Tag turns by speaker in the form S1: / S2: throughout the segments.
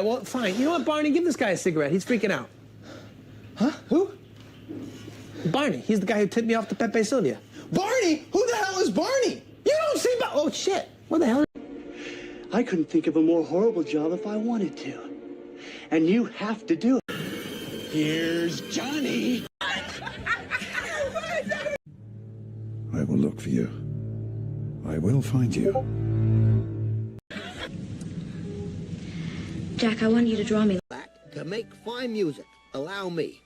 S1: Well, fine. You know what, Barney? Give this guy a cigarette. He's freaking out.
S2: Huh? Who?
S1: Barney. He's the guy who tipped me off to Pepe Sylvia.
S2: Barney? Who the hell is Barney?
S1: You don't see Oh, shit. What the hell?
S3: I couldn't think of a more horrible job if I wanted to. And you have to do it.
S2: Here's Johnny.
S4: I will look for you. I will find you.
S5: Jack, I want you to draw me.
S6: To make fine music, allow me.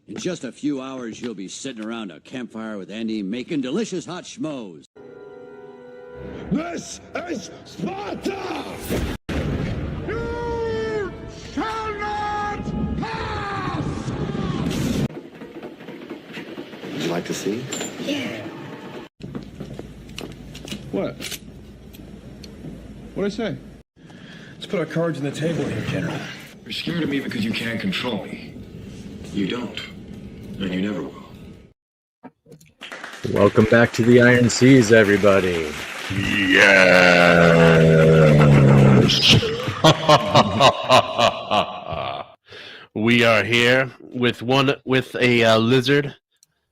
S7: In just a few hours, you'll be sitting around a campfire with Andy making delicious hot schmoes.
S4: This is Sparta! You shall not pass!
S3: Would you like to see?
S5: Yeah.
S4: What? What'd I say?
S2: Let's put our cards on the table here, General.
S8: You're scared of me because you can't control me. You don't. And you never will.
S9: Welcome back to the Iron Seas, everybody.
S10: Yes. We are here with a lizard.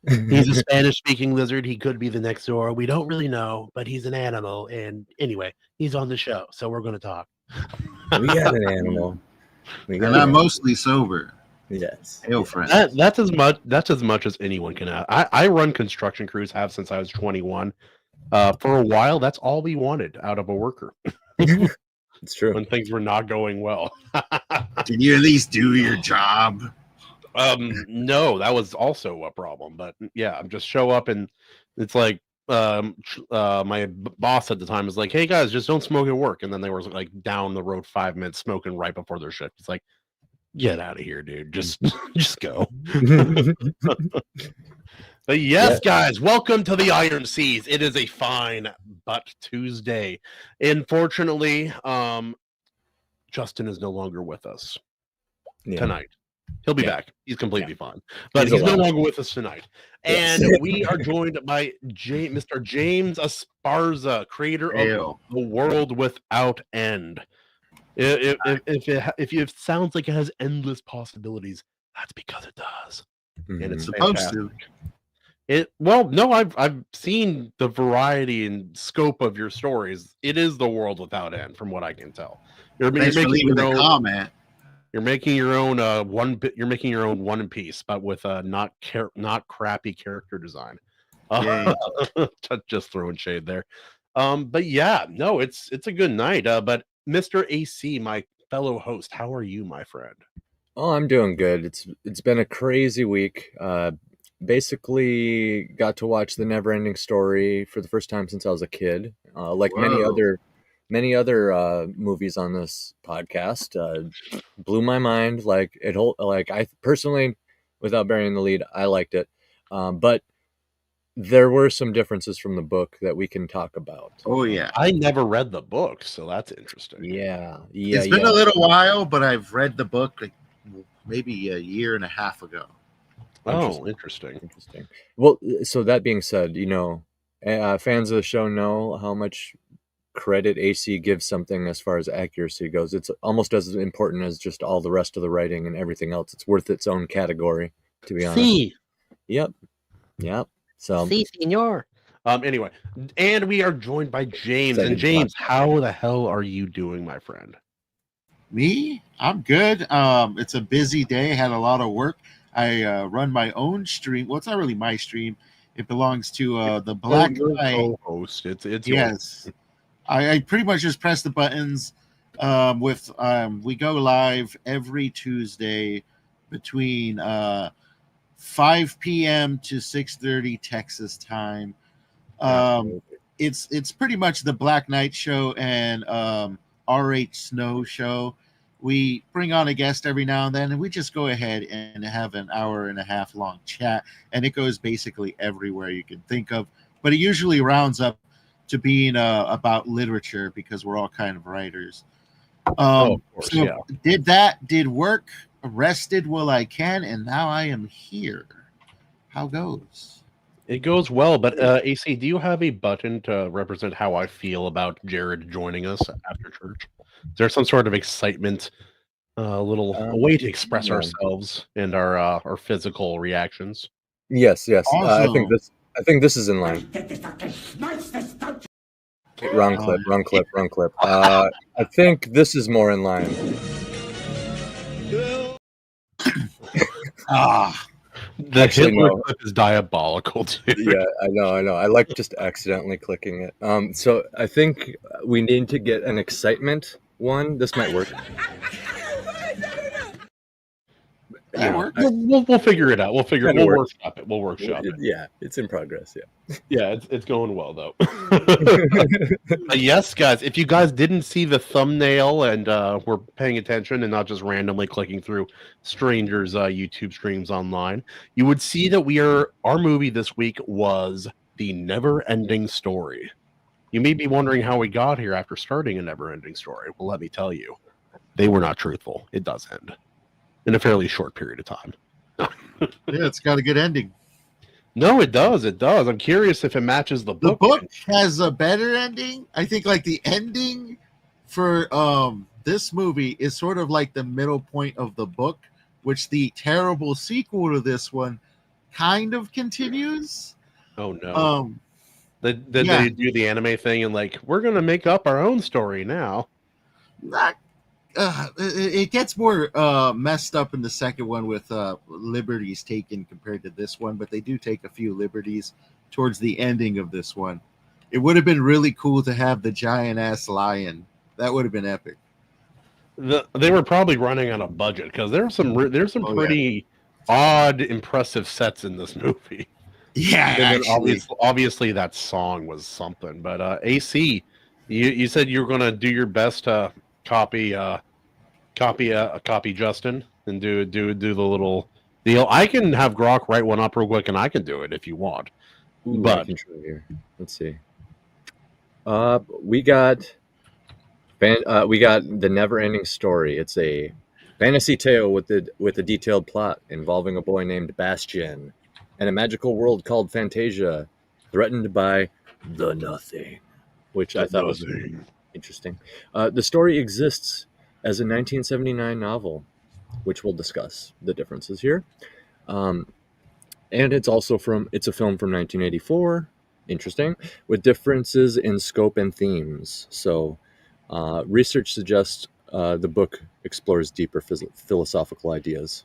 S10: He's a Spanish-speaking lizard. He could be the next door. We don't really know, but he's an animal. And anyway, he's on the show, so we're going to talk.
S9: We got an animal.
S11: And I'm mostly sober.
S9: Yes.
S11: Hail friend.
S10: That's as much as anyone can have. I run construction crews, have since I was 21. For a while, that's all we wanted out of a worker.
S9: It's true.
S10: When things were not going well.
S11: Did you at least do your job?
S10: No, that was also a problem. But yeah, just show up and it's like my boss at the time was like, "Hey guys, just don't smoke at work." And then they were like down the road 5 minutes smoking right before their shift. It's like, get out of here, dude. Just go. But yes, guys, welcome to the Iron Seas. It is a fine but Tuesday. Unfortunately, Justin is no longer with us tonight. He'll be back. He's completely fine. But he's no longer with us tonight. And we are joined by Mr. James Esparza, creator of The World Without End. If it sounds like it has endless possibilities, that's because it does. Mm-hmm. And it's supposed to. I've seen the variety and scope of your stories. It is the world without end, from what I can tell. You're making your own One Piece, but with not crappy character design. Just throwing shade there. But yeah, no, it's a good night. But Mr. AC, my fellow host, how are you, my friend?
S9: Oh, I'm doing good. It's been a crazy week. Basically got to watch the NeverEnding Story for the first time since I was a kid. Like many other movies on this podcast, blew my mind. I personally, without burying the lead, I liked it. But there were some differences from the book that we can talk about.
S11: Oh yeah,
S10: I never read the book, so that's interesting.
S11: It's been a little while, but I've read the book maybe a year and a half ago.
S10: Oh, interesting.
S9: Well, so that being said, fans of the show know how much credit AC gives something as far as accuracy goes. It's almost as important as just all the rest of the writing and everything else. It's worth its own category, to be honest. Yep. So,
S10: senor. Anyway, and we are joined by James. And James, how the hell are you doing, my friend?
S11: Me? I'm good. It's a busy day. Had a lot of work. I run my own stream. Well, it's not really my stream. It belongs to the Black Knight
S10: host. It's
S11: yes. I pretty much just press the buttons. We go live every Tuesday between 5 p.m. to 6:30 Texas time. It's pretty much the Black Knight show and R.H. Snow show. We bring on a guest every now and then, and we just go ahead and have an hour and a half long chat, and it goes basically everywhere you can think of. But it usually rounds up to being about literature because we're all kind of writers.
S10: Of course,
S11: did work, rested while I can, and now I am here. how goes?
S10: It goes well, but AC, do you have a button to represent how I feel about Jared joining us after church? Is there some sort of excitement, a way to express ourselves and our physical reactions?
S9: Yes. I
S11: Awesome.
S9: think this is in line. Wrong clip. I think this is more in line.
S10: The Hitler clip is diabolical too.
S9: Yeah, I know. I like just accidentally clicking it. So I think we need to get an excitement one. This might work.
S10: We'll figure it out. We'll workshop it. We'll workshop it.
S9: Yeah, it's in progress.
S10: Yeah, it's going well though. Yes, guys. If you guys didn't see the thumbnail and were paying attention and not just randomly clicking through strangers' YouTube streams online, you would see that our movie this week was The NeverEnding Story. You may be wondering how we got here after starting a NeverEnding Story. Well, let me tell you, they were not truthful. It does end in a fairly short period of time.
S11: Yeah, it's got a good ending.
S10: No, it does. I'm curious if it matches the book.
S11: The book has a better ending. I think like the ending for this movie is sort of like the middle point of the book, which the terrible sequel to this one kind of continues.
S10: Oh no. They do the anime thing and like, we're gonna make up our own story now.
S11: It gets more messed up in the second one with liberties taken compared to this one, but they do take a few liberties towards the ending of this one. It would have been really cool to have the giant ass lion. That would have been epic.
S10: They were probably running on a budget because there's some pretty odd, impressive sets in this movie.
S11: Yeah,
S10: obviously that song was something. But AC, you said you were going to do your best to copy Justin and do the little deal. I can have Grok write one up real quick, and I can do it if you want.
S9: Ooh,
S10: but
S9: here, let's see. We got the NeverEnding Story. It's a fantasy tale with a detailed plot involving a boy named Bastian and a magical world called Fantasia, threatened by the Nothing, which I thought was interesting. The story exists as a 1979 novel, which we'll discuss the differences here. And it's a film from 1984, interesting, with differences in scope and themes. So research suggests the book explores deeper philosophical ideas,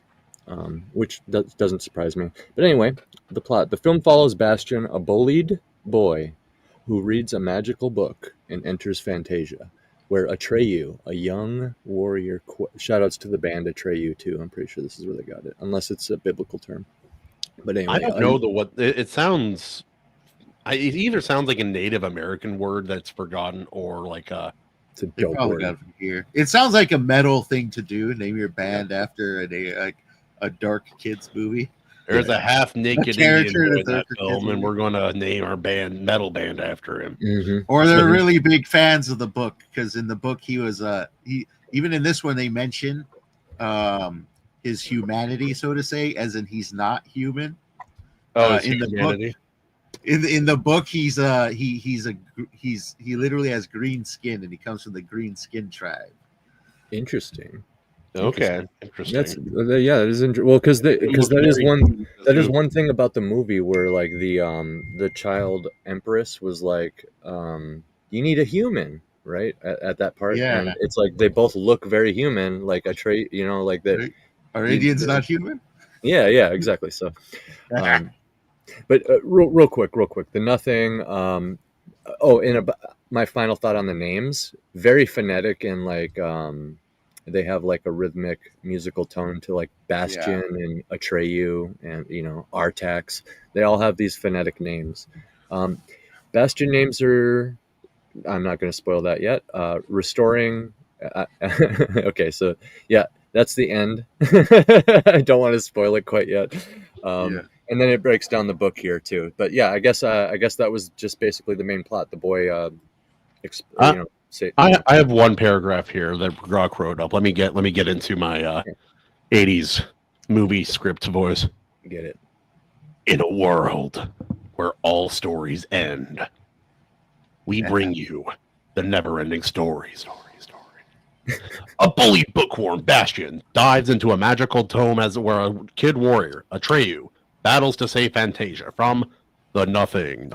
S9: which doesn't surprise me. But anyway, the plot. The film follows Bastian, a bullied boy who reads a magical book and enters Fantasia, where Atreyu, a young warrior, shoutouts to the band Atreyu too. I'm pretty sure this is where they got it, unless it's a biblical term. But anyway,
S10: I don't know what it sounds. It either sounds like a Native American word that's forgotten, or like
S9: it's a dope word.
S11: Got it from here. It sounds like a metal thing to do. Name your band after a dark kids movie.
S10: There's a half-naked Indian in that film, and we're going to name our metal band after him.
S9: Mm-hmm.
S11: Or they're really big fans of the book, because in the book he was even in this one they mention his humanity, so to say, as in he's not human.
S10: In
S11: humanity. In the book, he literally has green skin, and he comes from the green skin tribe.
S9: Interesting.
S10: Okay, interesting.
S9: That is interesting. Well, because that is one thing about the movie where like the child empress was like, you need a human, right? At that part, and it's like they both look very human, like a trait, like that.
S11: Are Indians not human?
S9: Yeah, exactly. So, but real quick, the Nothing. My final thought on the names, very phonetic and like they have like a rhythmic musical tone to like Bastian and Atreyu and Artax. They all have these phonetic names. Bastion names are, I'm not going to spoil that yet. Restoring. Okay, so yeah, that's the end. I don't want to spoil it quite yet. And then it breaks down the book here too. But yeah, I guess that was just basically the main plot. The boy,
S10: I have one paragraph here that Grok wrote up. Let me get into my 80s movie script voice.
S9: Get it.
S10: In a world where all stories end, we bring you the never-ending story. A bullied bookworm, Bastion, dives into a magical tome where a kid warrior, Atreyu, battles to save Fantasia from the nothing.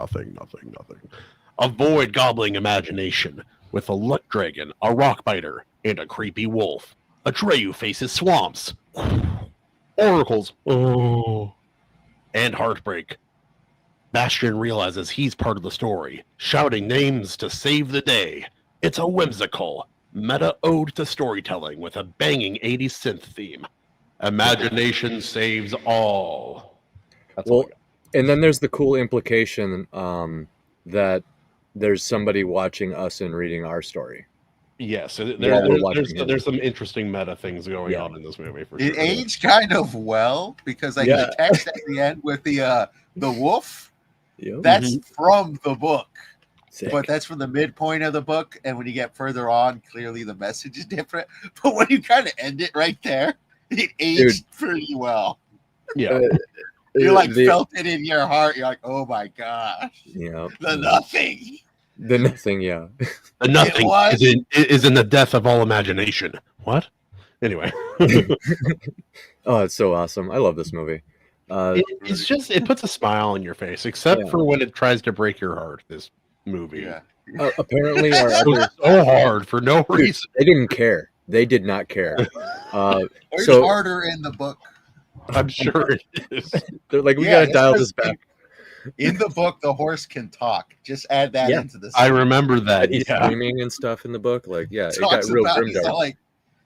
S10: A void-gobbling imagination with a luck dragon, a rock biter, and a creepy wolf. Atreyu faces swamps, oracles, and heartbreak. Bastion realizes he's part of the story, shouting names to save the day. It's a whimsical, meta ode to storytelling with a banging 80s synth theme. Imagination saves all.
S9: Well, and then there's the cool implication that there's somebody watching us and reading our story.
S10: Yes, there's some interesting meta things going on in this movie. For
S11: it
S10: sure.
S11: aged kind of well because the text at the end with the wolf, that's from the book. Sick. But that's from the midpoint of the book, and when you get further on, clearly the message is different. But when you kind of end it right there, it aged pretty well.
S10: Yeah.
S11: You felt it in your heart. You're like, oh my gosh.
S9: Yeah.
S11: The nothing.
S9: The nothing, yeah.
S10: The nothing is in the death of all imagination. What? Anyway.
S9: Oh, it's so awesome. I love this movie.
S10: It puts a smile on your face, except for when it tries to break your heart, this movie.
S11: Yeah.
S9: Apparently our other
S10: so hard for no reason.
S9: They didn't care. They did not care.
S11: It's harder in the book.
S10: I'm sure it is.
S9: They're like, we gotta dial this back.
S11: In the book, the horse can talk. Just add that into the
S10: I remember that.
S9: He's screaming and stuff in the book. Like, it got real grimdark.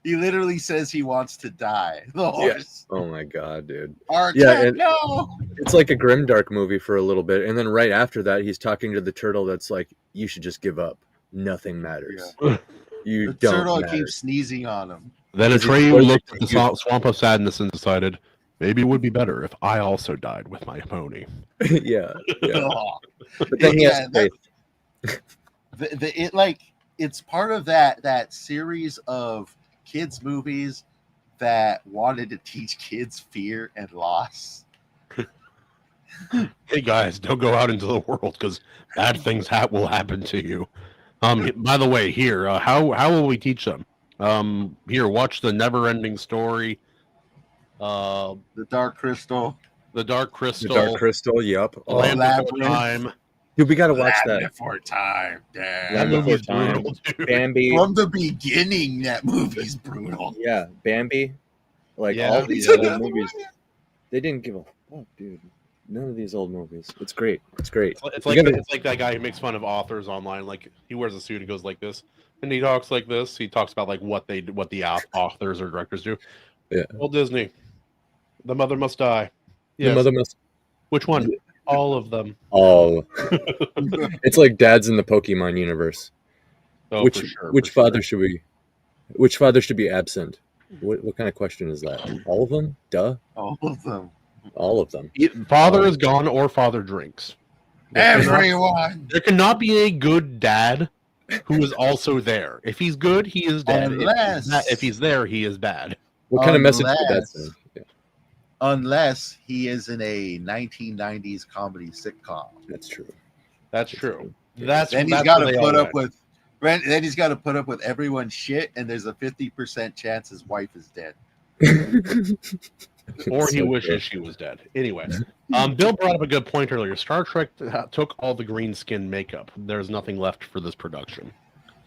S11: He literally says he wants to die. The horse.
S9: Oh my god, dude.
S11: No.
S9: It's like a grimdark movie for a little bit, and then right after that, he's talking to the turtle. That's like, you should just give up. Nothing matters.
S11: Yeah.
S9: You
S11: the
S9: don't.
S11: Turtle
S9: matter.
S11: keeps sneezing on him.
S10: Then Atreyu looked at the swamp of sadness and decided, maybe it would be better if I also died with my pony.
S9: Yeah. But then he has faith.
S11: It's part of that series of kids movies that wanted to teach kids fear and loss.
S10: Hey guys, don't go out into the world because bad things will happen to you. By the way, here, how will we teach them? Here, watch the NeverEnding Story.
S11: The Dark Crystal.
S10: The Dark Crystal.
S9: The Dark Crystal. Yep.
S10: Land Before Time.
S9: Dude, we gotta watch that.
S11: Before Time.
S10: That movie's brutal, dude.
S9: Bambi.
S11: From the beginning, that movie's brutal.
S9: Yeah, Bambi. Like
S10: Yeah,
S9: all these old movies. They didn't give a fuck, dude. None of these old movies. It's great. It's great.
S10: It's like that guy who makes fun of authors online. Like, he wears a suit and goes like this, and he talks like this. He talks about like what the authors or directors do.
S9: Yeah.
S10: Walt Disney. The mother must die.
S9: Yes. The mother must.
S10: Which one? All of them.
S9: All. It's like dads in the Pokemon universe.
S10: Oh,
S9: which
S10: for sure,
S9: which father should we? Which father should be absent? What kind of question is that? All of them? Duh.
S11: All of them.
S9: All of them.
S10: Father is gone or father drinks.
S11: Everyone.
S10: There cannot be a good dad who is also there. If he's good, he is dead. If he's there, he is bad.
S9: What kind of message would that send? Yeah.
S11: Unless he is in a 1990s comedy sitcom.
S9: That's true.
S10: That's true.
S11: Then he's got to put up with. Then he's got to put up with everyone's shit, and there's a 50% chance his wife is dead.
S10: Or he wishes she was dead. Anyway, Bill brought up a good point earlier. Star Trek took all the green skin makeup. There's nothing left for this production.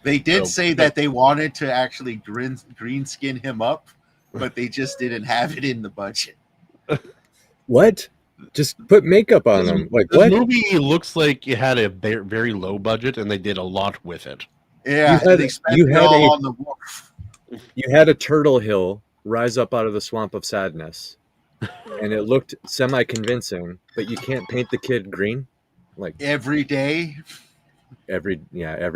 S11: They did say that they wanted to actually green skin him up, but they just didn't have it in the budget.
S9: What? Just put makeup on him. Like, what?
S10: The movie looks like it had a very low budget, and they did a lot with it.
S11: Yeah, they spent it all on the wolf.
S9: You had a turtle hill rise up out of the swamp of sadness, and it looked semi-convincing, but you can't paint the kid green? Like
S11: every day?
S9: Every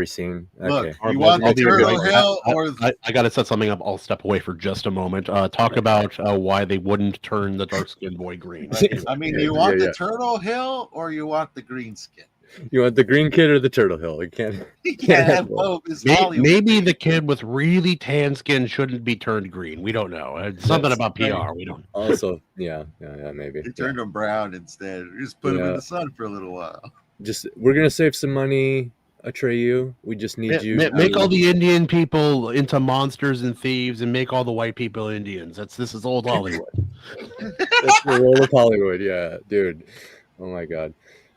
S9: scene.
S11: Look,
S9: okay.
S11: You want the turtle hill or...
S10: I got to set something up. I'll step away for just a moment. Talk about why they wouldn't turn the dark-skinned boy green.
S11: I mean, you want the turtle hill or you want the green skin?
S9: You want the green kid or the turtle hill? You can't.
S11: You can't have both. It's Hollywood.
S10: Maybe the kid with really tan skin shouldn't be turned green. We don't know. It's something about PR. We don't.
S9: Also, yeah, maybe.
S11: They turned them brown instead. Just put them in the sun for a little while.
S9: We're gonna save some money, Atreyu. We just need you.
S10: Make all the Indian people into monsters and thieves, and make all the white people Indians. This is old Hollywood.
S9: That's the role of Hollywood, yeah, dude. Oh my god.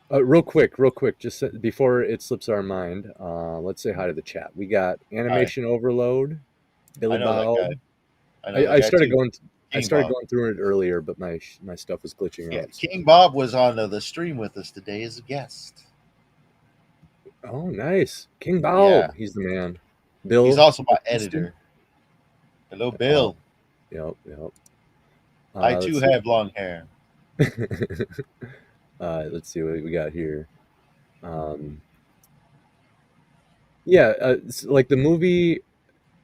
S9: Real quick, just before it slips our mind, let's say hi to the chat. We got Animation Overload, Billy Bow. I started going through it earlier, but my stuff was glitching out.
S11: King Bob was on the stream with us today as a guest.
S9: Oh, nice. King Bob. Yeah. He's the man. Bill.
S11: He's also my editor. Hello, Bill.
S9: Yep.
S11: I too have long hair.
S9: Let's see what we got here. Like the movie,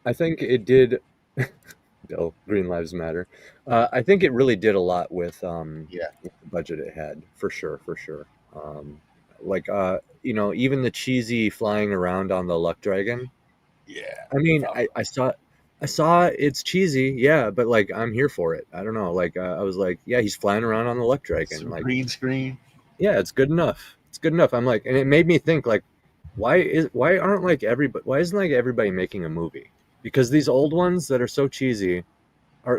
S9: I think it did. Bill, Green Lives Matter. I think it really did a lot with with the budget it had, for sure. Even the cheesy flying around on the luck dragon.
S11: Yeah.
S9: I mean, I saw it's cheesy, yeah, but like I'm here for it. I don't know, like I was like, yeah, he's flying around on the luck dragon,
S11: some
S9: like
S11: green screen.
S9: Yeah, it's good enough. I'm like, and it made me think, like, why isn't like everybody making a movie? Because these old ones that are so cheesy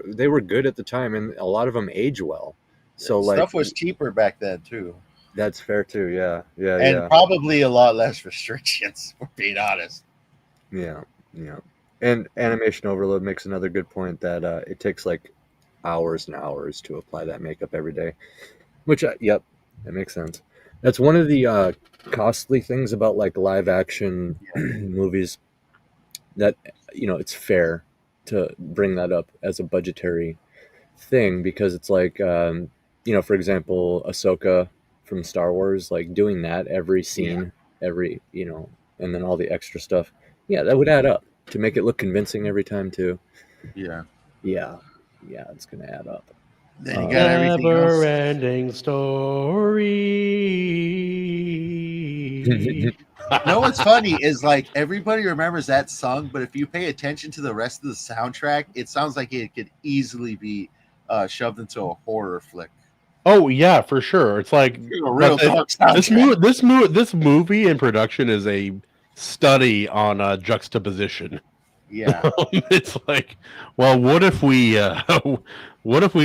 S9: they were good at the time, and a lot of them age well. So
S11: stuff was cheaper back then too.
S9: That's fair too. Yeah.
S11: And probably a lot less restrictions, for being honest.
S9: Yeah. And Animation Overload makes another good point that it takes like hours and hours to apply that makeup every day. Which, that makes sense. That's one of the costly things about like live action movies, that it's fair to bring that up as a budgetary thing, because it's like for example, Ahsoka from Star Wars, like doing that every scene, every and then all the extra stuff, that would add up to make it look convincing every time too. Yeah, it's gonna add up.
S11: Then you got everything else.
S10: NeverEnding Story.
S11: No, what's funny is like everybody remembers that song, but if you pay attention to the rest of the soundtrack, it sounds like it could easily be shoved into a horror flick.
S10: Oh yeah, for sure. It's like
S11: a real dark soundtrack.
S10: This movie in production is a study on juxtaposition.
S11: Yeah,
S10: it's like, well, what if we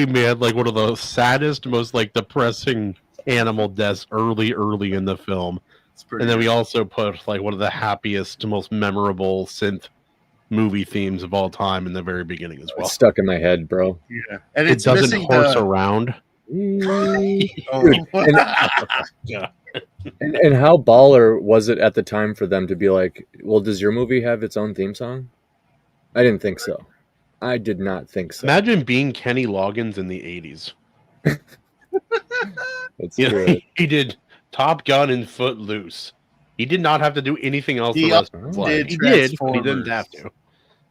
S10: made like one of the saddest, most like depressing animal deaths early in the film, and then we also put like one of the happiest, most memorable synth movie themes of all time in the very beginning as well.
S9: It's stuck in my head, bro.
S11: Yeah, and
S10: it doesn't horse around.
S9: And how baller was it at the time for them to be like, well, does your movie have its own theme song? I didn't think so. I did not think so.
S10: Imagine being Kenny Loggins in the 80s.
S9: That's true.
S10: He did Top Gun and Footloose. He did not have to do anything else.
S11: He
S10: did,
S11: but he
S10: didn't have to.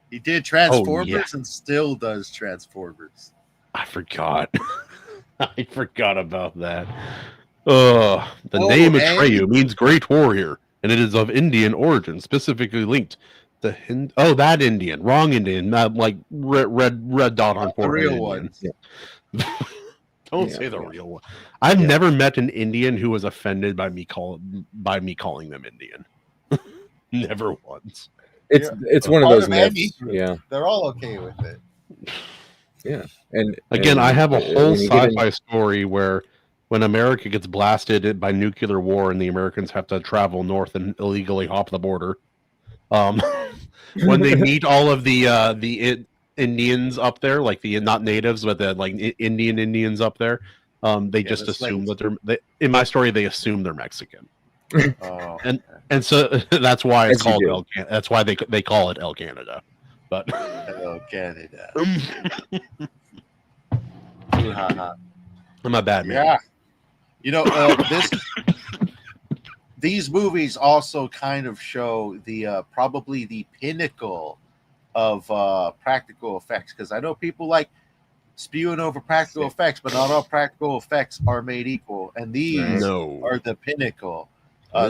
S11: He did Transformers and still does Transformers.
S10: I forgot. I forgot about that. The name Atreyu means great warrior, and it is of Indian origin, specifically linked to that Indian. Wrong Indian. Not like red dot on forehead.
S11: The real one.
S10: Yeah. Don't say the real one. I've never met an Indian who was offended by me calling them Indian. Never once.
S9: It's one of those myths. Yeah,
S11: they're all okay with it.
S9: Yeah, and
S10: again, I have a whole sci-fi story where when America gets blasted by nuclear war and the Americans have to travel north and illegally hop the border, when they meet all of the Indians up there, like the not natives, but the like Indians up there, they just assume that in my story they assume they're Mexican. And so that's why it's called that's why they call it El Canada. But
S11: El Canada.
S10: I'm a bad man.
S11: Yeah. These movies also kind of show the probably the pinnacle of practical effects, because I know people like spewing over practical effects, but not all practical effects are made equal, and these are the pinnacle.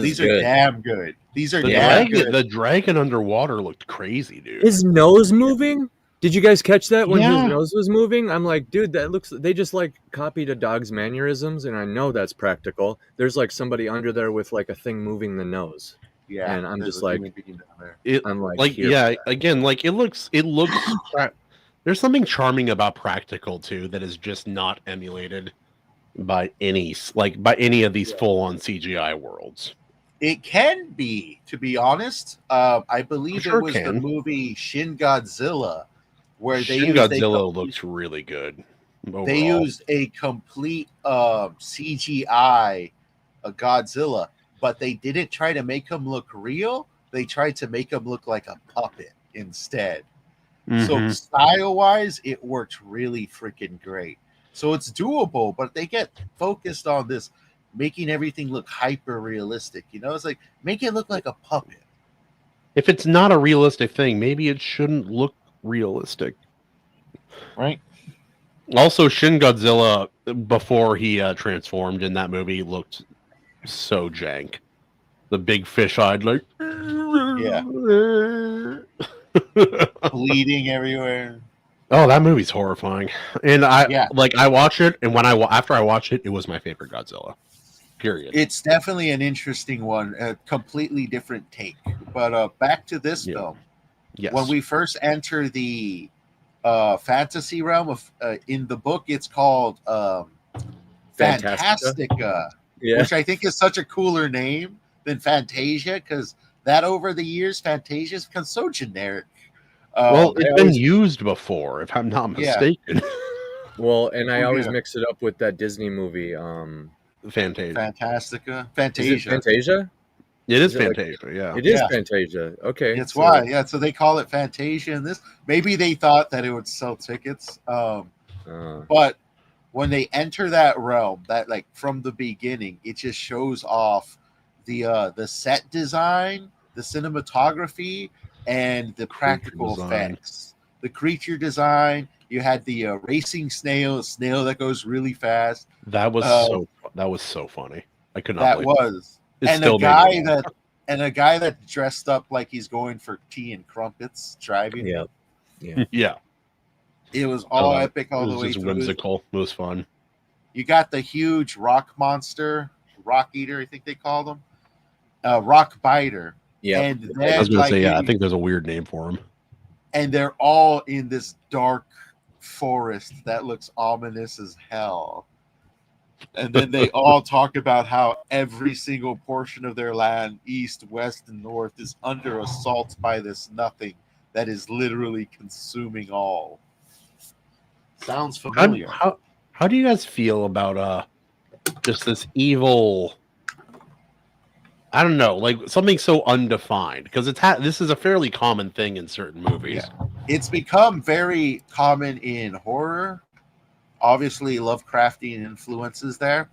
S11: These are
S9: good.
S11: damn good. These are
S10: The
S11: damn
S10: dragon,
S11: good.
S10: the dragon underwater looked crazy, dude.
S9: His nose moving? Did you guys catch that when
S10: Yeah.
S9: his nose was moving? I'm like, dude, that looks. They just like copied a dog's mannerisms, and I know that's practical. There's like somebody under there with like a thing moving the nose.
S11: Yeah,
S9: and I'm
S11: there's
S9: just
S11: a
S9: like,
S11: human being down there.
S9: I'm like,
S10: like
S9: here
S10: yeah,
S9: for that.
S10: again, like it looks. There's something charming about practical too that is just not emulated by any of these full-on CGI worlds.
S11: It can be, to be honest. I believe
S10: Sure
S11: it was the
S10: can.
S11: movie Shin Godzilla, where they
S10: Shin
S11: used
S10: Godzilla looks really good. Overall.
S11: They used a complete CGI Godzilla, but they didn't try to make him look real. They tried to make him look like a puppet instead. So
S10: Mhm.
S11: style-wise, it worked really freaking great. So it's doable, but they get focused on this, making everything look hyper realistic. You know, it's like make it look like a puppet.
S10: If it's not a realistic thing, maybe it shouldn't look realistic.
S11: Right.
S10: Also, Shin Godzilla, before he transformed in that movie, looked so jank. The big fish-eyed, like...
S11: Yeah. Bleeding everywhere.
S10: Oh, that movie's horrifying. And
S11: Yeah.
S10: I watch it, and after I watched it, it was my favorite Godzilla. Period.
S11: It's definitely an interesting one, a completely different take. But back to this film.
S10: Yes.
S11: When we first enter the fantasy realm of in the book, it's called Fantastica,
S9: Yeah.
S11: which I think is such a cooler name than Fantasia, because that over the years, Fantasia has become so generic.
S10: Well, it's been used before, if I'm not
S11: Yeah.
S10: mistaken.
S9: Well, and I
S11: Oh,
S9: always
S11: yeah.
S9: mix it up with that Disney movie.
S10: Fantasia.
S11: Fantastica,
S9: Is it
S11: Fantasia.
S9: Fantasia?
S10: It is
S9: Is it like-
S10: Fantasia, yeah.
S9: It is
S11: Yeah.
S9: Fantasia. Okay.
S11: That's
S9: so-
S11: why, yeah. So they call it Fantasia in this. Maybe they thought that it would sell tickets. But when they enter that realm, that like from the beginning, it just shows off the set design, the cinematography, and the practical
S10: design.
S11: effects. The creature design. You had the racing snail, a snail that goes really fast.
S10: That was so funny. I could not
S11: That
S10: believe it.
S11: was,
S10: It
S11: and
S10: still
S11: a
S10: made me
S11: guy
S10: laugh.
S11: a guy that dressed up like he's going for tea and crumpets driving.
S9: Yeah. Yeah.
S10: Yeah.
S11: It was all
S10: Oh,
S11: epic all
S10: it
S11: the
S10: was
S11: way
S10: just
S11: through.
S10: whimsical. It was fun.
S11: You got the huge rock monster, rock eater, I think they call them, rock biter.
S9: Yeah.
S11: And
S10: I
S11: then
S10: was going to
S11: like
S10: say, yeah, I
S11: you-
S10: think there's a weird name for him.
S11: and they're all in this dark forest that looks ominous as hell. And then they all talk about how every single portion of their land, east, west, and north, is under assault by this nothing that is literally consuming all. Sounds familiar.
S10: How do you guys feel about just this evil? I don't know, like something so undefined, because this is a fairly common thing in certain movies.
S11: Yeah. It's become very common in horror. Obviously, Lovecraftian influences there.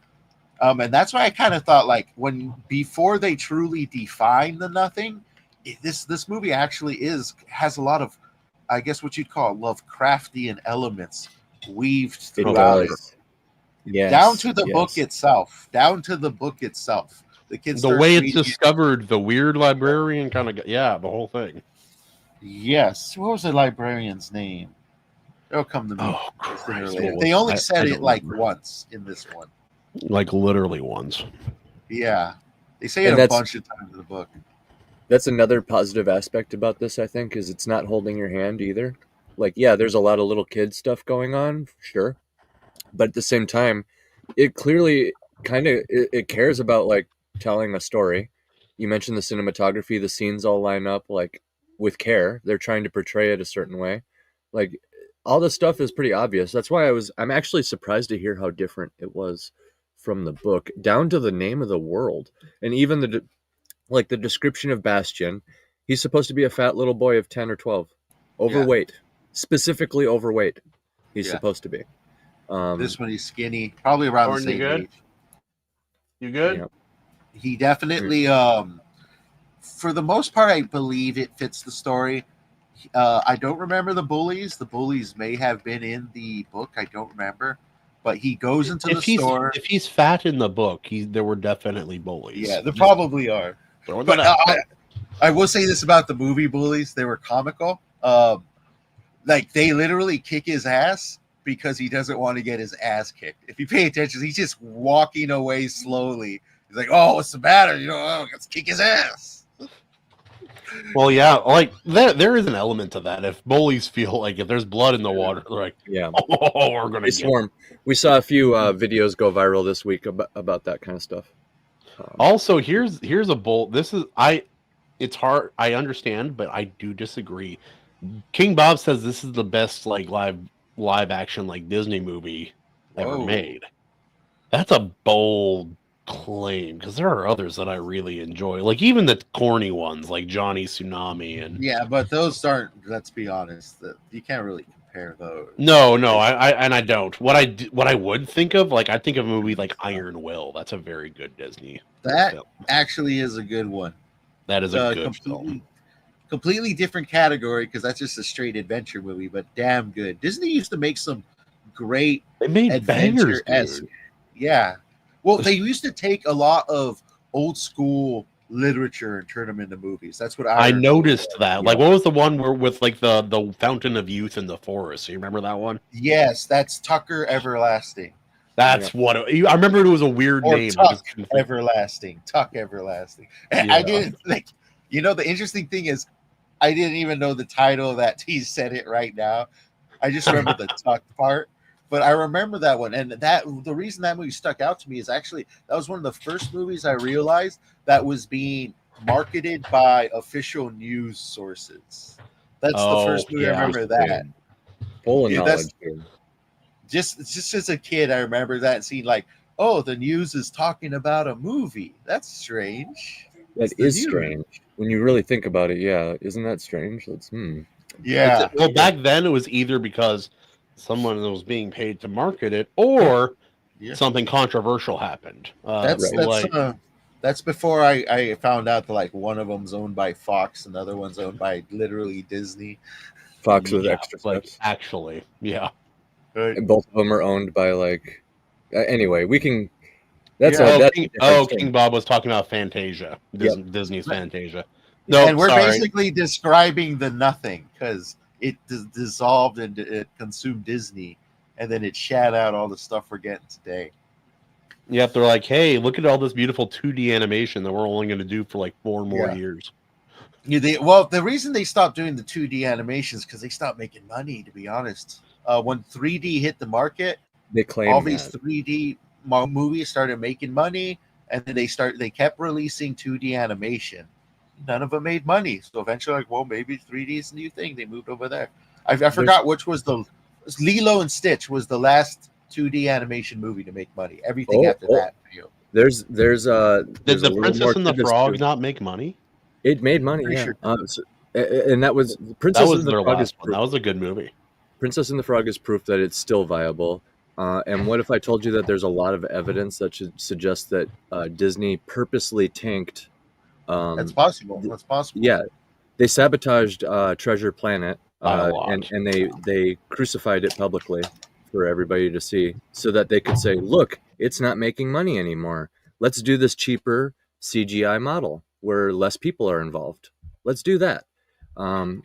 S11: And that's why I kind of thought, like, before they truly define the nothing, this movie actually has a lot of, I guess, what you'd call Lovecraftian elements weaved throughout it.
S9: Yes.
S11: Down to the
S9: yes.
S11: book itself. Down to the book itself. The kids.
S10: The
S11: start
S10: way it's
S11: reading it.
S10: discovered, the weird librarian kind of, the whole thing.
S11: Yes. What was the librarian's name? It'll come to me.
S10: Oh, Christ.
S11: They only
S10: I
S11: said
S10: don't
S11: it like
S10: remember.
S11: once in this one.
S10: Like literally once.
S11: Yeah. They say
S9: And
S11: it a
S9: that's-
S11: bunch of times in the book.
S9: That's another positive aspect about this, I think, is it's not holding your hand either. Like, yeah, there's a lot of little kid stuff going on, sure. But at the same time, it clearly kind of it cares about like telling a story. You mentioned the cinematography, the scenes all line up like with care. They're trying to portray it a certain way. Like all this stuff is pretty obvious. That's why I'm actually surprised to hear how different it was from the book, down to the name of the world. And even the description of Bastion, he's supposed to be a fat little boy of 10 or 12. Overweight. Specifically overweight. He's supposed to be.
S11: This one, he's skinny, probably around
S10: Lauren,
S11: the
S10: you
S11: same
S10: good?
S11: age.
S10: You good?
S9: Yeah.
S11: He definitely, for the most part, I believe it fits the story. I don't remember the Bullies. The Bullies may have been in the book. I don't remember. but he goes into the
S10: he's,
S11: store.
S10: If he's fat in the book, there were definitely bullies.
S11: Yeah, there probably are. But I will say this about the movie Bullies: they were comical. Like they literally kick his ass because he doesn't want to get his ass kicked. If you pay attention, he's just walking away slowly. He's like, "Oh, what's the matter? Let's kick his ass."
S10: Well, yeah, like there is an element to that. If bullies feel like if there's blood in the water, they're like,
S9: yeah,
S10: oh, we're gonna
S9: swarm. We saw a few videos go viral this week about that kind of stuff.
S10: Also, here's a bull. It's hard. I understand, but I do disagree. King Bob says this is the best like live action like Disney movie ever made. That's a bold claim because there are others that I really enjoy, like even the corny ones like Johnny Tsunami and
S11: but those aren't. Let's be honest, you can't really compare those.
S10: No, I don't. What I would think of, like I think of a movie like Iron Will. That's a very good Disney.
S11: That
S10: film.
S11: actually is a good one.
S10: That is a good film.
S11: Completely different category because that's just a straight adventure movie, but damn good. Disney used to make some great adventure-esque. Yeah. Well, they used to take a lot of old school literature and turn them into movies. That's what I
S10: noticed that. Like, what was the one where with like the Fountain of Youth in the Forest? You remember that one?
S11: Yes, that's Tucker Everlasting.
S10: That's what I remember. It was a weird name.
S11: Tuck Everlasting. And I didn't think. The interesting thing is, I didn't even know the title that he said it right now. I just remember the Tuck part. But I remember that one, and the reason that movie stuck out to me is actually that was one of the first movies I realized that was being marketed by official news sources. That's the first movie I remember that.
S9: Full of knowledge.
S11: Just as a kid, I remember that and seeing like, oh, the news is talking about a movie. That's strange.
S9: That is strange when you really think about it. Yeah, isn't that strange?
S11: Yeah.
S10: Well, back then it was either because someone was being paid to market it, or something controversial happened.
S11: That's before I found out that like one of them's owned by Fox, and the other one's owned by literally Disney.
S9: Fox with extra
S10: clips. Actually, yeah.
S9: And both of them are owned by like. Anyway, we can.
S10: King Bob was talking about Fantasia, Disney's Fantasia. No,
S11: and we're basically describing the nothing because it dissolved and it consumed Disney, and then it shat out all the stuff we're getting today.
S10: Yep, they're like, hey, look at all this beautiful 2D animation that we're only going to do for like 4 more years.
S11: The reason they stopped doing the 2D animations because they stopped making money. To be honest, when 3D hit the market, these 3D movies started making money, and then they kept releasing 2D animation. None of them made money, so eventually, like, well, maybe 3D is a new thing. They moved over there. I forgot which was Lilo and Stitch was the last 2D animation movie to make money. Everything after that failed.
S9: There's
S10: Did the Princess and the Frog not make money?
S9: It made money,
S11: Sure.
S9: And that was Princess and the Frog.
S10: That was a good movie.
S9: Princess and the Frog is proof that it's still viable. And what if I told you that there's a lot of evidence that should suggest that Disney purposely tanked?
S11: That's possible.
S9: Yeah, they sabotaged Treasure Planet, and they crucified it publicly for everybody to see, so that they could say, "Look, it's not making money anymore. Let's do this cheaper CGI model where less people are involved. Let's do that." And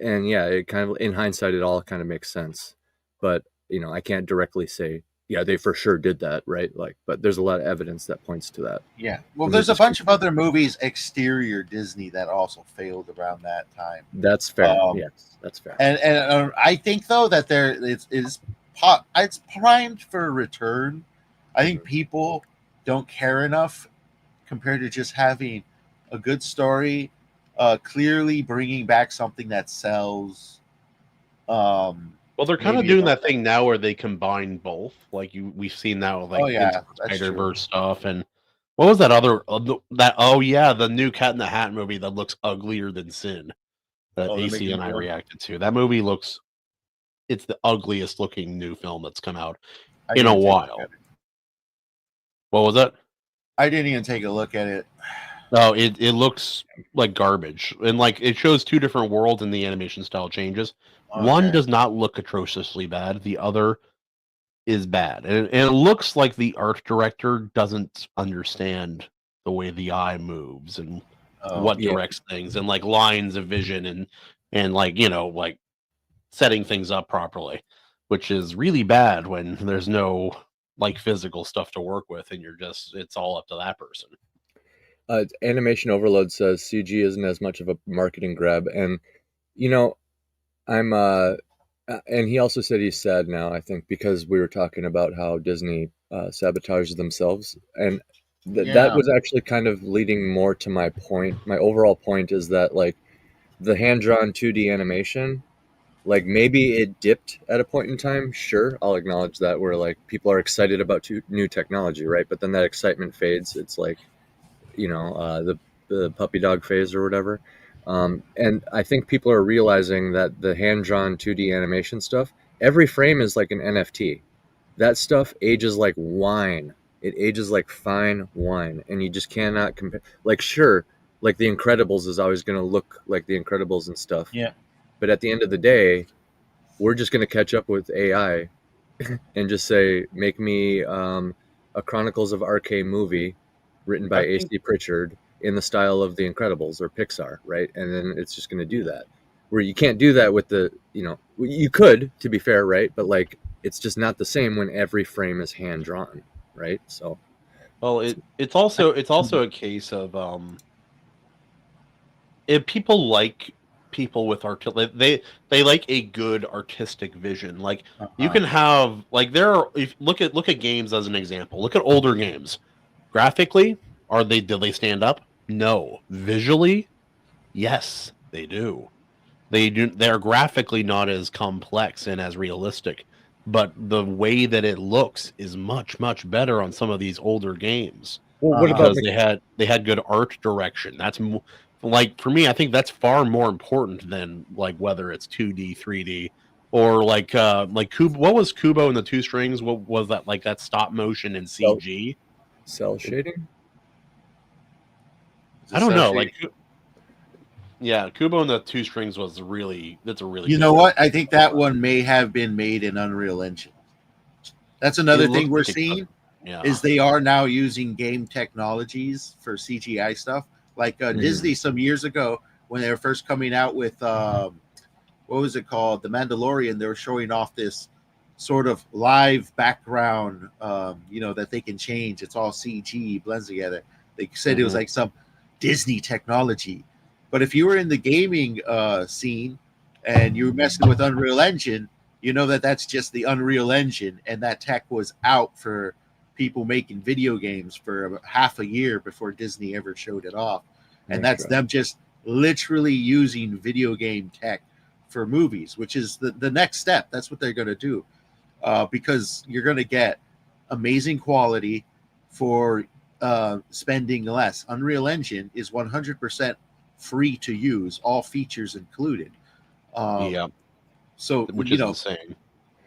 S9: yeah, it kind of, in hindsight, it all kind of makes sense, but I can't directly say, yeah, they for sure did that, right? Like, but there's a lot of evidence that points to that.
S11: Yeah. Well, there's a bunch of other movies exterior Disney that also failed around that time.
S9: That's fair. Yes, that's fair.
S11: And I think though that it's primed for a return. I think people don't care enough compared to just having a good story, clearly bringing back something that sells.
S10: Well, they're kind of doing that thing now where they combine both. Like we've seen that with like Spider-Verse stuff. And what was that other the new Cat in the Hat movie that looks uglier than sin that AC and I reacted to. That movie it's the ugliest looking new film that's come out in a while. What was that?
S11: I didn't even take a look at it.
S10: No, it looks like garbage. And like it shows 2 different worlds and the animation style changes. Okay. One does not look atrociously bad. The other is bad, and it looks like the art director doesn't understand the way the eye moves and what directs things, and like lines of vision, and like, you know, like setting things up properly, which is really bad when there's no like physical stuff to work with, and it's all up to that person.
S9: Animation Overload says CG isn't as much of a marketing grab, and you know, I'm and he also said he's sad now, I think, because we were talking about how Disney sabotages themselves, and that was actually kind of leading more to my point. My overall point is that like the hand-drawn 2D animation, like maybe it dipped at a point in time. Sure, I'll acknowledge that, where like people are excited about new technology, right? But then that excitement fades. It's like, you know, the puppy dog phase or whatever. And I think people are realizing that the hand-drawn 2D animation stuff, every frame is like an NFT. That stuff ages like wine. It ages like fine wine, and you just cannot compare. Like, sure, like The Incredibles is always going to look like The Incredibles and stuff.
S11: Yeah.
S9: But at the end of the day, we're just going to catch up with AI and just say, make me a Chronicles of Arcane movie written by AC Pritchard in the style of The Incredibles or Pixar, right? And then it's just going to do that. Where you can't do that with the, you know, you could, to be fair, right? But like, it's just not the same when every frame is hand drawn, right? So,
S10: well, it's also a case of if people like people with they like a good artistic vision. Like you can have like look at games as an example. Look at older games. Graphically, did they stand up? No. Visually, yes, they do. They're graphically not as complex and as realistic, but the way that it looks is much, much better on some of these older games.
S9: Well, what about
S10: they had good art direction? That's like, for me, I think that's far more important than like whether it's 2D, 3D, or like Kubo. What was Kubo and the Two Strings? What was that, like that stop motion and CG?
S9: Cell shading?
S10: I don't know. Like, yeah, Kubo and the Two Strings that's a really.
S11: You know what? I think that one may have been made in Unreal Engine. That's another thing we're seeing. Is they are now using game technologies for CGI stuff. Like Disney some years ago, when they were first coming out with what was it called, The Mandalorian, they were showing off this sort of live background, that they can change. It's all CG blends together. They said it was like some Disney technology. But if you were in the gaming scene and you were messing with Unreal Engine, you know that's just the Unreal Engine, and that tech was out for people making video games for about half a year before Disney ever showed it off. And that's them just literally using video game tech for movies, which is the next step. That's what they're going to do, because you're going to get amazing quality for spending less. Unreal Engine is 100% free to use, all features included. So,
S10: which is insane.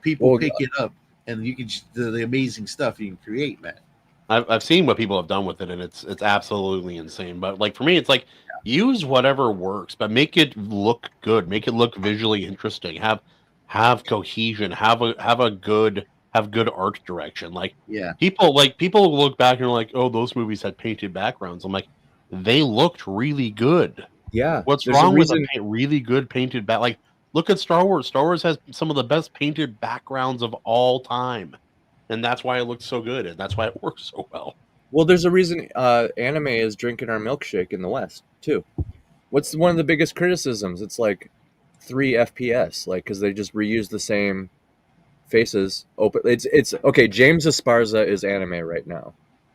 S11: People pick it up, and you can the amazing stuff you can create, man.
S10: I've seen what people have done with it, and it's absolutely insane. But like for me, it's like use whatever works, but make it look good, make it look visually interesting, have cohesion, have good art direction. Like people look back and are like, oh, those movies had painted backgrounds. I'm like, they looked really good.
S9: Yeah,
S10: what's wrong with a really good painted back? Like, look at Star Wars. Star Wars has some of the best painted backgrounds of all time. And that's why it looks so good, and that's why it works so well.
S9: Well, there's a reason anime is drinking our milkshake in the West, too. What's one of the biggest criticisms? It's like 3 FPS, like, because they just reuse the same faces. It's okay, James Esparza is anime right now.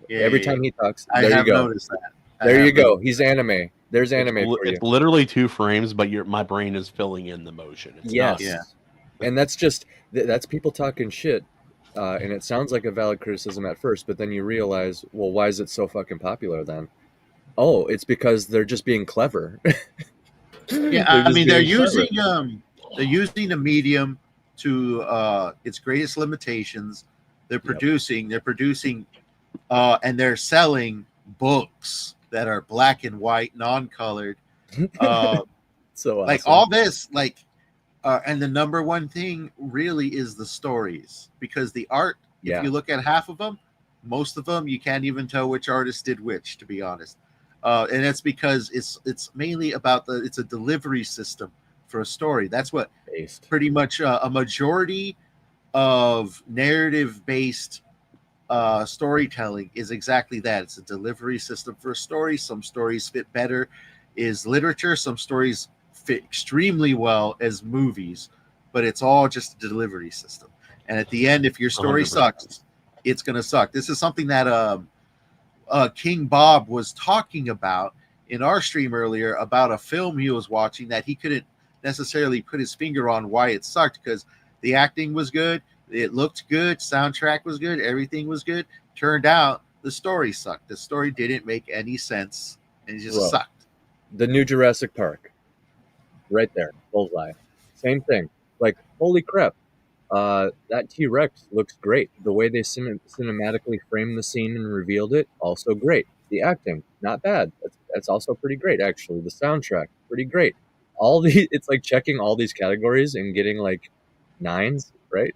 S9: Yeah, every time he talks, there you go. Noticed that. There you go. He's anime. There's anime for you.
S10: It's literally 2 frames, but my brain is filling in the motion. It's
S9: yes. Yeah. And that's people talking shit. And it sounds like a valid criticism at first, but then you realize, well, why is it so fucking popular then? Oh, it's because they're just being clever.
S11: They're using the medium to its greatest limitations. They're producing, and they're selling books that are black and white, non-colored.
S9: So awesome.
S11: Like all this, like And the number one thing really is the stories, because the art, if you look at half of them, most of them you can't even tell which artist did which, to be honest. And that's because it's mainly about it's a delivery system for a story. That's what pretty much a majority of narrative-based storytelling is exactly that. It's a delivery system for a story. Some stories fit better as literature. Some stories fit extremely well as movies, but it's all just a delivery system. And at the end, if your story
S10: 100%.
S11: sucks, it's going to suck. This is something that King Bob was talking about in our stream earlier about a film he was watching that he couldn't necessarily put his finger on why it sucked, because the acting was good, it looked good, soundtrack was good, everything was good. Turned out the story sucked. The story didn't make any sense, and it just sucked.
S9: The new Jurassic Park, right there, bullseye. Same thing. Like, holy crap, that T-Rex looks great. The way they cinematically framed the scene and revealed it, also great. The acting, not bad. That's also pretty great, actually. The soundtrack, pretty great. It's like checking all these categories and getting like 9s, right?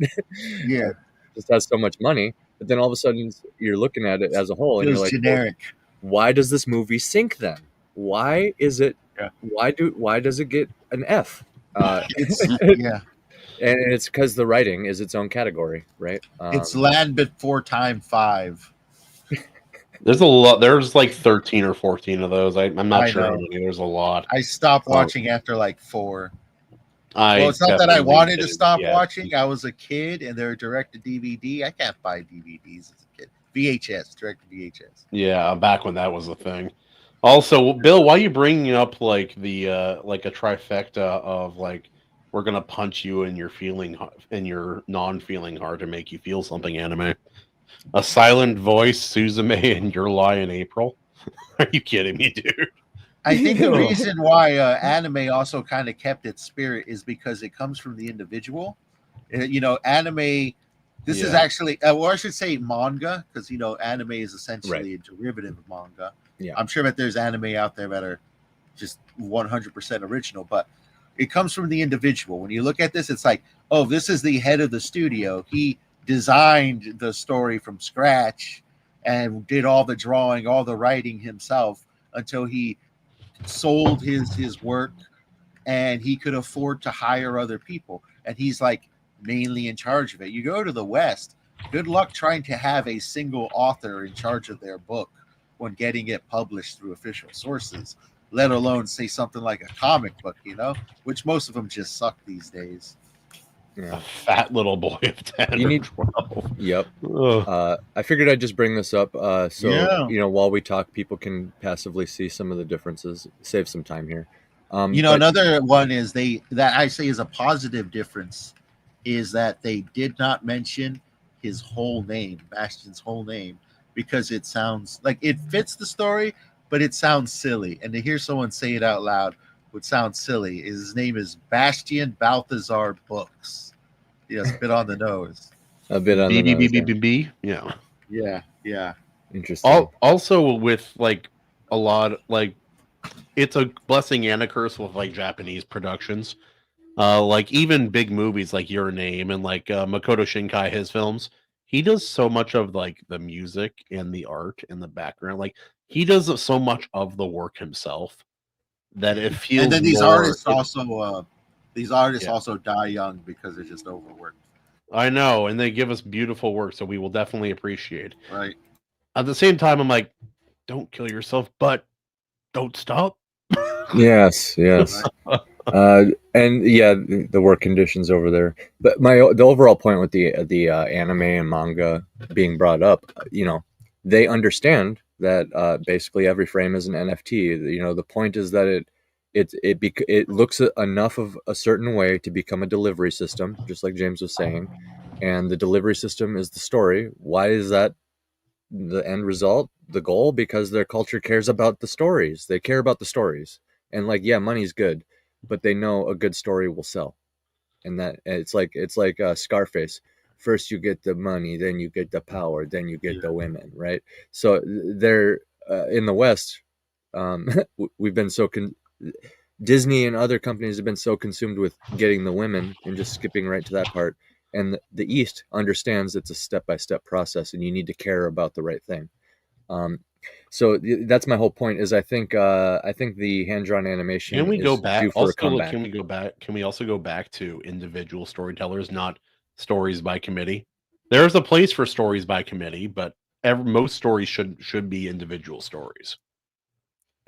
S11: Yeah.
S9: Just has so much money, but then all of a sudden you're looking at it as a whole, and you're like,
S11: generic.
S9: well, why does this movie sink then? Why is it?
S11: Yeah.
S9: Why does it get an F?
S11: Yeah.
S9: And it's because the writing is its own category, right?
S11: It's Land Before Time 5.
S10: There's a lot. There's like 13 or 14 of those. I'm not
S11: I
S10: sure how
S11: know.
S10: many. There's a lot.
S11: I stopped watching after like 4.
S10: Well,
S11: It's not that I wanted to stop watching. I was a kid, and they're direct to DVD. I can't buy DVDs as a kid. VHS, direct to VHS.
S10: Yeah, back when that was a thing. Also, Bill, why are you bringing up like the like a trifecta of like we're gonna punch you in your your non-feeling heart to make you feel something anime? A silent voice, Suzume, and your lie in April. Are you kidding me, dude?
S11: I think the reason why anime also kind of kept its spirit is because it comes from the individual. Anime. This is actually, I should say manga, because anime is essentially a derivative of manga.
S9: Yeah,
S11: I'm sure that there's anime out there that are just 100% original, but it comes from the individual. When you look at this, it's like, oh, this is the head of the studio. He designed the story from scratch and did all the drawing, all the writing himself until he sold his work and he could afford to hire other people. And he's like mainly in charge of it. You go to the West, good luck trying to have a single author in charge of their book when getting it published through official sources, let alone say something like a comic book, which most of them just suck these days.
S9: Yeah.
S10: A fat little boy of 10 or 12.
S9: Yep. I figured I'd just bring this up while we talk, people can passively see some of the differences, save some time here.
S11: Another one is that I say is a positive difference is that they did not mention his whole name, Bastion's whole name, because it sounds like it fits the story, but it sounds silly. And to hear someone say it out loud would sound silly. His name is Bastian Balthazar Books. Yes, a bit on the nose.
S9: A bit on the nose.
S10: B. Yeah.
S11: Yeah.
S9: Interesting.
S10: Also, with like a lot, like it's a blessing and a curse with like Japanese productions. Like even big movies like Your Name and like Makoto Shinkai, his films, he does so much of like the music and the art and the background. Like he does so much of the work himself that it feels.
S11: And then these artists also die young because they're just overworked.
S10: I know, and they give us beautiful work, so we will definitely appreciate.
S11: Right.
S10: At the same time, I'm like, don't kill yourself, but don't stop.
S9: Yes. And yeah, the work conditions over there. But the overall point with the anime and manga being brought up, they understand that basically every frame is an NFT. The point is that it looks enough of a certain way to become a delivery system, just like James was saying, and the delivery system is the story. Why is that the end result, the goal? Because their culture cares about the stories. They care about the stories, and money's good, but they know a good story will sell, and that it's like Scarface. First you get the money, then you get the power, then you get the women, right? So they're in the West. We've been Disney and other companies have been so consumed with getting the women and just skipping right to that part. And the East understands it's a step-by-step process, and you need to care about the right thing. So that's my whole point. Is I think the hand-drawn animation.
S10: Can we go back?
S9: Due for
S10: Also,
S9: a comeback.
S10: can we go back? Can we also go back to individual storytellers, not stories by committee? There's a place for stories by committee, but most stories should be individual stories.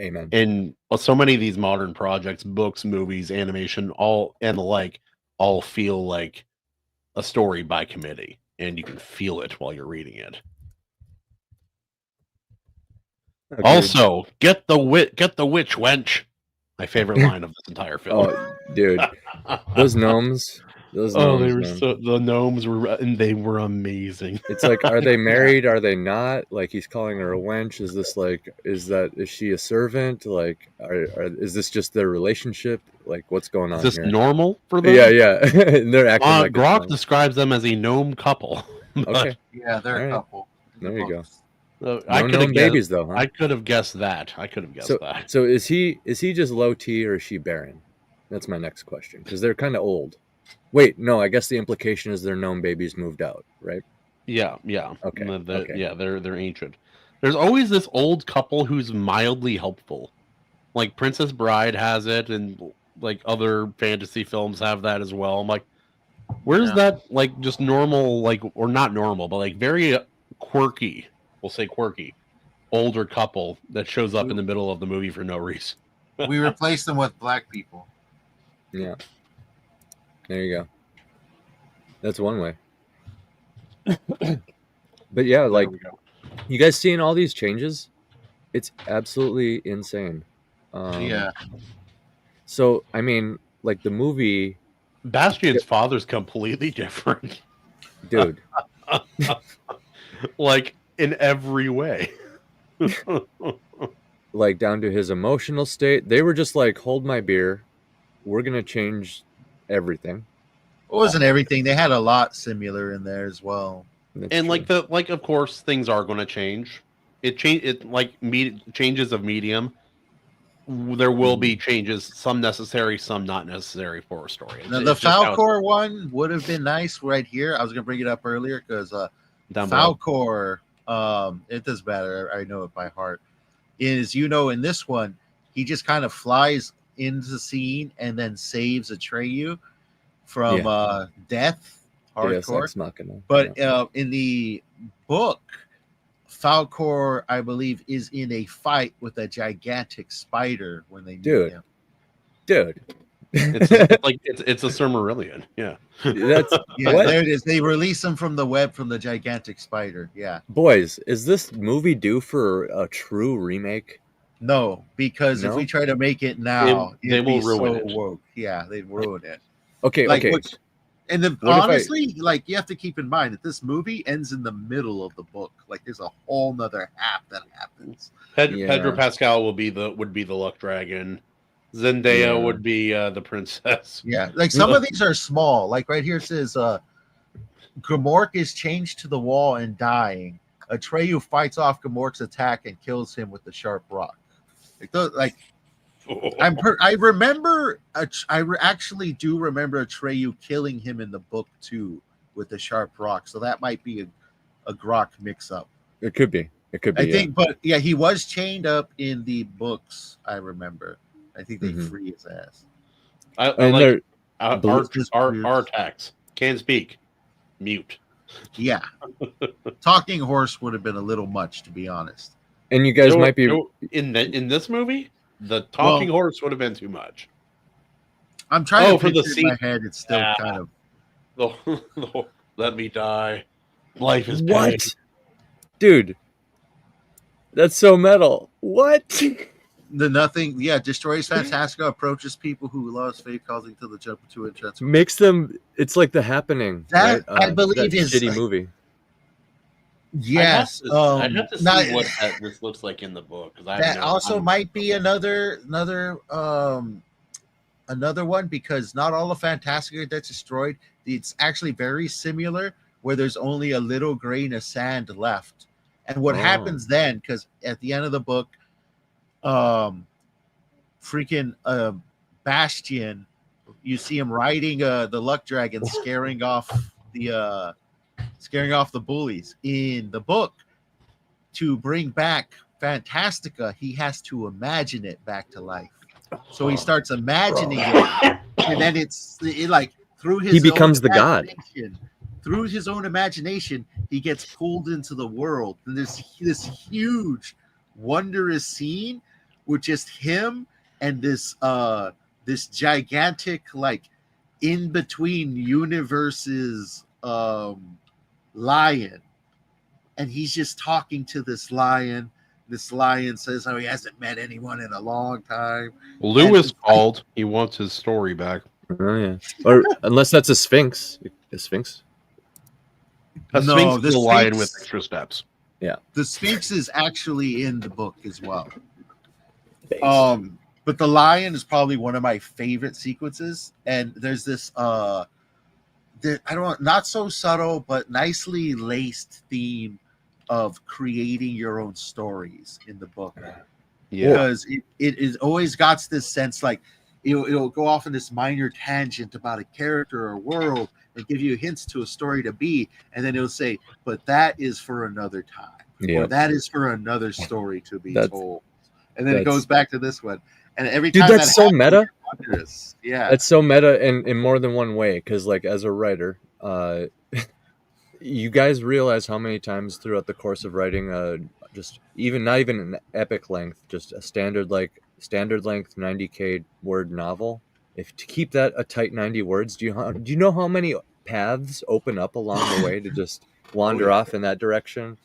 S9: Amen.
S10: And so many of these modern projects, books, movies, animation, all and the like, all feel like a story by committee, and you can feel it while you're reading it.
S9: Agreed.
S10: Also, get the witch, wench. My favorite line of this entire film.
S9: Oh, dude, those gnomes.
S10: The gnomes were amazing.
S9: It's like, are they married? Are they not? Like, he's calling her a wench. Is she a servant? Like, is this just their relationship? Like, what's going on?
S10: Is this
S9: here?
S10: normal for them?
S9: Yeah. They're acting like
S10: Grok describes them as a gnome couple.
S9: Okay.
S11: Yeah, they're a couple.
S9: There you go.
S10: I could have
S9: babies though. Huh?
S10: I could have guessed that.
S9: So is he just low T or is she barren? That's my next question, because they're kind of old. Wait, no. I guess the implication is their gnome babies moved out, right?
S10: Yeah.
S9: Okay. Okay.
S10: Yeah, they're ancient. There's always this old couple who's mildly helpful. Like Princess Bride has it, and like other fantasy films have that as well. I'm like, where's that like just normal, like, or not normal, but like very quirky. We'll say quirky, older couple that shows up in the middle of the movie for no reason.
S11: We replaced them with black people.
S9: Yeah. There you go. That's one way. But yeah, like, you guys seeing all these changes? It's absolutely insane.
S11: Yeah.
S9: So, I mean, like the movie...
S10: Bastian's father's completely different.
S9: Dude.
S10: Like, in every way.
S9: Like, down to his emotional state. They were just like, hold my beer. We're going to change everything.
S11: It wasn't everything. They had a lot similar in there as well.
S9: That's
S10: and
S9: true.
S10: like of course things are going to change. Changes of medium. There will be changes, some necessary, some not necessary for a story.
S11: Now, the Falkor one would have been nice right here. I was going to bring it up earlier because Falkor, it does matter. I know it by heart. Is, in this one, he just kind of flies into the scene and then saves Atreyu from death. Hardcore. But in the book, Falkor, I believe, is in a fight with a gigantic spider when they meet him.
S9: Dude.
S10: It's a Silmarillion. Yeah.
S9: That's
S11: there it is. They release him from the web from the gigantic spider. Yeah.
S9: Boys, is this movie due for a true remake?
S11: No, because if we try to make it now,
S10: they will ruin it.
S11: Woke. Yeah, they'd ruin it.
S9: Okay.
S11: And honestly, like, you have to keep in mind that this movie ends in the middle of the book. Like, there's a whole nother half that happens.
S10: Pedro Pascal would be the luck dragon. Zendaya would be the princess.
S11: Yeah, like some of these are small. Like right here it says, Gamork is changed to the wall and dying. Atreyu fights off Gamork's attack and kills him with the sharp rock. I remember. I actually do remember Atreyu killing him in the book too with the sharp rock. So that might be a Grok mix-up.
S9: It could be.
S11: I think, but yeah, he was chained up in the books. I remember. I think they free his ass.
S10: Artax can't speak, mute.
S11: Yeah, talking horse would have been a little much, to be honest.
S9: And you guys might be
S10: in this movie. The talking horse would have been too much.
S11: I'm trying to picture in my head. It's still kind
S10: of. Let me die. Life is
S9: what,
S10: pain.
S9: Dude? That's so metal. What?
S11: The nothing. Yeah, destroys Fantastica, approaches people who lost faith, causing to the jump into a transfer.
S9: Makes them. It's like The Happening.
S11: That I believe
S9: that
S11: is
S9: shitty movie.
S11: Yes,
S10: I have to see what this looks like in the book.
S11: That also might be another one, because not all of Fantastica that's destroyed. It's actually very similar, where there's only a little grain of sand left. And what happens then? Because at the end of the book, Bastion, you see him riding the luck dragon, scaring off the bullies. In the book, to bring back Fantastica, he has to imagine it back to life. So he starts imagining it, and then like through his
S9: he becomes the god.
S11: Through his own imagination, he gets pulled into the world. And there's this huge, wondrous scene with just him and this gigantic, like, in between universes lion. And he's just talking to this lion. This lion says, "Oh, he hasn't met anyone in a long time."
S10: Lewis called. He wants his story back.
S9: Oh yeah, or unless that's a sphinx. A sphinx.
S10: A sphinx is a lion with extra steps.
S9: Yeah,
S11: the sphinx is actually in the book as well. But the lion is probably one of my favorite sequences. And there's this I don't know, not so subtle but nicely laced theme of creating your own stories in the book. Yeah, because it is always got this sense like it'll go off in this minor tangent about a character or world and give you hints to a story to be, and then it'll say, "But that is for another time," or "That is for another story to be told," and then it goes back to this one. And every time,
S9: dude, that's so meta.
S11: Yeah,
S9: it's so meta in more than one way. Because like as a writer, you guys realize how many times throughout the course of writing just not even an epic length, just a standard length 90K word novel, if to keep that a tight 90 words, do you know how many paths open up along the way to just wander off in that direction?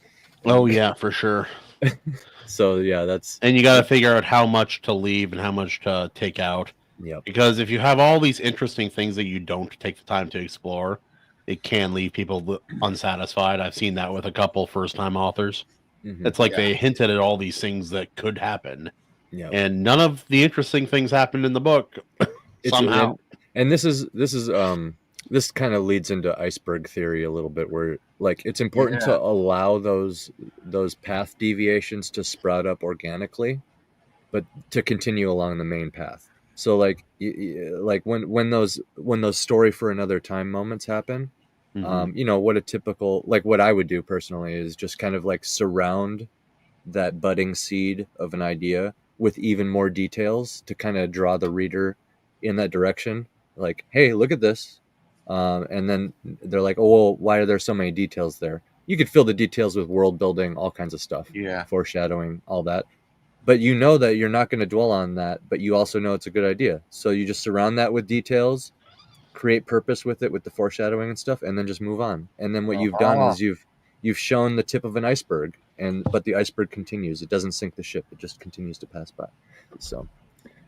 S10: Oh yeah, for sure.
S9: So yeah, and
S10: you got to figure out how much to leave and how much to take out.
S9: Yeah,
S10: because if you have all these interesting things that you don't take the time to explore, it can leave people unsatisfied. I've seen that with a couple first-time authors. Mm-hmm. It's like they hinted at all these things that could happen, and none of the interesting things happened in the book somehow.
S9: And this kind of leads into iceberg theory a little bit, where like it's important to allow those path deviations to sprout up organically, but to continue along the main path. So like like when those story for another time moments happen, what a typical, like what I would do personally is just kind of like surround that budding seed of an idea with even more details to kind of draw the reader in that direction. Like, hey, look at this. And then they're like, oh, well, why are there so many details there? You could fill the details with world building, all kinds of stuff.
S11: Yeah.
S9: Foreshadowing, all that. But you know that you're not going to dwell on that, but you also know it's a good idea. So you just surround that with details, create purpose with it, with the foreshadowing and stuff, and then just move on. And then what you've done is you've shown the tip of an iceberg, but the iceberg continues. It doesn't sink the ship. It just continues to pass by. So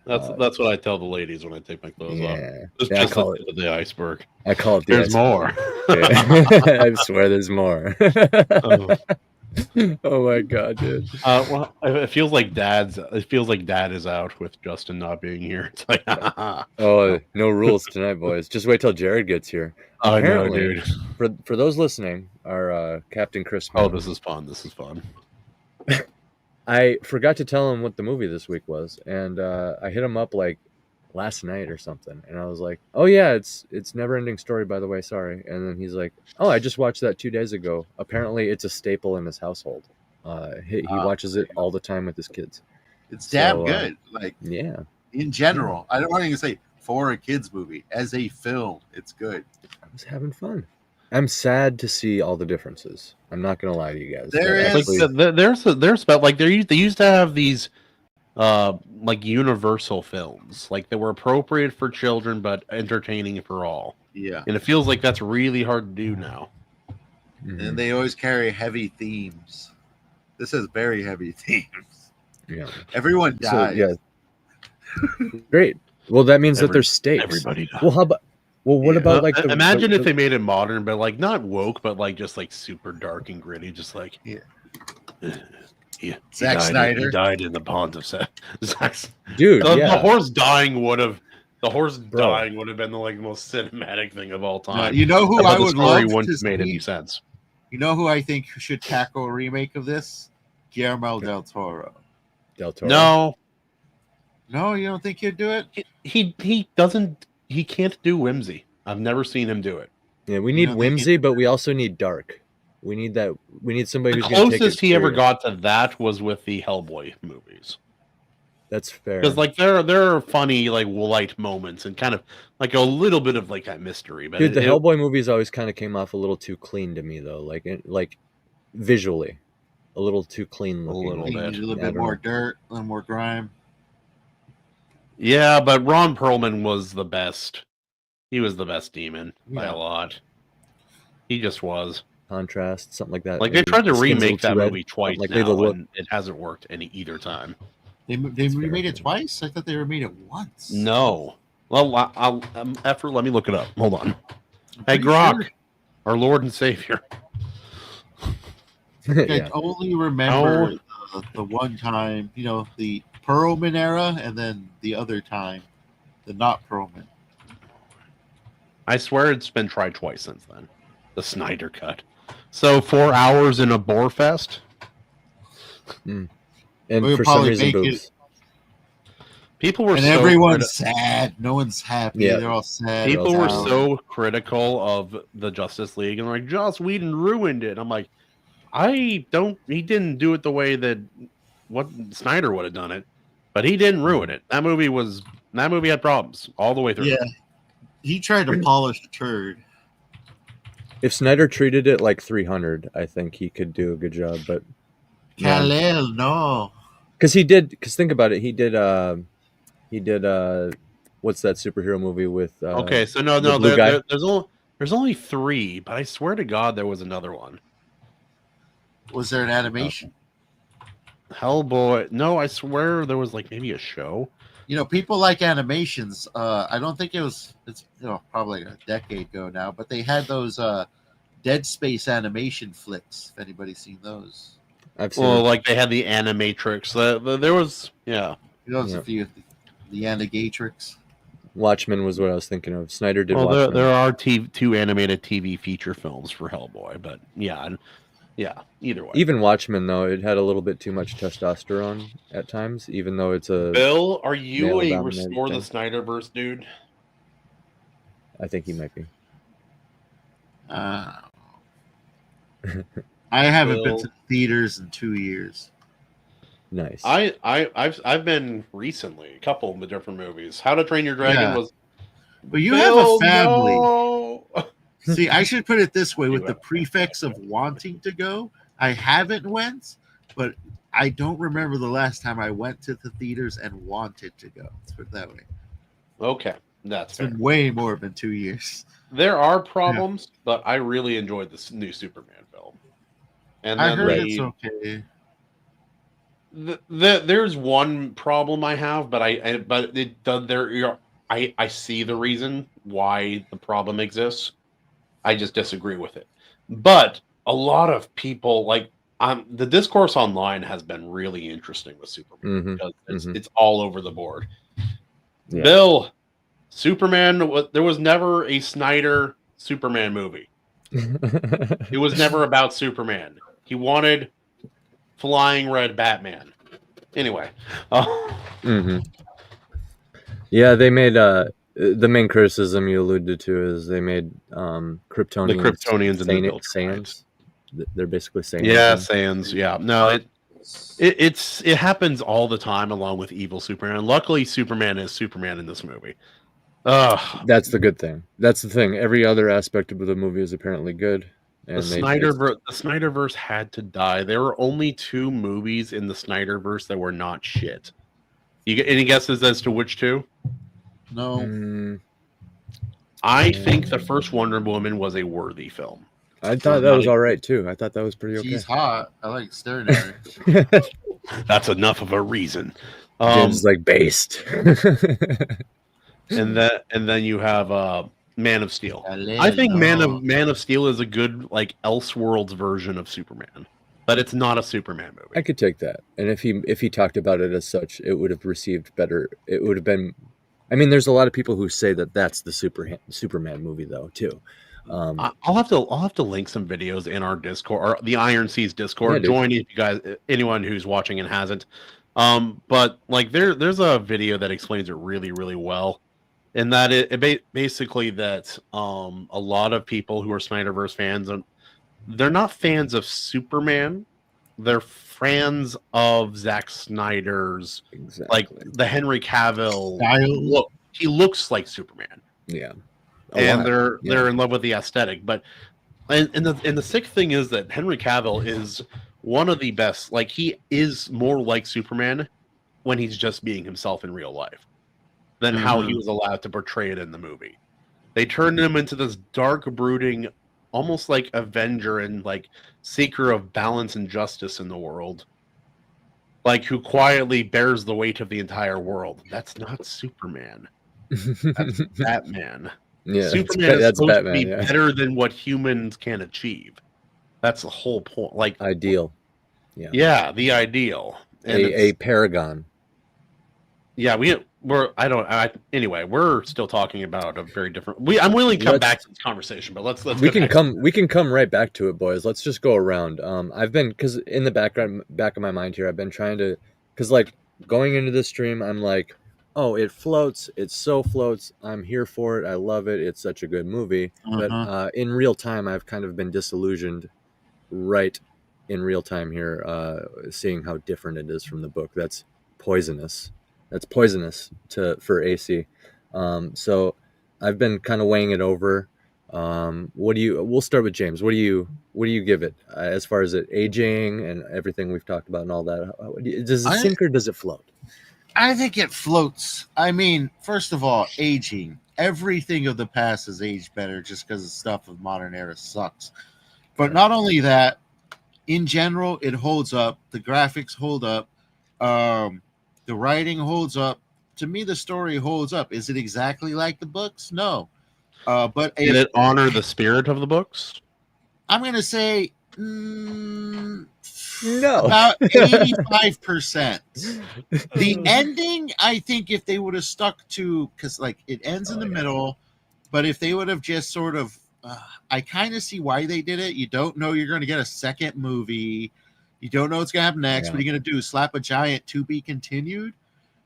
S10: that's what I tell the ladies when I take my clothes off. It's just the tip of the iceberg.
S9: I call it the
S10: There's
S9: iceberg.
S10: more.
S9: I swear there's more. Oh my god, dude.
S10: Well, it feels like dad is out with Justin not being here. It's like,
S9: oh, no rules tonight, boys. Just wait till Jared gets here.
S10: I know, dude.
S9: For those listening, our Captain Chris.
S10: Oh, this is fun. This is fun.
S9: I forgot to tell him what the movie this week was, and I hit him up like last night or something, and I was like, "Oh yeah, it's NeverEnding Story, by the way. Sorry." And then he's like, "Oh, I just watched that 2 days ago. Apparently, it's a staple in his household. He watches it all the time with his kids.
S11: It's damn good. Like,
S9: yeah,
S11: in general, I don't want to say for a kids movie, as a film, it's good.
S9: I was having fun. I'm sad to see all the differences. I'm not gonna lie to you guys.
S10: There's about like they used to have these like universal films, like that were appropriate for children but entertaining for all.
S11: Yeah,
S10: and it feels like that's really hard to do now.
S11: Mm-hmm. And they always carry heavy themes. This has very heavy themes.
S9: Yeah,
S11: everyone dies.
S9: So, yeah, great. Well, that means that there's stakes.
S10: Everybody dies.
S9: Well, how about? Well, what about like?
S10: Imagine if they made it modern, but like not woke, but like just like super dark and gritty, just like
S11: Zack Snyder.
S10: He died in the pond of Zack.
S9: Dude,
S10: the horse dying would have dying would have been the like most cinematic thing of all time.
S11: You know who I would love
S10: wouldn't
S11: to
S10: have made
S11: see?
S10: any sense.
S11: You know who I think should tackle a remake of this? Guillermo del Toro.
S10: No.
S11: No, you don't think he'd do it?
S10: He doesn't. He can't do whimsy. I've never seen him do it.
S9: Yeah, we need whimsy, but we also need dark. We need that. We need somebody
S10: The
S9: who's going to take it
S10: closest he ever
S9: serious.
S10: got to that was with the Hellboy movies.
S9: That's fair.
S10: Because like there are funny like light moments and kind of like a little bit of like that mystery. But
S9: Dude, the Hellboy movies always kind of came off a little too clean to me, though. Like visually, a little too clean looking.
S10: little
S11: He
S10: bit.
S11: needs a little
S9: I
S11: bit
S9: don't
S11: more
S9: know.
S11: dirt, a little more grime.
S10: Yeah, but Ron Perlman was the best. He was the best demon by
S11: Yeah.
S10: a lot. He just was.
S9: Contrast, something like that.
S10: Like they
S9: maybe.
S10: tried to
S9: The skin's a
S10: remake
S9: little
S10: that
S9: too red.
S10: movie twice
S9: Like
S10: now,
S9: they look.
S10: and it hasn't worked either time.
S11: They remade it twice? I thought they remade it once.
S10: No. Well, I'll effort. Let me look it up. Hold on. Hey,
S11: pretty
S10: Grok,
S11: sure.
S10: our Lord and Savior.
S11: I
S9: Yeah.
S11: only remember the one time, the Perlman era, and then the other time, the not Perlman.
S10: I swear it's been tried twice since then. The Snyder Cut. So 4 hours in a bore fest.
S9: And
S11: We'll
S9: for some
S11: probably
S9: reason,
S11: make it-
S9: boobs.
S10: People were
S11: And
S10: so
S11: everyone's sad. No one's happy.
S9: Yeah.
S11: They're all sad.
S10: people were
S11: Down.
S10: so critical of the Justice League and like Joss Whedon ruined it. I'm like, he didn't do it the way that what Snyder would have done it, but he didn't ruin it. That movie had problems all the way through.
S11: Yeah. He tried to polish a turd.
S9: If Snyder treated it like 300, I think he could do a good job. But
S11: Kal-El, no.
S9: because he did. Because think about it, he did. What's that superhero movie with?
S10: Okay, so no,
S9: the blue guy?
S10: there's only 3, but I swear to God there was another one.
S11: Was there an animation?
S10: Hellboy. No, I swear there was like maybe a show.
S11: People like animations. I don't think it's probably a decade ago now, but they had those Dead Space animation flicks. If anybody's seen those.
S9: I've seen.
S10: Well,
S9: it.
S10: like they had the Animatrix. There was, yeah.
S11: Those
S9: Yeah.
S11: a few, the Animatrix.
S9: Watchmen was what I was thinking of. Snyder did
S10: Well,
S9: Watchmen.
S10: there are two animated TV feature films for Hellboy, but yeah, either way.
S9: Even Watchmen, though, it had a little bit too much testosterone at times, even though it's a.
S10: Bill, are you a
S9: male-dominated
S10: Restore the
S9: thing.
S10: Snyderverse dude?
S9: I think he might be.
S11: I haven't been
S10: Bill.
S11: to the theaters in 2 years.
S9: Nice.
S10: I've been recently a couple of the different movies. How to Train Your Dragon
S11: Yeah.
S10: was.
S11: But you have a family.
S10: No!
S11: See, I should put it this way: with
S10: You
S11: the
S10: have a
S11: prefix of wanting to go, I haven't went, but I don't remember the last time I went to the theaters and wanted to go. Let's put it that way.
S10: Okay, that's
S11: It's
S10: fair.
S11: been way more than 2 years.
S10: There are problems, but I really enjoyed this new Superman film. And
S11: I
S10: then
S11: heard
S10: they-
S11: it's okay.
S10: there's one problem I have, but I see the reason why the problem exists. I just disagree with it. But a lot of people the discourse online has been really interesting with Superman because it's all over the board.
S9: Yeah.
S10: Bill, Superman, there was never a Snyder Superman movie. It was never about Superman. He wanted flying red Batman. Anyway.
S9: Yeah, they made the main criticism you alluded to is they made Kryptonians
S10: The Kryptonians and the Viltrumites.
S9: Saiyans. They're basically Saiyans.
S10: Yeah, Saiyans. Yeah. No, it happens all the time along with evil Superman. Luckily, Superman is Superman in this movie.
S9: That's the good thing. That's the thing. Every other aspect of the movie is apparently good.
S10: The
S9: And
S10: Snyderverse had to die. There were only 2 movies in the Snyderverse that were not shit. You get any guesses as to which 2?
S11: No.
S10: I think the first Wonder Woman was a worthy film.
S9: I thought that was all right too. I thought that was pretty okay.
S11: She's hot. I like staring at her.
S10: That's enough of a reason.
S9: James is like based.
S10: and then you have Man of Steel. I think Man of Steel is a good Elseworlds version of Superman, but it's not a Superman movie.
S9: I could take that. And if he talked about it as such, it would have received better. It would have been. I mean, there's a lot of people who say that that's the Superman movie though too.
S10: I'll have to link some videos in our Discord or the Iron Seas Discord.
S9: Yeah, dude.
S10: Join if you guys, anyone who's watching and hasn't. But like there's a video that explains it really, really well. And that basically that a lot of people who are Snyderverse fans, they're not fans of Superman. They're fans of Zack Snyder's, like the Henry Cavill look. He looks like Superman.
S9: Yeah,
S10: and they're in love with the aesthetic. But and the sick thing is that Henry Cavill is one of the best. Like, he is more like Superman when he's just being himself in real life than how he was allowed to portray it in the movie. They turned him into this dark, brooding, almost like Avenger and like seeker of balance and justice in the world, like who quietly bears the weight of the entire world. That's not Superman. That's Batman.
S9: Yeah,
S10: Superman
S9: that's
S10: supposed
S9: Batman,
S10: to be better than what humans can achieve. That's the whole point. Like,
S9: ideal.
S10: Yeah, the ideal. And
S9: a paragon.
S10: Yeah, anyway, we're still talking about a very different. I'm willing to come back to this conversation, but let's
S9: we can come right back to it, boys. Let's just go around. I've been, because in the back of my mind here, I've been trying to, because like going into this stream, I'm like, oh, it floats. It so floats. I'm here for it. I love it. It's such a good movie. But in real time, I've kind of been disillusioned right in real time here, seeing how different it is from the book. That's poisonous. That's poisonous for AC. So I've been kind of weighing it over. We'll start with James. What do you give it as far as it aging and everything we've talked about and all that? Does it sink or does it float?
S11: I think it floats. I mean, first of all, aging. Everything of the past has aged better just because the stuff of modern era sucks. But not only that, in general, it holds up. The graphics hold up. The writing holds up. To me, the story holds up. Is it exactly like the books? No. But
S10: did it honor the spirit of the books?
S11: I'm going to say
S9: no.
S11: About 85%. The ending, I think if they would have stuck to, because like it ends in the middle, but if they would have just sort of, I kind of see why they did it. You don't know you're going to get a second movie. You don't know what's going to happen next. What are you going to do? Slap a giant to be continued?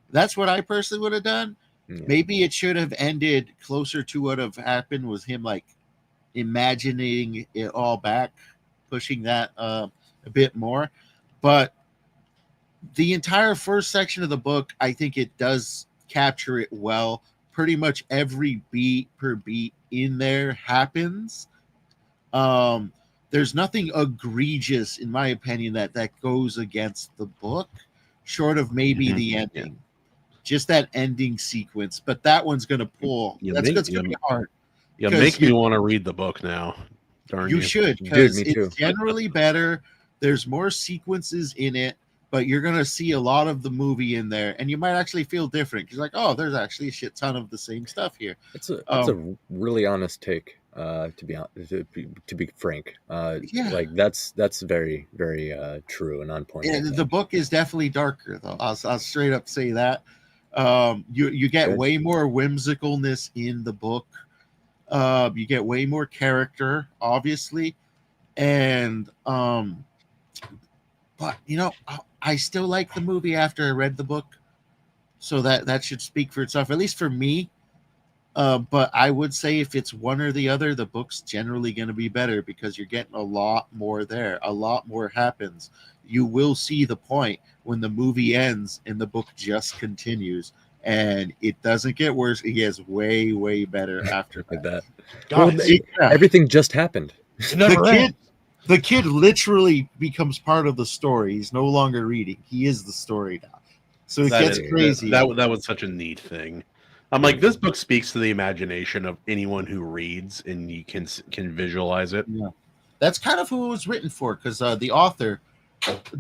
S11: That's what I personally would have done. Yeah. Maybe it should have ended closer to what have happened was him like imagining it all back, pushing that a bit more. But the entire first section of the book, I think it does capture it well. Pretty much every beat per beat in there happens. There's nothing egregious, in my opinion, that goes against the book, short of maybe the ending. Just that ending sequence. But that one's going to pull. That's going to be hard.
S10: You make me want to read the book now. Darn you.
S11: You should, because it's generally better. There's more sequences in it, but you're going to see a lot of the movie in there, and you might actually feel different. You're like, oh, there's actually a shit ton of the same stuff here.
S9: It's a really honest take. To be frank, like that's very, very true and on point.
S11: Yeah, the book is definitely darker, though. I'll straight up say that. You get way more whimsicalness in the book. You get way more character, obviously, and but I still like the movie after I read the book, so that should speak for itself, at least for me. But I would say if it's one or the other, the book's generally going to be better because you're getting a lot more there. A lot more happens. You will see the point when the movie ends and the book just continues, and it doesn't get worse. It gets way, way better after that.
S9: Everything just happened.
S11: The kid literally becomes part of the story. He's no longer reading. He is the story now. So it gets crazy.
S10: That was such a neat thing. I'm like, this book speaks to the imagination of anyone who reads, and you can visualize it.
S11: Yeah, that's kind of who it was written for, because the author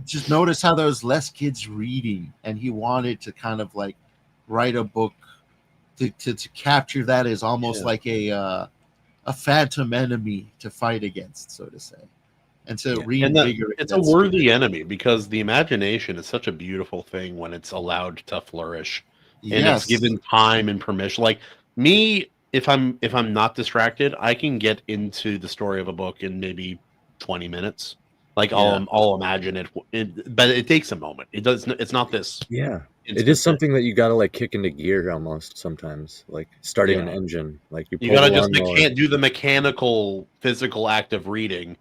S11: just noticed how there was less kids reading, and he wanted to kind of like write a book to capture that as almost like a phantom enemy to fight against, so to say, and to reinvigorate.
S10: It's a worthy enemy because the imagination is such a beautiful thing when it's allowed to flourish. And it's given time and permission. Like me, if I'm not distracted, I can get into the story of a book in maybe 20 minutes. Like I'll imagine it, but it takes a moment. It does. It's not this.
S9: Yeah, it is something that you gotta like kick into gear almost sometimes, like starting an engine. Like you
S10: gotta just can't do the mechanical, physical act of reading,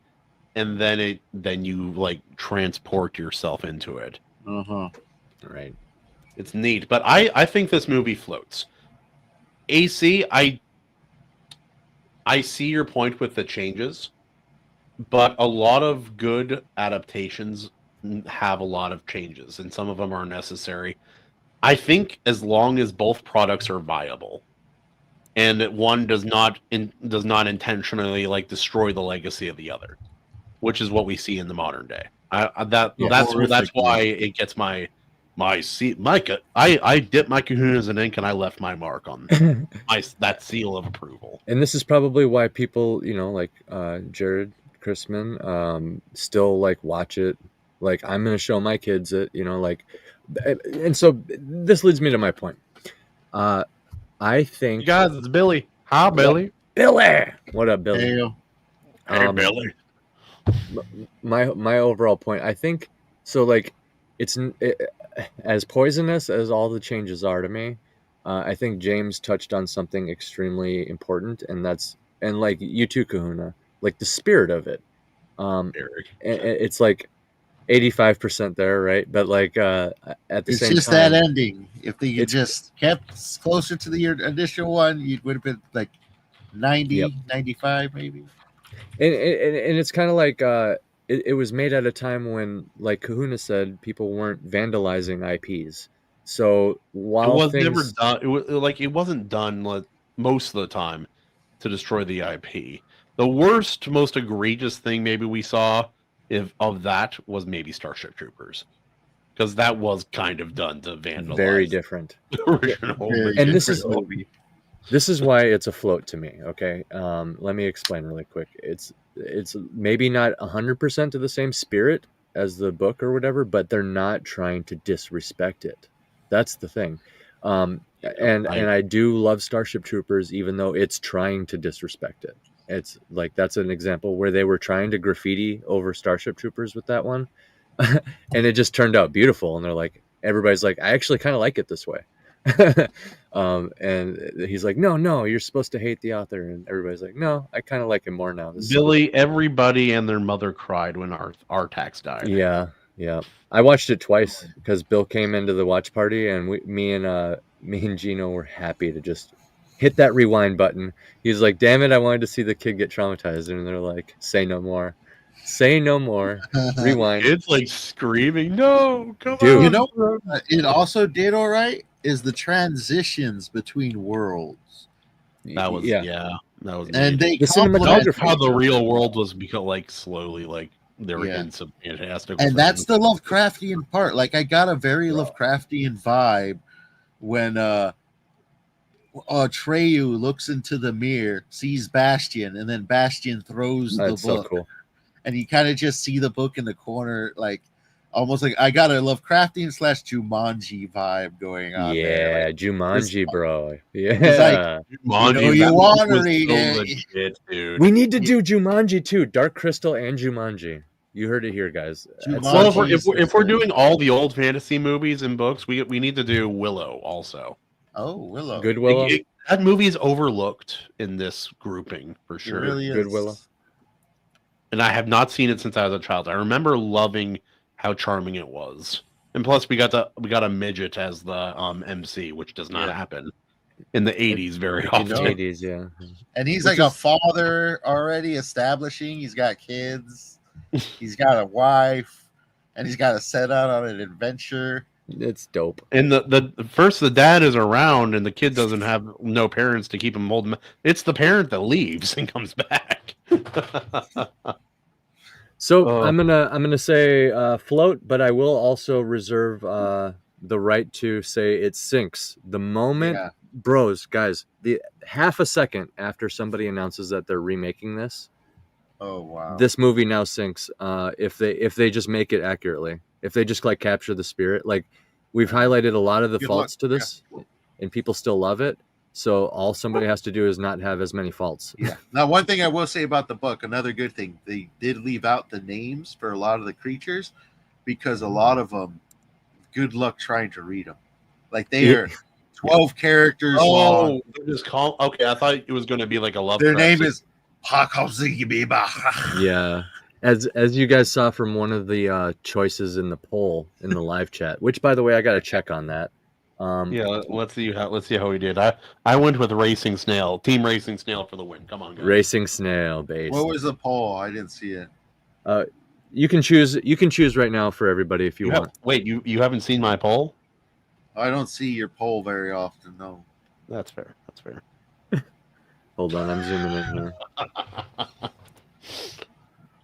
S10: and then you like transport yourself into it.
S9: Right.
S10: It's neat, but I think this movie floats. AC, I see your point with the changes, but a lot of good adaptations have a lot of changes, and some of them are necessary. I think as long as both products are viable, and that one does not intentionally like destroy the legacy of the other, which is what we see in the modern day. That's why it gets my seat. I dipped my kahunas in ink and I left my mark on that seal of approval.
S9: And this is probably why people, like Jared Chrisman, still like watch it. Like I'm going to show my kids it, and so this leads me to my point. I think,
S10: you guys, it's Billy. Hi, Billy.
S9: Billy. What up, Billy?
S10: Hey, Billy.
S9: My overall point, I think, so like it's as poisonous as all the changes are to me. I think James touched on something extremely important, and like you too, Kahuna, like the spirit of it. It's like 85% there, right? But like at the
S11: it's
S9: same time,
S11: just that ending. If they had just kept closer to the initial one, you would have been like 90, 95 maybe.
S9: And it's kind of like it was made at a time when, like Kahuna said, people weren't vandalizing IPs. So while
S10: it was never done, it wasn't done like, most of the time to destroy the IP. The worst, most egregious thing maybe we saw of that was maybe Starship Troopers, because that was kind of done to vandalize.
S9: Very different.
S10: The original.
S9: And this is why it's afloat to me. Okay, let me explain really quick. It's maybe not 100% to the same spirit as the book or whatever, but they're not trying to disrespect it. That's the thing. And I do love Starship Troopers, even though it's trying to disrespect it. It's like, that's an example where they were trying to graffiti over Starship Troopers with that one. And it just turned out beautiful. And they're like, everybody's like, I actually kind of like it this way. And he's like, no, you're supposed to hate the author. And everybody's like, no, I kind of like him more now.
S10: Billy, everybody and their mother cried when Artax died.
S9: Yeah. I watched it twice because Bill came into the watch party, and me and Gino were happy to just hit that rewind button. He's like, damn it, I wanted to see the kid get traumatized. And they're like, say no more. Rewind.
S10: It's like screaming, no, come
S9: Dude.
S10: on.
S11: It also did all right is the transitions between worlds.
S10: That was that was
S11: and
S10: neat.
S11: they
S10: cinematography, how the real world was become like slowly like they were in some fantastic.
S11: And that's the Lovecraftian part. Like I got a very Lovecraftian vibe when Atreyu looks into the mirror, sees Bastion, and then Bastion throws the book.
S9: So cool.
S11: And you kind of just see the book in the corner, like almost like I got a Lovecraftian / Jumanji vibe going on.
S9: Yeah,
S11: like,
S9: Jumanji, bro. Yeah,
S10: Jumanji,
S11: you want to read it,
S10: legit, dude.
S9: We need to do Jumanji too. Dark Crystal and Jumanji. You heard it here, guys.
S10: Well, if we're doing all the old fantasy movies and books, we need to do Willow also.
S11: Oh, Willow.
S9: Good Willow.
S10: That movie is overlooked in this grouping for sure.
S11: It really is.
S9: Good Willow.
S10: And I have not seen it since I was a child. I remember loving how charming it was, and plus we got a midget as the MC, which does not happen in the 80s very often.
S9: In the 80s, yeah.
S11: And he's like a father already establishing. He's got kids. He's got a wife, and he's got to set out on an adventure.
S9: It's dope.
S10: And the dad is around, and the kid doesn't have no parents to keep him holding. It's the parent that leaves and comes back.
S9: So I'm gonna say float, but I will also reserve the right to say it sinks the moment, bros, guys. The half a second after somebody announces that they're remaking this.
S11: Oh wow!
S9: This movie now sinks if they just make it accurately. If they just like capture the spirit, like we've highlighted a lot of the faults to this, and people still love it. So all somebody has to do is not have as many faults.
S11: Yeah. Now, one thing I will say about the book, another good thing, they did leave out the names for a lot of the creatures because a lot of them, good luck trying to read them. Like they are 12 characters long.
S10: They're just call. Okay, I thought it was going to be like a love.
S11: Their name is
S9: Yeah. As you guys saw from one of the choices in the poll in the live chat, which by the way I got to check on that.
S10: Let's see how we did. I went with Racing Snail, Team Racing Snail for the win. Come on, guys.
S9: Racing Snail based.
S11: What was the poll? I didn't see it.
S9: You can choose right now for everybody if you want.
S10: Wait, you haven't seen my poll?
S11: I don't see your poll very often. No.
S10: That's fair. That's fair.
S9: Hold on, I'm zooming in here.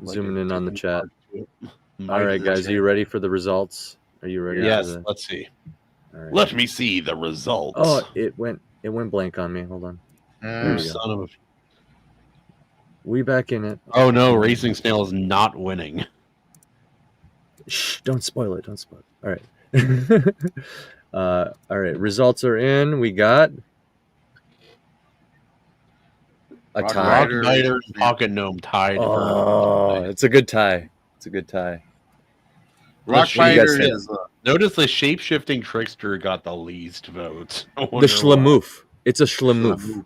S9: Zooming in on the chat. All right, guys, are you ready for the results? Are you ready?
S10: Yes. Let's see.
S9: All right.
S10: Let me see the results.
S9: Oh, it went blank on me. Hold on.
S10: Son of a.
S9: We back in it.
S10: Oh no, Racing Snail is not winning.
S9: Shh! Don't spoil it. Don't spoil it. All right. All right. Results are in. We got a tie.
S10: Rockbiter and Pocket Gnome tied.
S9: Oh, it's a good tie. It's a good tie.
S11: Rockbiter is.
S10: Notice the shape-shifting trickster got the least votes.
S9: The Schlamoof. It's a Schlamoof.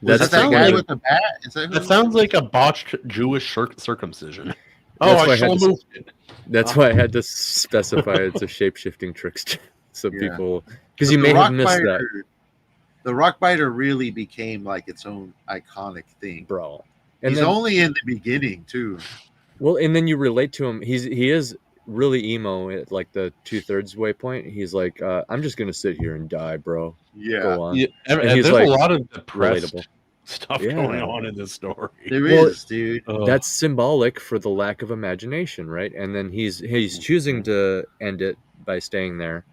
S11: That's that guy with the bat?
S10: That sounds like a botched Jewish circumcision. That's
S9: why I had to specify it's a shape-shifting trickster. So people, because you may have missed that.
S11: The Rockbiter really became like its own iconic thing,
S9: bro.
S11: And he's only in the beginning too.
S9: Well, and then you relate to him. He is really emo at like the 2/3 way point. He's like, I'm just gonna sit here and die, bro.
S11: Yeah.
S9: Go on.
S10: Yeah. And he's like, a lot of depressed stuff going on in this story.
S11: There is, dude.
S9: That's symbolic for the lack of imagination, right? And then he's choosing to end it by staying there,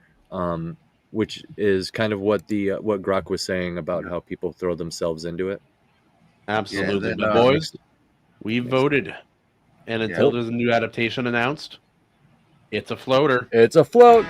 S9: which is kind of what Grok was saying about how people throw themselves into it.
S10: Absolutely, but boys, we voted, and until there's a new adaptation announced, it's a floater.
S9: It's a float.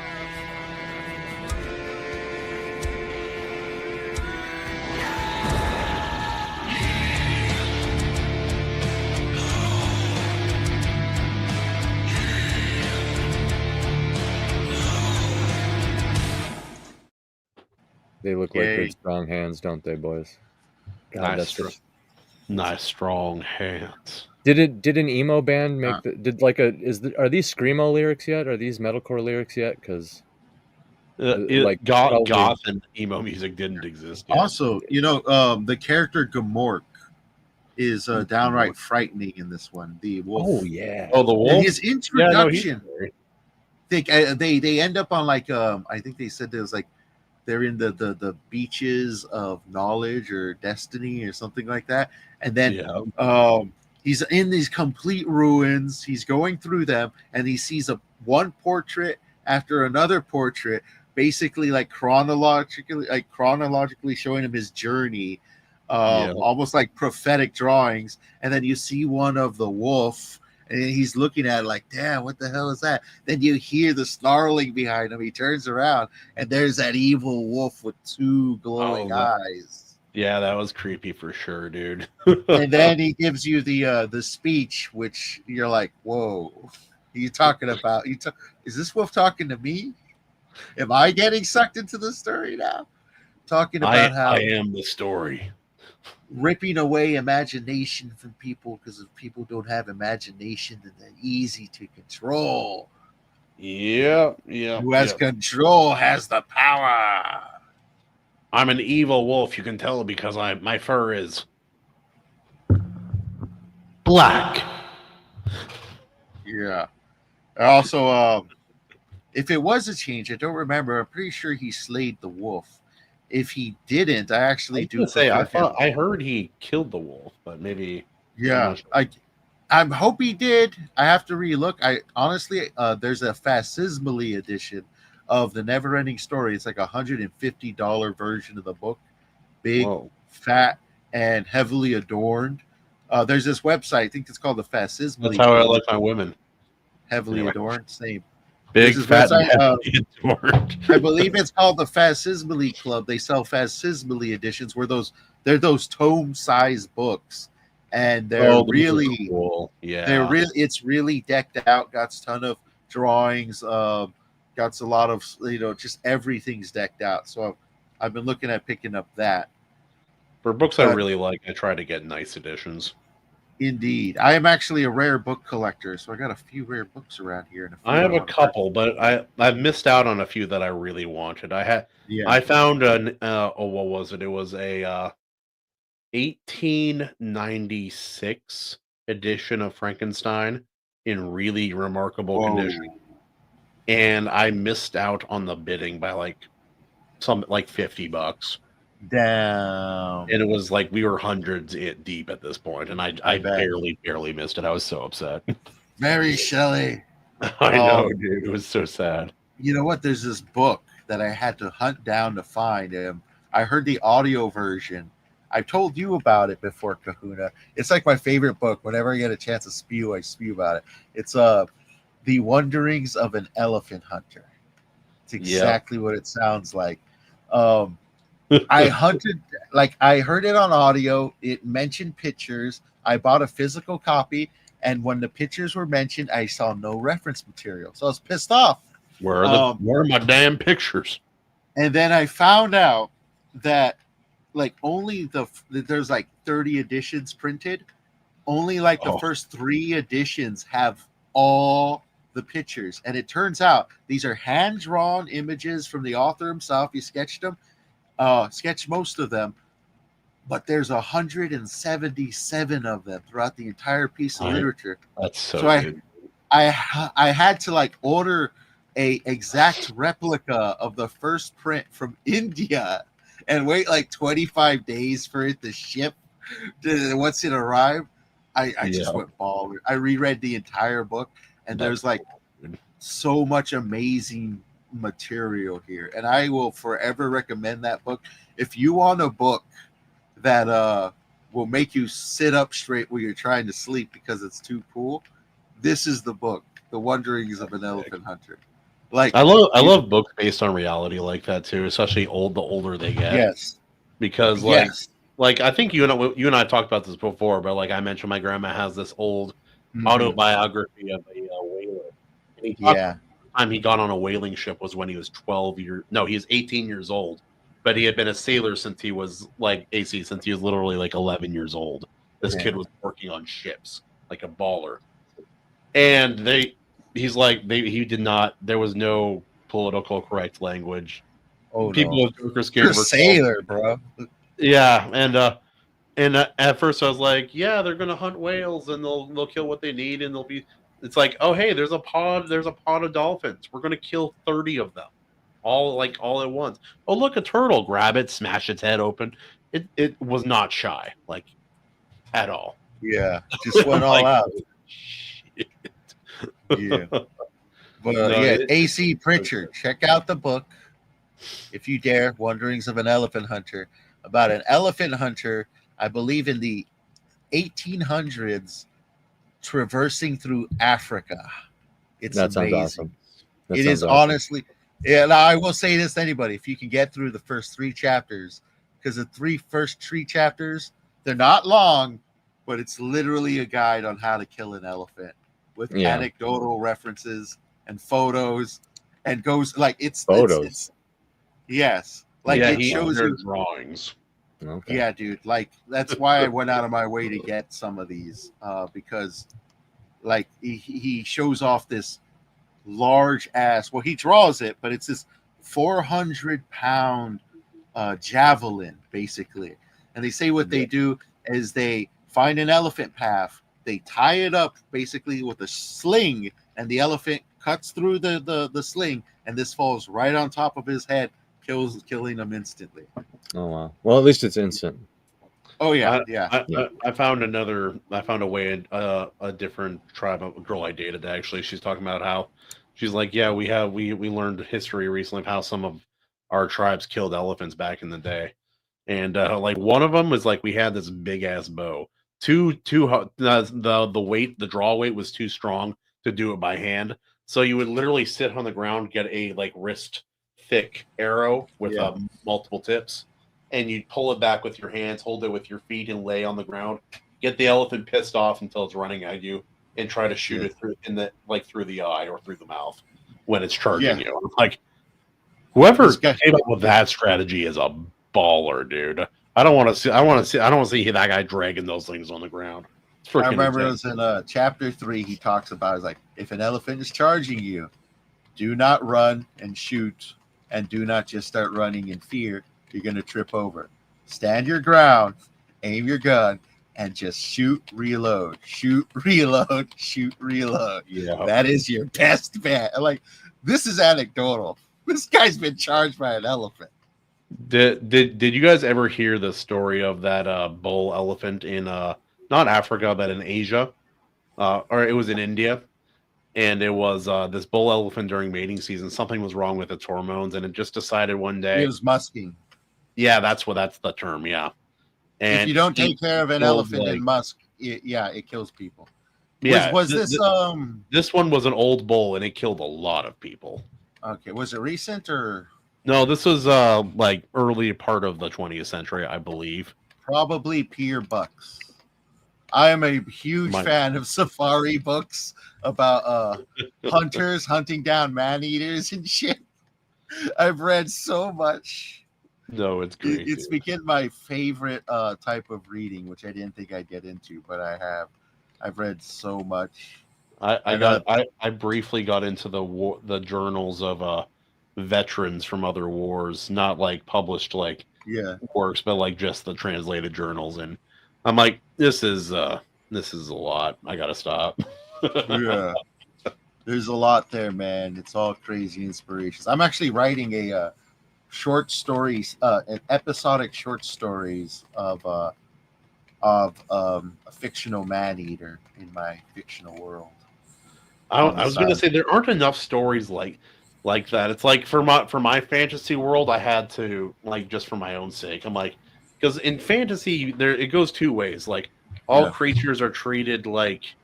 S9: They look like good strong hands, don't they, boys? God,
S10: nice strong hands.
S9: Did an emo band make are these screamo lyrics yet? Are these metalcore lyrics yet? Because
S10: goth and emo music didn't exist yet.
S11: Also, the character Gamork is downright frightening in this one. The wolf.
S9: Oh yeah.
S10: Oh, the wolf.
S11: And his introduction. They end up on like I think they said there was like they're in the beaches of knowledge or destiny or something like that, and then he's in these complete ruins. He's going through them, and he sees one portrait after another portrait, basically like chronologically showing him his journey, almost like prophetic drawings. And then you see one of the wolf, and he's looking at it like, damn, what the hell is that? Then you hear the snarling behind him. He turns around, and there's that evil wolf with two glowing eyes.
S10: Yeah, that was creepy for sure, dude.
S11: And then he gives you the speech, which you're like, whoa. Are you talking about? Is this wolf talking to me? Am I getting sucked into the story now? Talking about how
S10: I am the story.
S11: Ripping away imagination from people, because if people don't have imagination, then they're easy to control.
S10: Yeah.
S11: Who has control has the power.
S10: I'm an evil wolf. You can tell because my fur is black.
S11: Yeah. Also, if it was a change, I don't remember. I'm pretty sure he slayed the wolf. If he didn't, I actually do
S10: say I heard he killed the wolf, but maybe.
S11: Yeah, I hope he did. I have to relook. I honestly, there's a facsimile edition of the NeverEnding Story. It's like $150 version of the book, big, fat, and heavily adorned. There's this website. I think it's called the facsimile.
S10: That's how I like my women.
S11: Heavily adorned, same.
S10: Big
S11: This is
S10: fat
S11: website,
S10: Edward.
S11: I believe it's called the Fascismally Club. They sell Fascismally editions where they're those tome-sized books, and they're really
S10: cool. Yeah,
S11: it's really decked out. Got a ton of drawings. Got a lot of just everything's decked out. So I've been looking at picking up that.
S10: For books I really like, I try to get nice editions.
S11: Indeed, I am actually a rare book collector, so I got a few rare books around here.
S10: I have a couple, but I've missed out on a few that I really wanted. I found what was it? It was a 1896 edition of Frankenstein in really remarkable condition, and I missed out on the bidding by like $50.
S11: Damn.
S10: And it was like we were hundreds deep at this point, and I barely missed it. I was so upset.
S11: Mary Shelley.
S10: I know, dude. It was so sad.
S11: You know what? There's this book that I had to hunt down to find. I heard the audio version. I've told you about it before, Kahuna. It's like my favorite book. Whenever I get a chance to spew, I spew about it. It's The Wanderings of an Elephant Hunter. It's exactly what it sounds like. I hunted, I heard it on audio. It mentioned pictures. I bought a physical copy, and when the pictures were mentioned, I saw no reference material. So I was pissed off.
S10: Where are my damn pictures?
S11: And then I found out that only there's 30 editions printed. Only the first 3 editions have all the pictures. And it turns out these are hand-drawn images from the author himself. He sketched them. Sketched most of them, but there's 177 of them throughout the entire piece of literature.
S10: That's so good.
S11: I had to order a exact replica of the first print from India and wait 25 days for it to ship. Once it arrived, I just went baller. I reread the entire book, and there's so much amazing material here, and I will forever recommend that book. If you want a book that will make you sit up straight when you're trying to sleep because it's too cool, this is the book, The Wanderings of an Elephant Hunter. I
S10: love books based on reality like that too, especially the older they get.
S11: Yes,
S10: because I think you and I talked about this before, but I mentioned my grandma has this old autobiography of a whaler. Time he got on a whaling ship was when he was 18 years old, but he had been a sailor since he was since he was literally 11 years old. This kid was working on ships like a baller, and he did not. There was no political correct language. People were scared.
S11: You're a sailor, bro.
S10: Yeah, and at first I was like, yeah, they're gonna hunt whales and they'll kill what they need and they'll be. It's oh, hey, there's a pod of dolphins. We're gonna kill 30 of them, all at once. Oh, look, a turtle! Grab it, smash its head open. It was not shy, at all.
S11: Yeah, just went all out.
S10: Shit.
S11: Yeah, but AC Pritchard, check out the book if you dare. Wanderings of an Elephant Hunter, about an elephant hunter, I believe in the 1800s. Traversing through Africa. It's amazing. Awesome. It is awesome. Honestly, and I will say this to anybody: if you can get through the first 3 chapters, because the first 3 chapters, they're not long, but it's literally a guide on how to kill an elephant with anecdotal references and photos, and goes it's photos. Yes,
S10: it shows you drawings.
S11: Okay. Yeah, dude. That's why I went out of my way to get some of these, because he shows off this large ass. Well, he draws it, but it's this 400-pound javelin, basically. And they say what they do is they find an elephant path, they tie it up basically with a sling, and the elephant cuts through the sling, and this falls right on top of his head, killing him instantly.
S9: Oh wow! Well, at least it's instant.
S11: Oh yeah,
S10: I found a way, a different tribe of girl I dated. Actually, she's talking about how she's we learned history recently of how some of our tribes killed elephants back in the day, and one of them was we had this big ass bow. The draw weight was too strong to do it by hand, So you would literally sit on the ground, get a like wrist thick arrow with multiple tips, and you'd pull it back with your hands, hold it with your feet, and lay on the ground. Get the elephant pissed off until it's running at you, and try to shoot it through through the eye or through the mouth when it's charging you. Like whoever came up with that strategy is a baller, dude. I don't want to see that guy dragging those things on the ground.
S11: I remember it was in chapter 3. He talks about, it's like, if an elephant is charging you, do not run and shoot, and do not just start running in fear. You're going to trip over. Stand your ground, aim your gun, and just shoot, reload, shoot, reload, shoot, reload. Yeah, that is your best bet. Like, this is anecdotal. This guy's been charged by an elephant.
S10: Did you guys ever hear the story of that bull elephant in not Africa, but in Asia, or it was in India, and it was this bull elephant during mating season. Something was wrong with its hormones, and it just decided one day
S11: it was musking. Yeah,
S10: that's the term. Yeah, and
S11: if you don't take care of an elephant in musk, it kills people. Was this
S10: this one was an old bull, and it killed a lot of people.
S11: Okay, was it recent or
S10: no? This was like early part of the 20th century, I believe.
S11: Probably Pierre Bucks. I am a huge fan of safari books about hunters hunting down man-eaters and shit. I've read so much.
S10: No, it's great.
S11: It's become my favorite type of reading, which I didn't think I'd get into, but I have. I've read so much.
S10: I briefly got into the journals of veterans from other wars, not like published works, but like just the translated journals, and I'm like, this is a lot. I gotta stop.
S11: Yeah, there's a lot there, man. It's all crazy inspirations. I'm actually writing a short stories, an episodic short stories of a fictional man-eater in my fictional world.
S10: I was gonna say there aren't enough stories like that. It's like for my fantasy world, I had to just for my own sake. I'm like. Because in fantasy, it goes two ways. Like all creatures are treated like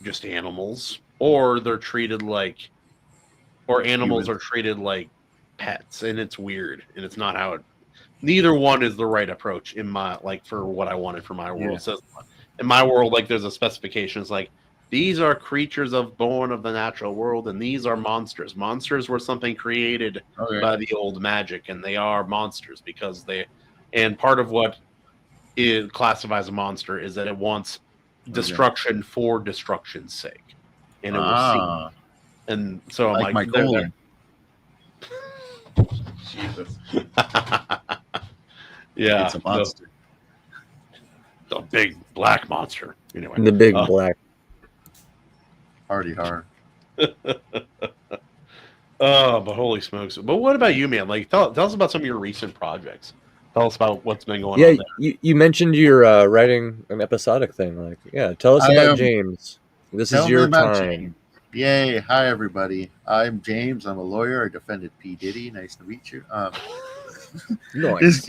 S10: just animals, or they're treated or animals are treated like pets, and it's weird, and it's not how it. Neither one is the right approach in my for what I wanted for my world. So in my world, there's a specification. It's like these are creatures born of the natural world, and these are monsters. Monsters were something created by the old magic, and they are monsters because they. And part of what it classifies a monster is that it wants destruction for destruction's sake, and it will see. And so I'm like
S11: colon.
S10: Jesus. Yeah,
S11: it's a monster.
S10: The big black monster. Anyway,
S9: the big black.
S11: Party hard.
S10: But holy smokes! But what about you, man? Tell us about some of your recent projects. Tell us about what's been going on there.
S9: You mentioned you're writing an episodic thing. Tell us about James. This is your time.
S11: James. Yay. Hi, everybody. I'm James. I'm a lawyer. I defended P. Diddy. Nice to meet you.
S9: Nice.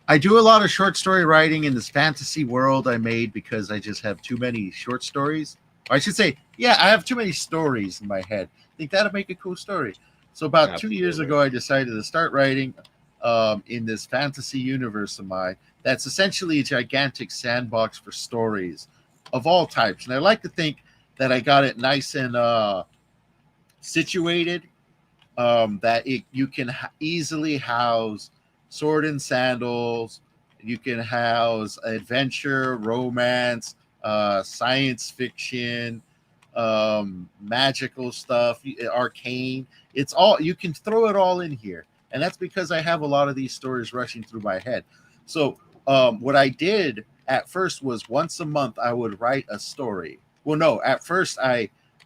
S11: I do a lot of short story writing in this fantasy world I made because I just have too many short stories. Or I should say, I have too many stories in my head. I think that'll make a cool story. So about 2 years ago, I decided to start writing in this fantasy universe of mine that's essentially a gigantic sandbox for stories of all types. And I like to think that I got it nice and situated, that you can easily house sword and sandals. You can house adventure, romance, science fiction, magical stuff, arcane. It's all, you can throw it all in here. And that's because I have a lot of these stories rushing through my head. So what I did at first was once a month, I would write a story. Well, no, at first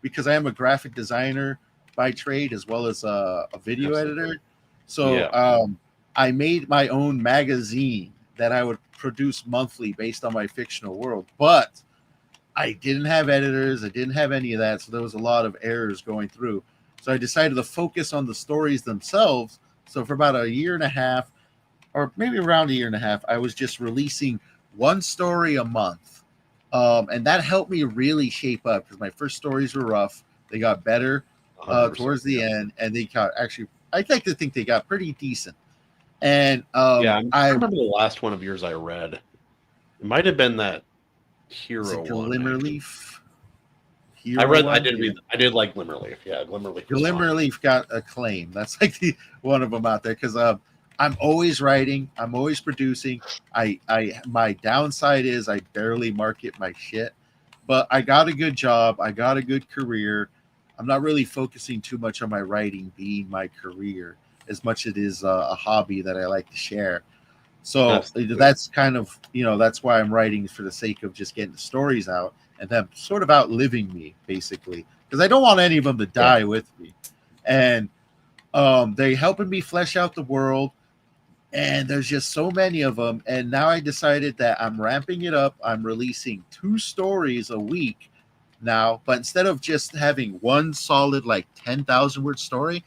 S11: because I am a graphic designer by trade, as well as a video editor. So I made my own magazine that I would produce monthly based on my fictional world. But I didn't have editors. I didn't have any of that. So there was a lot of errors going through. So I decided to focus on the stories themselves. So for about a year and a half, or maybe around a year and a half, I was just releasing one story a month. And that helped me really shape up because my first stories were rough. They got better
S10: 100%,
S11: towards the end, and they got actually. I'd like to think they got pretty decent. And
S10: yeah, I
S11: I
S10: remember the last one of yours I read. It might have been that hero one.
S11: Glimmerleaf.
S10: I did like Glimmerleaf. Yeah, Glimmerleaf.
S11: Glimmerleaf got acclaim. That's like the one of them out there because I'm always writing. I'm always producing. My downside is I barely market my shit, but I got a good job. I got a good career. I'm not really focusing too much on my writing being my career as much as it is a hobby that I like to share. So that's kind of, that's why I'm writing for the sake of just getting the stories out and them sort of outliving me, basically, because I don't want any of them to die with me. And they're helping me flesh out the world. And there's just so many of them. And now I decided that I'm ramping it up. I'm releasing 2 stories a week now. But instead of just having one solid, 10,000 word story,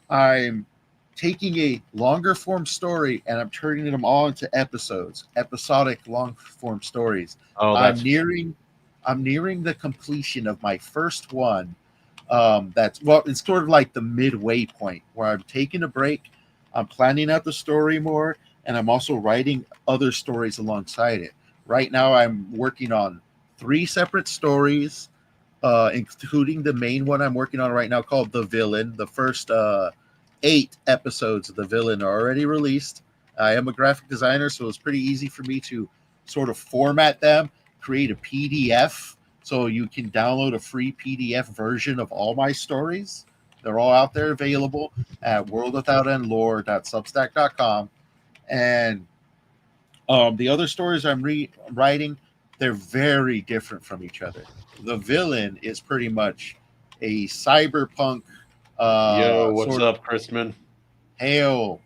S11: I'm taking a longer form story and I'm turning them all into episodes, episodic long form stories. I'm nearing the completion of my first one. It's sort of like the midway point where I'm taking a break. I'm planning out the story more, and I'm also writing other stories alongside it. Right now, I'm working on 3 separate stories, including the main one I'm working on right now called The Villain. The first 8 episodes of The Villain are already released. I am a graphic designer, so it's pretty easy for me to sort of format them, create a PDF, so you can download a free PDF version of all my stories. They're all out there available at worldwithoutendlore.substack.com. And the other stories I'm writing, they're very different from each other. The Villain is pretty much a cyberpunk.
S10: Yo, what's up, Chrisman?
S11: Hail,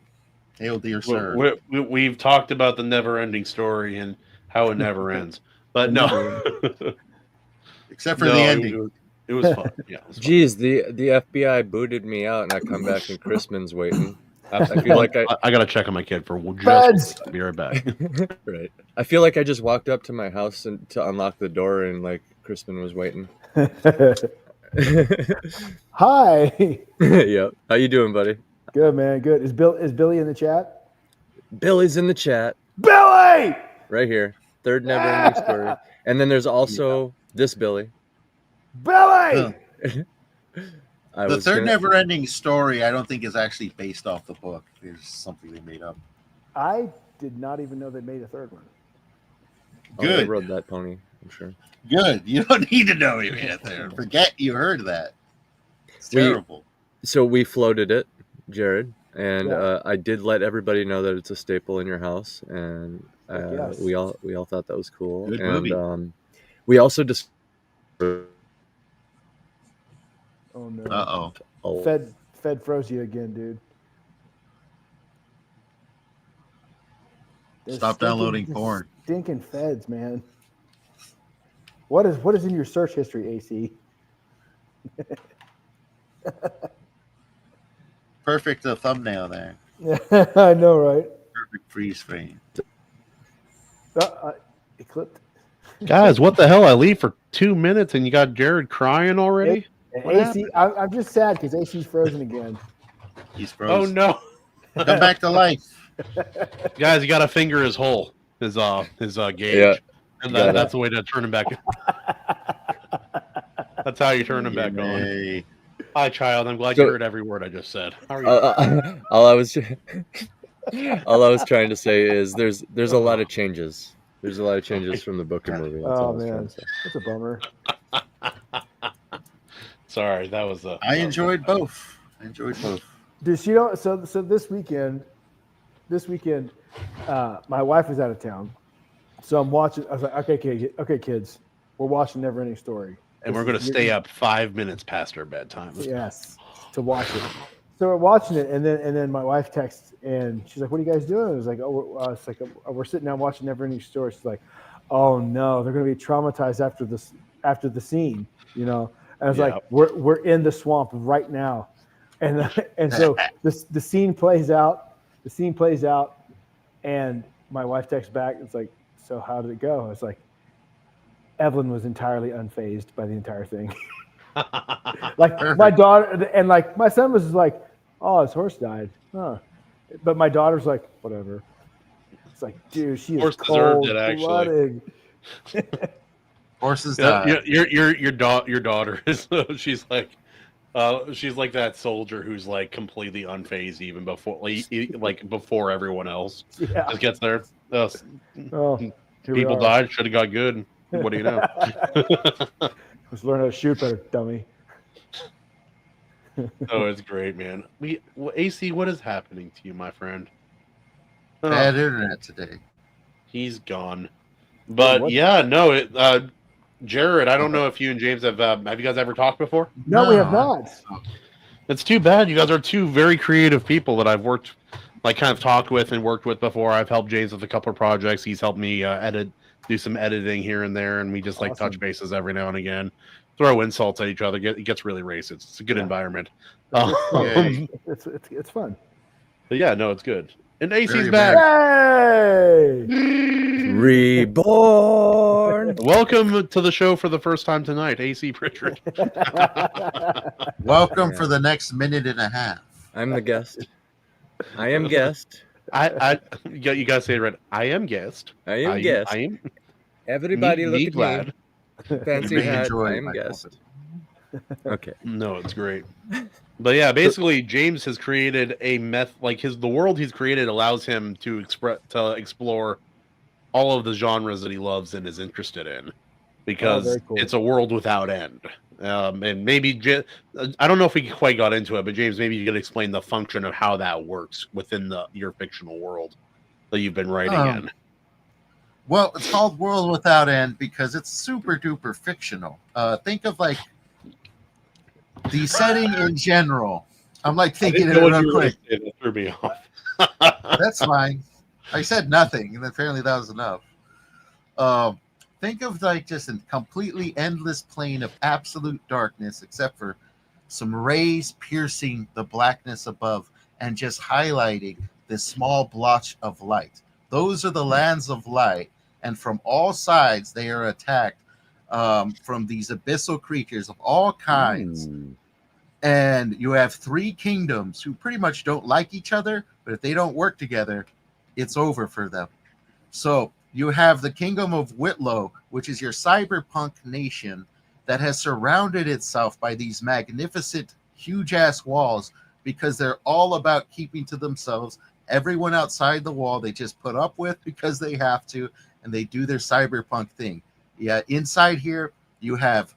S11: dear sir.
S10: We've talked about the never-ending story and how it never ends. But no.
S11: Except for the ending.
S10: It was fun. Yeah.
S9: Jeez, the FBI booted me out, and I come back and Chrisman's waiting. I feel like
S10: I gotta check on my kid for just. Be right back.
S9: Right. I feel like I just walked up to my house to unlock the door, and Chrisman was waiting.
S5: Hi.
S9: Yep. How you doing, buddy?
S5: Good, man. Good. Is Billy in the chat?
S9: Billy's in the chat.
S5: Billy!
S9: Right here. Third never-ending story. And then there's also this Billy.
S5: Billy!
S11: The third never-ending story, I don't think is actually based off the book. It's something they made up.
S5: I did not even know they made a third one.
S9: Good. I rode that pony, I'm sure.
S11: Good. You don't need to know you had there. Forget you heard that. It's terrible.
S9: So we floated it, Jared, and I did let everybody know that it's a staple in your house, and we all thought that was cool.
S11: Good
S9: and
S11: movie.
S9: We also
S5: Oh no.
S11: Uh-oh.
S5: Fed froze you again, dude.
S11: Stop downloading porn.
S5: Stinking feds, man. What is in your search history, AC?
S11: Perfect thumbnail there.
S5: I know, right?
S11: Perfect freeze frame.
S5: It clipped.
S10: Guys, what the hell? I leave for 2 minutes and you got Jared crying already?
S5: AC, I'm just sad because AC's frozen again.
S11: He's frozen.
S10: Oh no!
S11: Come back to life,
S10: guys. You got to finger his hole, his gauge, and that's the way to turn him back. That's how you turn him back on. Hi, child. I'm glad you heard every word I just said. How are you?
S9: All I was trying to say is there's a lot of changes. There's a lot of changes from the book and movie.
S5: Oh man, that's a bummer.
S10: Sorry, that was a.
S11: I enjoyed both.
S5: Dude, so this weekend, my wife was out of town, so I'm watching. I was like, okay, kids, we're watching NeverEnding Story,
S10: and we're going to stay up 5 minutes past our bedtime.
S5: Yes, to watch it. So we're watching it, and then my wife texts, and she's like, "What are you guys doing?" I was like, we're sitting down watching NeverEnding Story." She's like, "Oh no, they're going to be traumatized after the scene, you know." And I was like, we're in the swamp right now. And so the scene plays out, and my wife texts back. It's like, "So how did it go?" I was like, Evelyn was entirely unfazed by the entire thing. Like my daughter, and like my son was just like, "Oh, his horse died." Huh. But my daughter's like, "Whatever." It's like, dude, she is cold-blooded.
S11: Horses die.
S10: Your daughter is she's like that soldier who's like completely unfazed even before everyone else.
S5: Yeah.
S10: Just gets there.
S5: Oh,
S10: People died. Should have got good. What do you know?
S5: Let's learn how to shoot better, dummy.
S10: Oh, it's great, man. AC, what is happening to you, my friend?
S11: Bad internet today.
S10: He's gone. But Jared, I don't know if you and James have you guys ever talked before?
S5: No, we have not.
S10: It's too bad. You guys are two very creative people that I've talked with and worked with before. I've helped James with a couple of projects. He's helped me do some editing here and there, and we just touch bases every now and again, throw insults at each other. It gets really racist. It's a good environment.
S5: It's fun.
S10: But yeah, no, it's good. And AC's back.
S5: Yay!
S9: Reborn.
S10: Welcome to the show for the first time tonight, AC Pritchard.
S11: Welcome for the next minute and a half.
S9: I'm the guest. I am guest.
S10: You gotta say it right. I am guest.
S9: I am guest.
S10: I am.
S9: Everybody look at
S10: glad.
S9: me. Fancy hat. I am guest. Okay.
S10: No, it's great. But yeah, basically, James has created a the world he's created allows him to explore all of the genres that he loves and is interested in, because
S5: cool.
S10: It's a world without end. And maybe I don't know if we quite got into it, but James, maybe you could explain the function of how that works within your fictional world that you've been writing in.
S11: Well, it's called World Without End because it's super duper fictional. Think of like the setting in general. I'm thinking it real quick.
S10: It threw me off.
S11: That's fine. I said nothing, and apparently that was enough. Think of just a completely endless plane of absolute darkness, except for some rays piercing the blackness above and just highlighting this small blotch of light. Those are the lands of light, and from all sides they are attacked from these abyssal creatures of all kinds. And you have three kingdoms who pretty much don't like each other, but if they don't work together, it's over for them. So you have the kingdom of Whitlow, which is your cyberpunk nation that has surrounded itself by these magnificent, huge-ass walls because they're all about keeping to themselves. Everyone outside the wall they just put up with because they have to, and they do their cyberpunk thing. Yeah, inside here, you have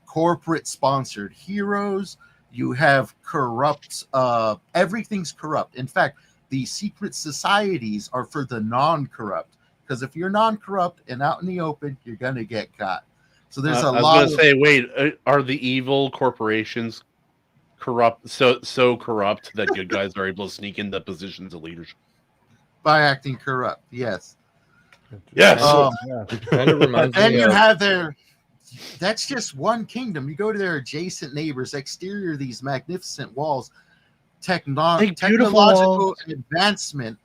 S11: corporate-sponsored heroes. You have corrupt, everything's corrupt. In fact, the secret societies are for the non-corrupt, because if you're non-corrupt and out in the open, you're going to get caught. So there's a lot.
S10: I was going to say, wait, are the evil corporations corrupt, so corrupt that good guys are able to sneak into positions of leadership?
S11: By acting corrupt, yes.
S10: Yes.
S9: Kind of reminds
S11: then
S9: me
S11: you
S9: of...
S11: have that's just one kingdom. You go to their adjacent neighbors, exterior these magnificent walls, technological advancement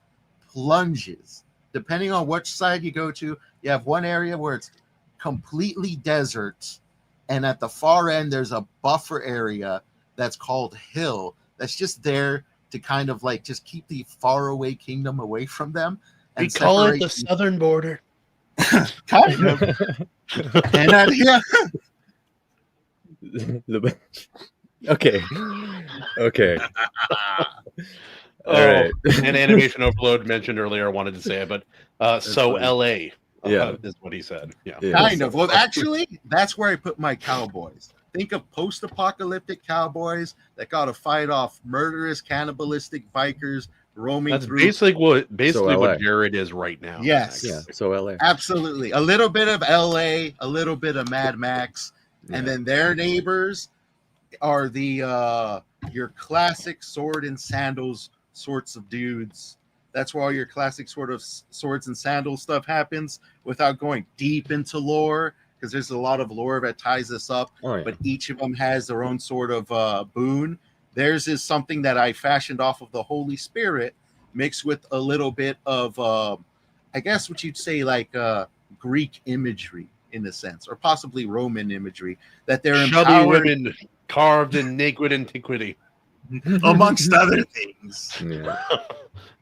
S11: plunges. Depending on which side you go to, you have one area where it's completely desert, and at the far end there's a buffer area that's called Hill, that's just there to kind of just keep the faraway kingdom away from them.
S10: We call it the southern border.
S11: Kind of. And
S9: Okay. All right.
S10: And Animation Overload mentioned earlier, I wanted to say it, but so LA is what he said. Yeah.
S11: Kind of. Well, actually, that's where I put my Cowboys. Think of post-apocalyptic cowboys that got to fight off murderous, cannibalistic bikers roaming through.
S10: Basically what Jared is right now.
S11: Yes.
S9: Yeah. So LA.
S11: Absolutely. A little bit of LA, a little bit of Mad Max, and then their neighbors are the your classic sword and sandals sorts of dudes. That's where all your classic sort of swords and sandals stuff happens without going deep into lore, because there's a lot of lore that ties this up. But each of them has their own sort of boon. Theirs is something that I fashioned off of the Holy Spirit, mixed with a little bit of, I guess what you'd say, Greek imagery in a sense, or possibly Roman imagery, that they're
S10: chubby
S11: empowered,
S10: women carved in naked antiquity,
S11: amongst other things.
S9: Yeah.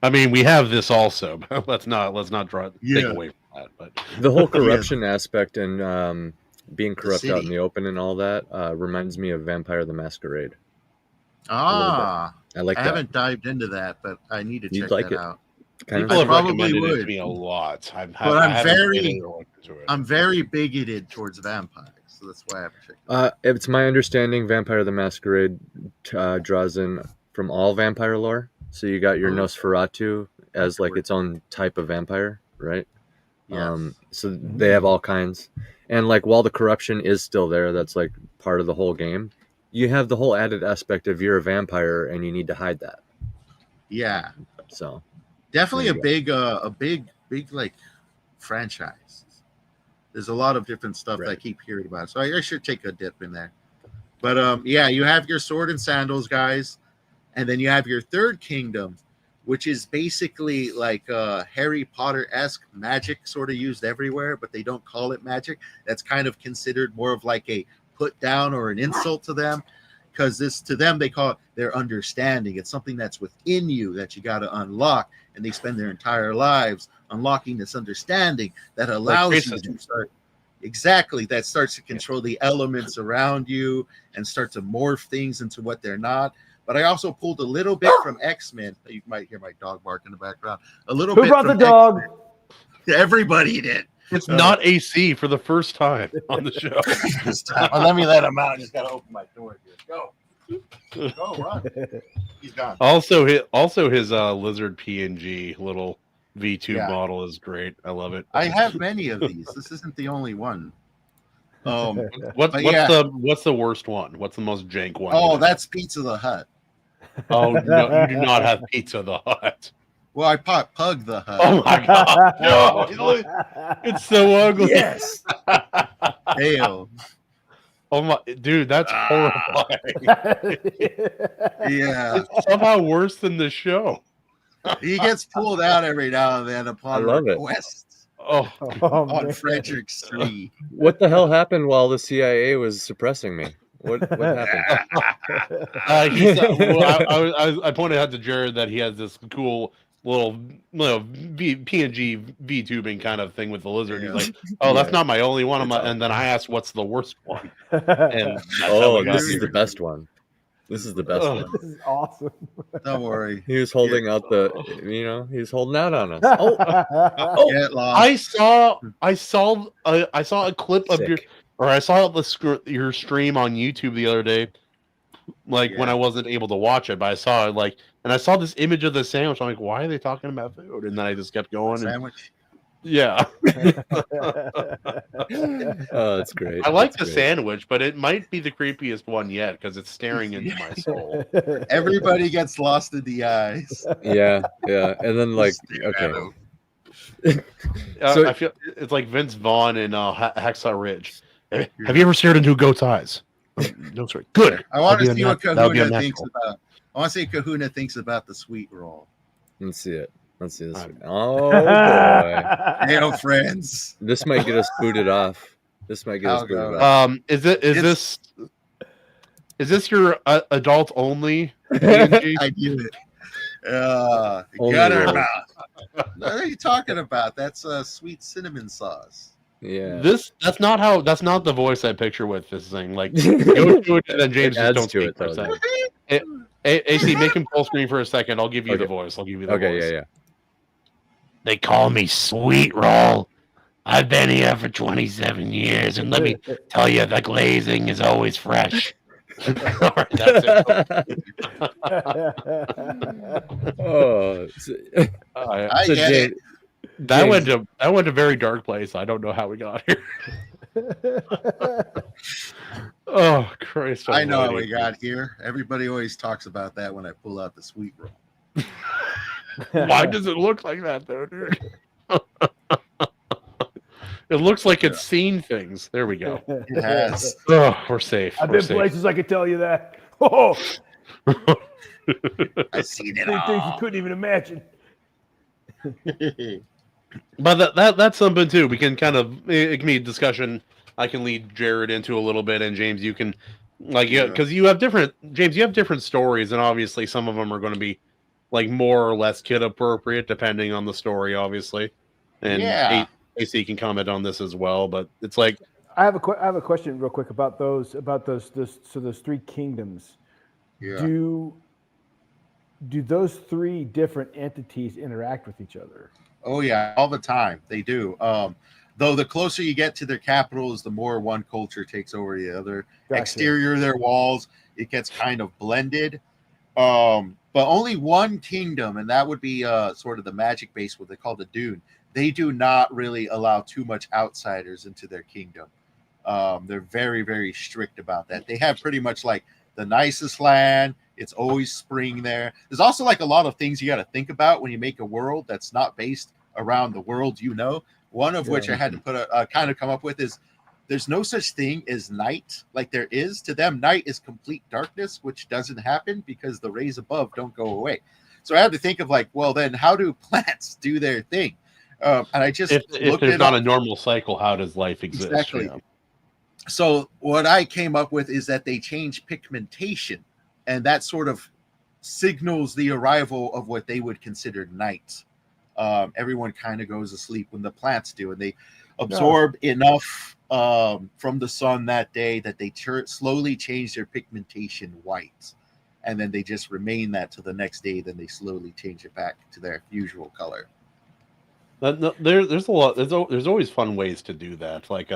S10: I mean, we have this also. But let's not take away from that. But
S9: The whole corruption aspect and being corrupt out in
S11: city.
S9: the open and all that reminds me of Vampire the Masquerade.
S11: Ah,
S9: I like
S11: I
S9: that.
S11: haven't dived into that, but I need to
S9: You'd
S11: check
S9: like
S11: that
S9: it.
S11: out.
S9: Kind
S10: people
S9: of,
S10: have
S11: probably
S10: recommended it to
S11: would.
S10: me a lot. I
S11: I'm
S10: haven't
S11: very-
S10: really looked into it.
S11: I'm very bigoted towards vampires, so that's why I haven't checked it out.
S9: it's my understanding Vampire the Masquerade draws in from all vampire lore. So you got your Nosferatu as like its own type of vampire, right?
S11: Yes.
S9: So they have all kinds. And like while the corruption is still there, that's like part of the whole game. You have the whole added aspect of you're a vampire and you need to hide that.
S11: Yeah,
S9: So
S11: definitely
S9: There you
S11: a big like franchise. There's a lot of different stuff that I keep hearing about, so I should take a dip in there. But yeah, you have your sword and sandals, guys, and then you have your third kingdom, which is basically like Harry Potter-esque magic, sort of used everywhere, but they don't call it magic. That's kind of considered more of like a put down or an insult to them, because this to them they call it their understanding. It's something that's within you that you got to unlock, and they spend their entire lives unlocking this understanding that allows you to start that starts to control the elements around you and start to morph things into what they're not. But I also pulled a little bit from X-Men. You might hear my dog bark in the background. A little
S5: Who
S11: bit
S5: brought the
S11: from
S5: dog?
S11: X-Men. Everybody did.
S10: It's not AC for the first time on the show.
S11: Well, let me let him out. I just got to open my door here. Go, run. He's gone.
S10: Also, his lizard PNG little V2 model is great. I love it.
S11: I have many of these. This isn't the only one.
S10: What's the worst one? What's the most jank one?
S11: Oh, that's Pizza the Hut.
S10: Oh no, you do not have Pizza the Hut.
S11: Well, I Pug the Hut.
S10: Oh my god, no! It's so ugly.
S9: Yes.
S11: Hail.
S10: Oh my, dude, that's horrifying.
S11: Yeah,
S10: It's somehow worse than the show.
S11: he gets pulled out every now and then upon request on Frederick Street.
S9: What the hell happened while the CIA was suppressing me? What happened?
S10: I pointed out to Jared that he has this cool little PNG V-tubing kind of thing with the lizard. He's like, "Oh, that's not my only one." And then I asked, "What's the worst one?" And
S9: this is the best one. This is the best one.
S5: This is awesome.
S11: Don't worry.
S9: He was holding out he was holding out on us.
S11: Get lost.
S10: I saw a clip of your stream on YouTube the other day, when I wasn't able to watch it, but I saw it and I saw this image of the sandwich. I'm like, why are they talking about food? And then I just kept going.
S11: Sandwich.
S10: Yeah.
S9: Oh, that's great.
S10: I like the sandwich, but it might be the creepiest one yet because it's staring into my soul.
S11: Everybody gets lost in the eyes.
S9: Yeah. And then okay.
S10: So, I feel it's like Vince Vaughn in Hacksaw Ridge. Have you ever stared into a goat's eyes? No, sorry. Good.
S11: I want to see what Kahuna thinks about. I want to see what Kahuna thinks about the sweet roll.
S9: Let's see it. Let's see this. Oh boy!
S11: Hail, friends.
S9: This might get us booted off. Is this your adult only?
S11: I do it.
S9: Only
S11: Gutter
S9: roll.
S11: mouth. What are you talking about? That's sweet cinnamon sauce.
S9: Yeah.
S10: That's not the voice I picture with this thing. Like, go to it, and then James just don't speak for a second. AC, make him full screen for a second. I'll give you the voice. I'll give you the voice.
S9: Yeah.
S12: They call me Sweet Roll. I've been here for 27 years, and let me tell you, the glazing is always fresh.
S10: All right, that's it.
S11: I get it.
S10: That went to a very dark place. I don't know how we got here. Oh Christ!
S11: I know how we got here. Everybody always talks about that when I pull out the sweet roll.
S10: Why does it look like that, though, dude? It looks like it's seen things. There we go.
S11: It has.
S10: Oh, we're safe.
S5: I've been places I could tell you that. Oh,
S11: I've seen it
S5: things you
S11: all.
S5: couldn't even imagine.
S10: But that's something too. We can kind of, it can be a discussion. I can lead Jared into a little bit, and James, you can, like, because you have different, James, you have different stories, and obviously some of them are going to be like more or less kid appropriate depending on the story, obviously. And AC can comment on this as well, but it's like
S5: I have a question real quick about those three kingdoms.
S11: Yeah.
S5: Do those three different entities interact with each other?
S11: Oh yeah, all the time they do. Though the closer you get to their capitals, the more one culture takes over the other.
S5: Gotcha.
S11: Exterior of their walls, it gets kind of blended. But only one kingdom, and that would be sort of the magic base, what they call the Dune. They do not really allow too much outsiders into their kingdom. They're very, very strict about that. They have pretty much like the nicest land. It's always spring there. There's also like a lot of things you got to think about when you make a world that's not based around the world you know. One of which I had to put a kind of come up with is there's no such thing as night like there is. To them, night is complete darkness, which doesn't happen because the rays above don't go away. So I had to think of like, well, then how do plants do their thing? And I just
S10: if there's not a normal cycle, how does life exist?
S11: Exactly.
S10: You know?
S11: So what I came up with is that they change pigmentation, and that sort of signals the arrival of what they would consider night. Everyone kind of goes to sleep when the plants do, and they absorb enough from the sun that day that they slowly change their pigmentation white, and then they just remain that till the next day. Then they slowly change it back to their usual color.
S10: There's a lot. There's always fun ways to do that. Like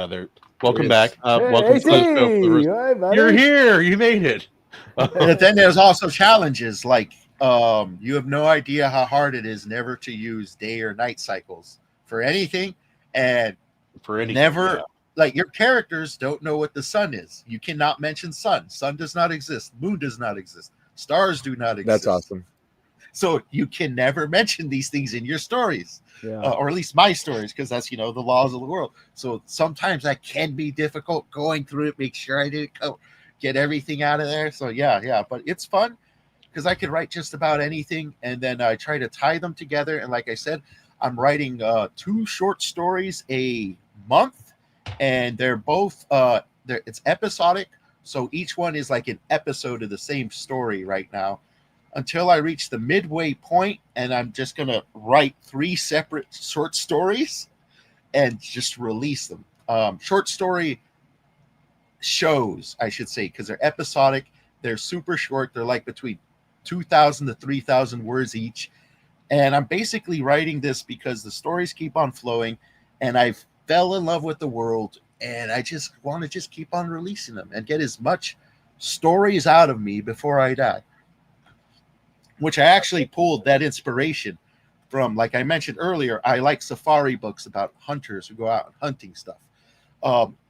S10: welcome back.
S5: Hey,
S10: welcome to the show.
S5: Hi, buddy.
S10: You're here. You made it.
S11: And then there's also challenges like you have no idea how hard it is never to use day or night cycles for anything, and never like your characters don't know what the sun is. You cannot mention sun. Sun does not exist. Moon does not exist. Stars do not exist.
S9: That's awesome.
S11: So you can never mention these things in your stories,
S5: Yeah.
S11: Or at least my stories, because that's the laws of the world. So sometimes that can be difficult going through it, make sure I didn't get everything out of there. So yeah, but it's fun because I could write just about anything, and then I try to tie them together. And like I said, I'm writing 2 short stories a month, and they're both it's episodic. So each one is like an episode of the same story right now, until I reach the midway point, and I'm just gonna write 3 separate short stories and just release them. Short story shows, I should say, because they're episodic. They're super short. They're like between 2,000 to 3,000 words each. And I'm basically writing this because the stories keep on flowing, and I fell in love with the world, and I just want to just keep on releasing them and get as much stories out of me before I die. Which I actually pulled that inspiration from, like I mentioned earlier, I like safari books about hunters who go out and hunting stuff.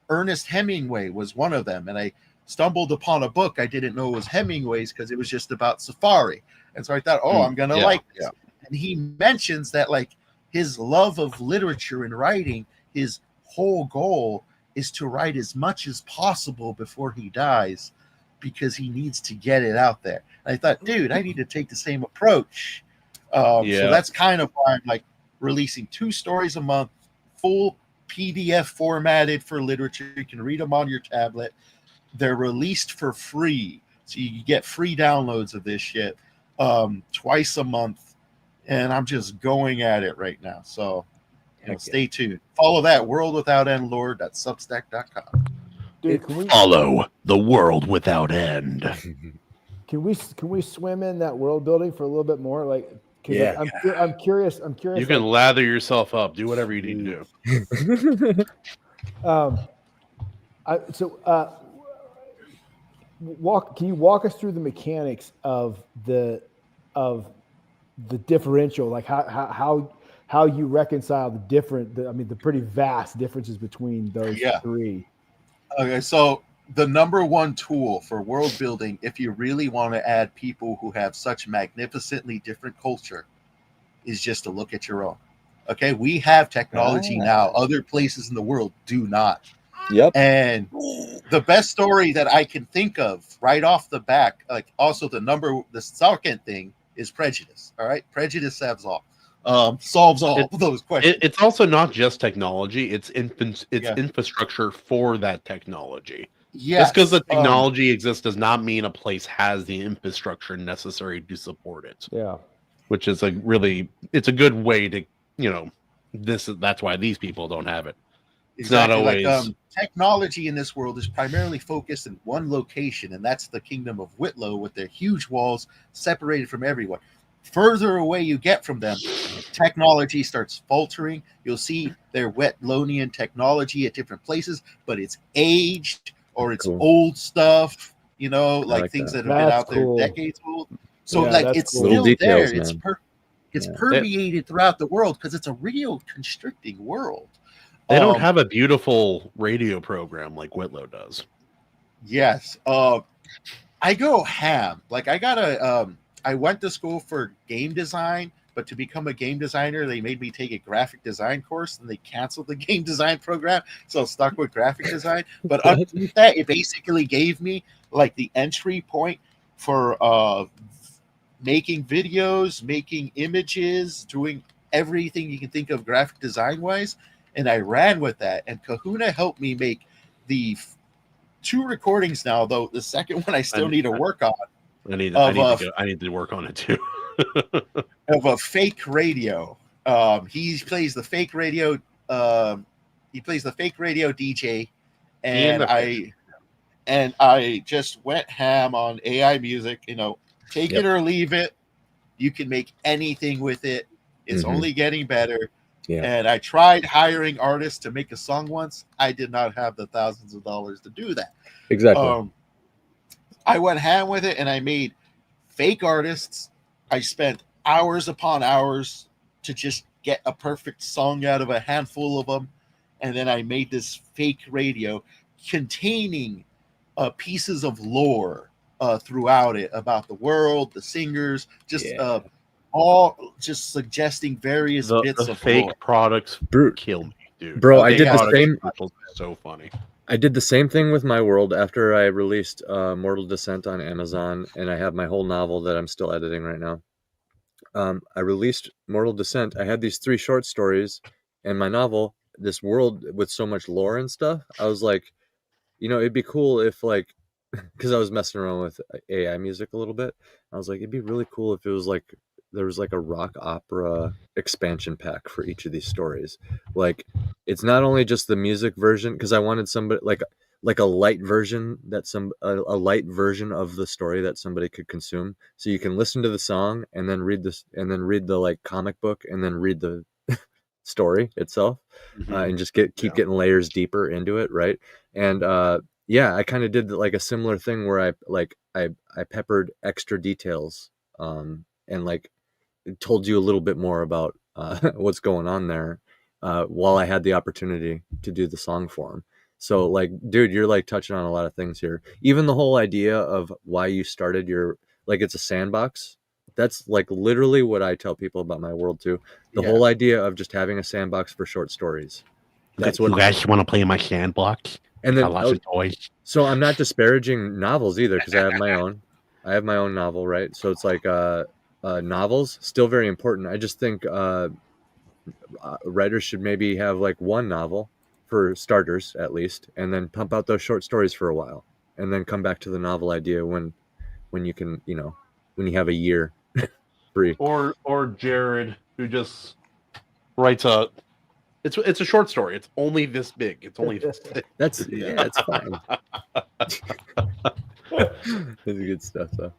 S11: Ernest Hemingway was one of them, and I stumbled upon a book I didn't know was Hemingway's because it was just about safari. And so I thought, I'm going to like this. Yeah. And he mentions that like his love of literature and writing, his whole goal is to write as much as possible before he dies, because he needs to get it out there. And I thought, dude, I need to take the same approach. So that's kind of why I'm like releasing 2 stories a month, full PDF formatted for literature. You can read them on your tablet. They're released for free. So you get free downloads of this shit twice a month. And I'm just going at it right now. So stay tuned. Follow that World Without End Lord. Substack.com.
S5: Dude,
S10: follow the World Without End.
S5: Can we swim in that world building for a little bit more? Like,
S9: yeah,
S5: I'm curious.
S10: You can lather yourself up. Do whatever you need to do.
S5: Can you walk us through the mechanics of the differential, like how you reconcile the pretty vast differences between those three?
S11: Okay, so the number one tool for world building, if you really want to add people who have such magnificently different culture, is just to look at your own. Okay, we have technology now. Other places in the world do not.
S9: Yep.
S11: And the best story that I can think of right off the back, like also the second thing is prejudice. All right, prejudice saves all. solves all those questions.
S10: It's also not just technology; it's infrastructure for that technology.
S11: Yes,
S10: just because the technology exists does not mean a place has the infrastructure necessary to support it.
S5: Yeah,
S10: which is it's a good way to that's why these people don't have it. It's
S11: exactly.
S10: not always
S11: like technology in this world is primarily focused in one location, and that's the kingdom of Whitlow with their huge walls separated from everyone. Further away you get from them, technology starts faltering. You'll see their Whitlonian technology at different places, but it's aged or it's old stuff, like things that have been out there decades old. So it's still there. It's permeated throughout the world because it's a real constricting world.
S10: They don't have a beautiful radio program like Whitlow does.
S11: Yes. I go ham. Like I went to school for game design, but to become a game designer, they made me take a graphic design course, and they canceled the game design program, so I'm stuck with graphic design. But underneath that, it basically gave me like the entry point for making videos, making images, doing everything you can think of graphic design wise, and I ran with that. And Kahuna helped me make the 2 recordings now, though the second one I still need to work on.
S10: I need to work on it too.
S11: Of a fake radio. He plays the fake radio. He plays the fake radio DJ, and I just went ham on AI music. Take it or leave it. You can make anything with it. It's only getting better. Yeah. And I tried hiring artists to make a song once. I did not have the thousands of dollars to do that.
S9: Exactly.
S11: I went ham with it, and I made fake artists. I spent hours upon hours to just get a perfect song out of a handful of them. And then I made this fake radio containing pieces of lore throughout it about the world, the singers, all just suggesting various bits of
S10: fake
S11: lore.
S10: Products kill me, dude.
S9: Bro, I did the same.
S10: So funny.
S9: I did the same thing with my world after I released Mortal Descent on Amazon, and I have my whole novel that I'm still editing right now. I released Mortal Descent. I had these 3 short stories and my novel, this world with so much lore and stuff. I was like, it'd be cool if because I was messing around with AI music a little bit. I was like, it'd be really cool if it was there was a rock opera expansion pack for each of these stories. It's not only just the music version, because I wanted somebody like a light version a light version of the story that somebody could consume, so you can listen to the song and then read this and then read the comic book and then read the story itself, and just keep getting layers deeper into it, right? And I kind of did a similar thing where I peppered extra details and told you a little bit more about what's going on there while I had the opportunity to do the song form. So dude, you're touching on a lot of things here. Even the whole idea of why you started your it's a sandbox. That's literally what I tell people about my world too. The whole idea of just having a sandbox for short stories. That's what
S12: you guys want to play in my sandbox.
S9: And then
S12: lots of toys.
S9: So I'm not disparaging novels either, because I have my own. I have my own novel, right? So it's novels still very important. I just think writers should maybe have 1 novel for starters at least, and then pump out those short stories for a while, and then come back to the novel idea when you can, when you have a year free.
S10: Or Jared, who just writes it's a short story. It's only this big. It's only this thick.
S9: It's fine. That's good stuff though.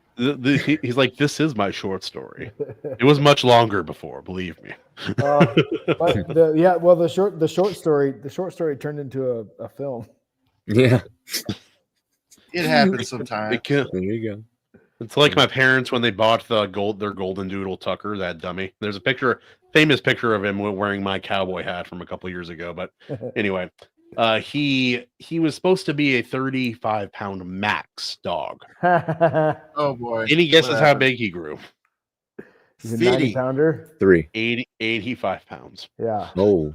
S10: He's like, this is my short story. It was much longer before, believe me.
S5: But the short story turned into a film.
S9: Yeah,
S11: it happens sometimes.
S9: There you go.
S10: It's like my parents when they bought their Golden Doodle Tucker, that dummy. There's a famous picture of him wearing my cowboy hat from a couple years ago. But anyway, he was supposed to be a 35-pound max dog.
S11: Oh boy!
S10: Any guesses how big he grew?
S5: He's a 90-pounder.
S10: 85 pounds.
S5: Yeah.
S9: Oh,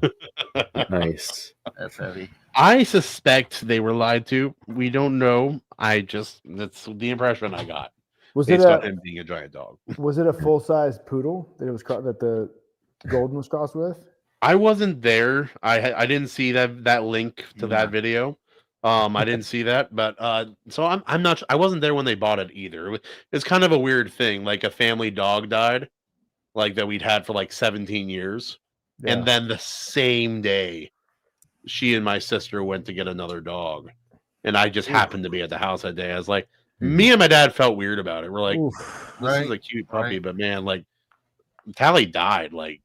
S9: nice.
S11: That's heavy.
S10: I suspect they were lied to. We don't know. That's the impression I got.
S5: Was
S10: based
S5: it
S10: on him being a giant dog?
S5: Was it a full-size poodle that it was that the Golden was crossed with?
S10: I wasn't there. I didn't see that link to that video. I didn't see that, but so I'm not. I wasn't there when they bought it either. It's kind of a weird thing. Like a family dog died, like that we'd had for like 17 years, and then the same day, she and my sister went to get another dog, and I just happened to be at the house that day. I was like, me and my dad felt weird about it. We're like, this is a cute puppy, but man, like Tally died like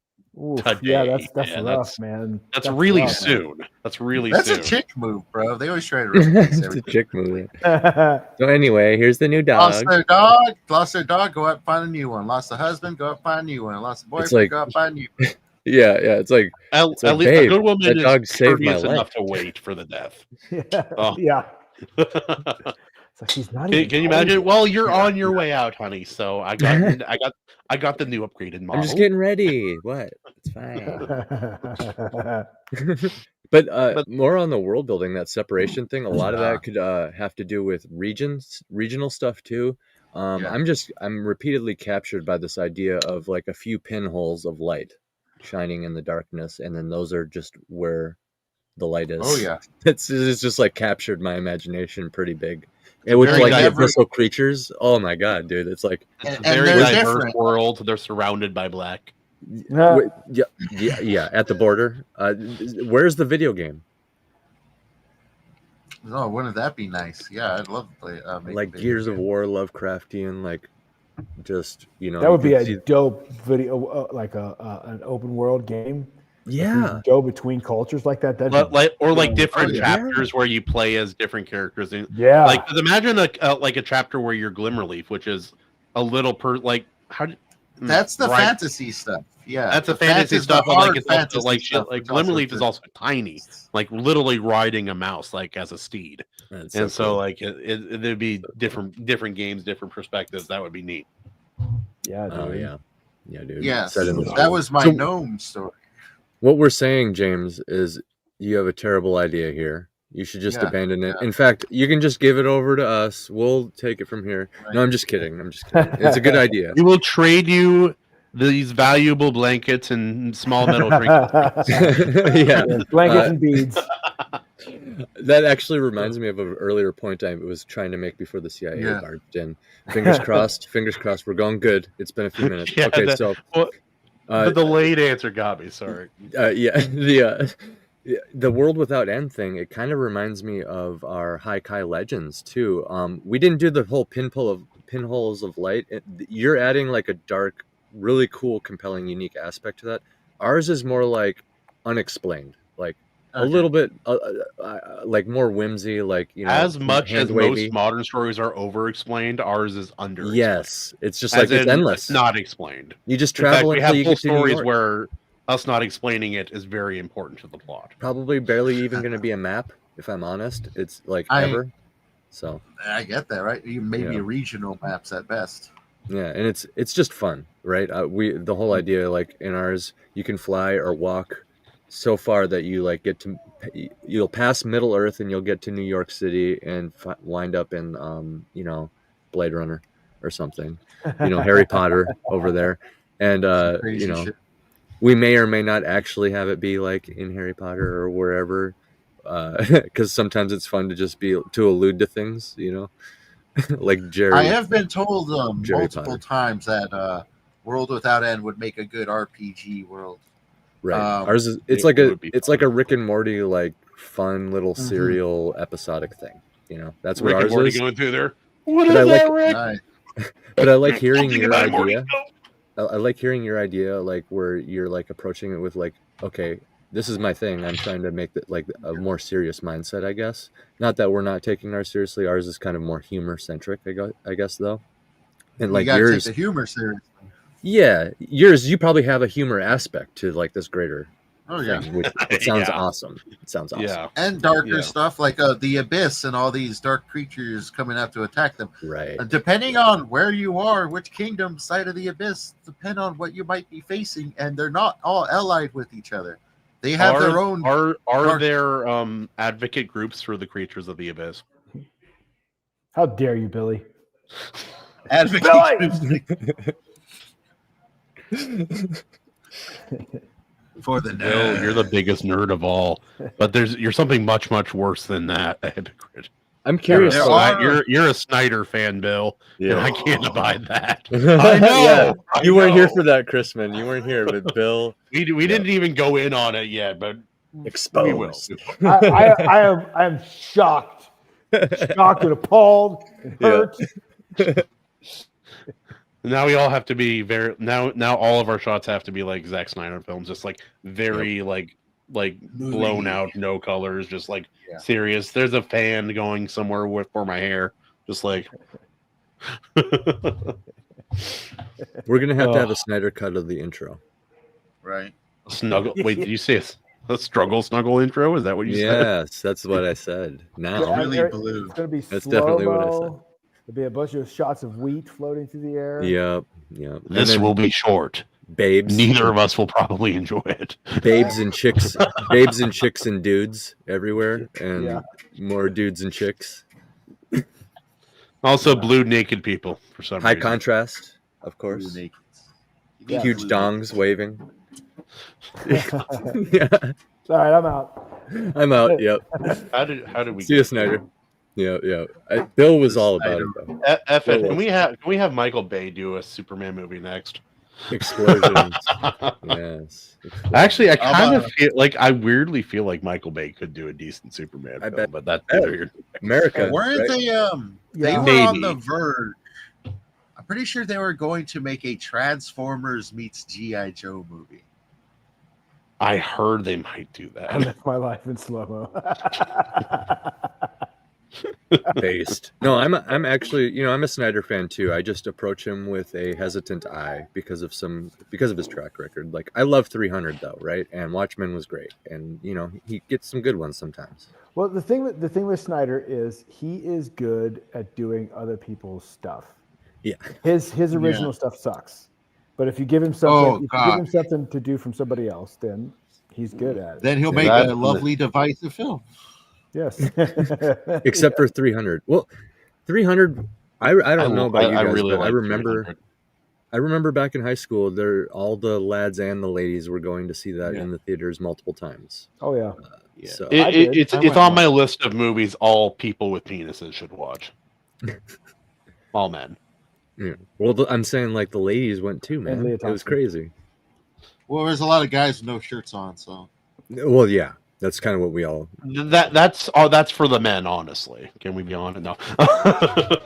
S10: today.
S5: Yeah, that's rough, man.
S10: That's really rough, soon. Man. That's really
S11: that's
S10: soon.
S11: A chick move, bro. They always try to replace
S9: It's a chick move. So anyway, here's the new dog.
S11: Lost their dog, go out and find a new one. Lost a husband, go out and find a new one. Lost a boyfriend,
S9: like,
S11: go out and find a new one.
S9: Yeah, it's like
S10: at least
S9: babe,
S10: a good woman
S9: that dog
S10: is
S9: saved my
S10: courteous
S9: life.
S10: enough to wait for the death.
S5: Yeah. It's like he's not.
S10: Can you imagine? Well, you're on your way out, honey. So I got the new upgraded model.
S9: I'm just getting ready. What? It's fine. But more on the world building, that separation thing. A lot of that could have to do with regional stuff too. I'm repeatedly captured by this idea of like a few pinholes of light shining in the darkness, and then those are just where the light is.
S11: Oh yeah,
S9: it's just like captured my imagination pretty big. And with like the abyssal creatures, oh my god, dude, it's like
S10: it's a very diverse world. They're surrounded by black.
S9: Yeah, at the border. Where's the video game?
S11: Oh, wouldn't that be nice? Yeah, I'd love to play.
S9: Like Gears of War, Lovecraftian, like just
S5: that would be a dope video, like an open world game.
S9: Yeah,
S5: go between cultures like that.
S10: Like different chapters where you play as different characters. And, like imagine like a chapter where you're Glimmerleaf, which is a little
S11: that's the fantasy stuff. Yeah,
S10: that's the fantasy stuff. But like it's also like shit. Like Glimmerleaf is also tiny, like literally riding a mouse like as a steed. And so cool. Like there'd be different games, different perspectives. That would be neat.
S5: Yeah. Dude.
S9: Oh yeah, dude.
S11: Yeah, that was my gnome story.
S9: What we're saying, James, is you have a terrible idea here. You should just abandon it. In fact, you can just give it over to us. We'll take it from here. Right. No, I'm just kidding. It's a good idea.
S10: We will trade you these valuable blankets and small metal trinkets.
S5: Blankets and beads.
S9: That actually reminds me of an earlier point I was trying to make before the CIA barged in. Fingers crossed. We're going good. It's been a few minutes.
S10: The delayed answer got me. Sorry.
S9: The World Without End thing. It kind of reminds me of our Haikai Legends too. We didn't do the whole pinholes of light. You're adding like a dark, really cool, compelling, unique aspect to that. Ours is more like unexplained, like a little bit like more whimsy, like
S10: as much as most modern stories are over-explained, ours is under.
S9: Yes, it's just like it's endless.
S10: It's not explained.
S9: You just travel.
S10: In fact, we have full stories where us not explaining it is very important to the plot.
S9: Probably barely even going to be a map, if I'm honest. It's like ever. So
S11: I get that, right? Maybe regional maps at best.
S9: Yeah, and it's just fun, right? The whole idea, like in ours, you can fly or walk so far that you like you'll pass Middle Earth and you'll get to New York City and wind up in Blade Runner or something, Harry Potter over there, and shit. We may or may not actually have it be like in Harry Potter or wherever, because sometimes it's fun to allude to things, like Jerry.
S11: I have been told multiple times that World Without End would make a good RPG world.
S9: Right. Ours is it's like a Rick and Morty like fun little serial episodic thing. That's what
S10: Rick
S9: ours
S10: and Morty
S9: is.
S10: Going through there. What is that, Rick?
S9: But I like hearing your idea. I like hearing your idea, like where you're like approaching it with like, okay, this is my thing. I'm trying to make that like a more serious mindset, I guess. Not that we're not taking ours seriously. Ours is kind of more humor centric, I guess, though. And like yours,
S11: take the humor seriously.
S9: Yeah, yours, you probably have a humor aspect to like this greater
S11: thing,
S9: which it sounds awesome. It sounds awesome.
S11: Yeah, and darker stuff like the abyss and all these dark creatures coming out to attack them.
S9: Right.
S11: Depending on where you are, which kingdom side of the abyss, depend on what you might be facing, and they're not all allied with each other. They have their own.
S10: Are there advocate groups for the creatures of the abyss?
S5: How dare you, Billy?
S11: Advocate groups. For the
S10: Bill, you're the biggest nerd of all, but you're something much, much worse than that. A hypocrite.
S9: I'm curious.
S10: You're a Snyder fan, Bill, and I can't abide that.
S11: I know.
S9: Yeah. You weren't here for that, Chrisman. You weren't here, but Bill.
S10: We didn't even go in on it yet, but
S9: exposed.
S5: I am shocked, and appalled, and hurt.
S10: Now we all have to be now all of our shots have to be like Zack Snyder films, just like very like blown out, no colors, just like serious. There's a fan going somewhere for my hair, just like.
S9: We're gonna have to have a Snyder cut of the intro.
S11: Right.
S10: Snuggle. Wait, did you say a struggle snuggle intro? Is that what you said?
S9: Yes, that's what I said. Now
S11: Really blue.
S5: It's gonna be
S9: that's
S5: slow-mo.
S9: definitely what I said.
S5: There'll be a bunch of shots of wheat floating through the air.
S9: Yep.
S10: This will be short.
S9: Babes.
S10: Neither of us will probably enjoy it.
S9: Babes and chicks and dudes everywhere, and more dudes and chicks.
S10: Also, blue naked people for some
S9: High
S10: reason.
S9: contrast, of course.
S11: Blue
S9: Huge dongs waving.
S5: Yeah. All right, I'm out.
S9: I'm out. Yep.
S10: How did we
S9: see you, Snyder? Yeah. Bill was all about it though.
S10: Can we have Michael Bay do a Superman movie next?
S9: Explosions. Yes.
S10: Actually, I weirdly feel like Michael Bay could do a decent Superman film, but that's
S9: America.
S11: Weren't
S9: right?
S11: they were on the verge. I'm pretty sure they were going to make a Transformers meets G.I. Joe movie.
S10: I heard they might do that.
S5: I live my life in slow-mo.
S9: Based. No, I'm actually, I'm a Snyder fan too. I just approach him with a hesitant eye because of his track record. Like, I love 300 though, right? And Watchmen was great, and he gets some good ones sometimes.
S5: Well, the thing with Snyder is he is good at doing other people's stuff.
S9: Yeah.
S5: His original stuff sucks. But if you give him something, to do from somebody else, then he's good at it.
S11: Then he'll make a lovely divisive film.
S5: Yes.
S9: Except for 300. Well, 300, I don't know about you guys,
S10: really
S9: but I remember back in high school, all the lads and the ladies were going to see that in the theaters multiple times.
S5: Oh yeah.
S9: So
S10: it's on my list of movies all people with penises should watch. All men.
S9: Yeah. Well, I'm saying like the ladies went too, man. It was crazy.
S11: Well, there's a lot of guys with no shirts on, so.
S9: Well, yeah, that's kind of what we all.
S10: That's for the men, honestly. Can we be honest? No.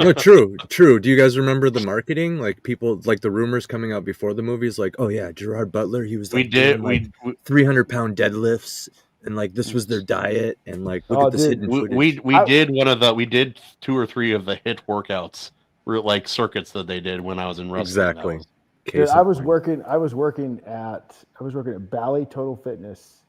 S9: No, true. Do you guys remember the marketing? Like people, like the rumors coming out before the movies, like, oh yeah, Gerard Butler, he was. Like, we 300-pound deadlifts, and like this was their diet, and like look at this hidden footage.
S10: We did 2 or 3 of the hit workouts. Like circuits that they did when I was in wrestling.
S9: Exactly.
S5: Dude, I was working at Bally Total Fitness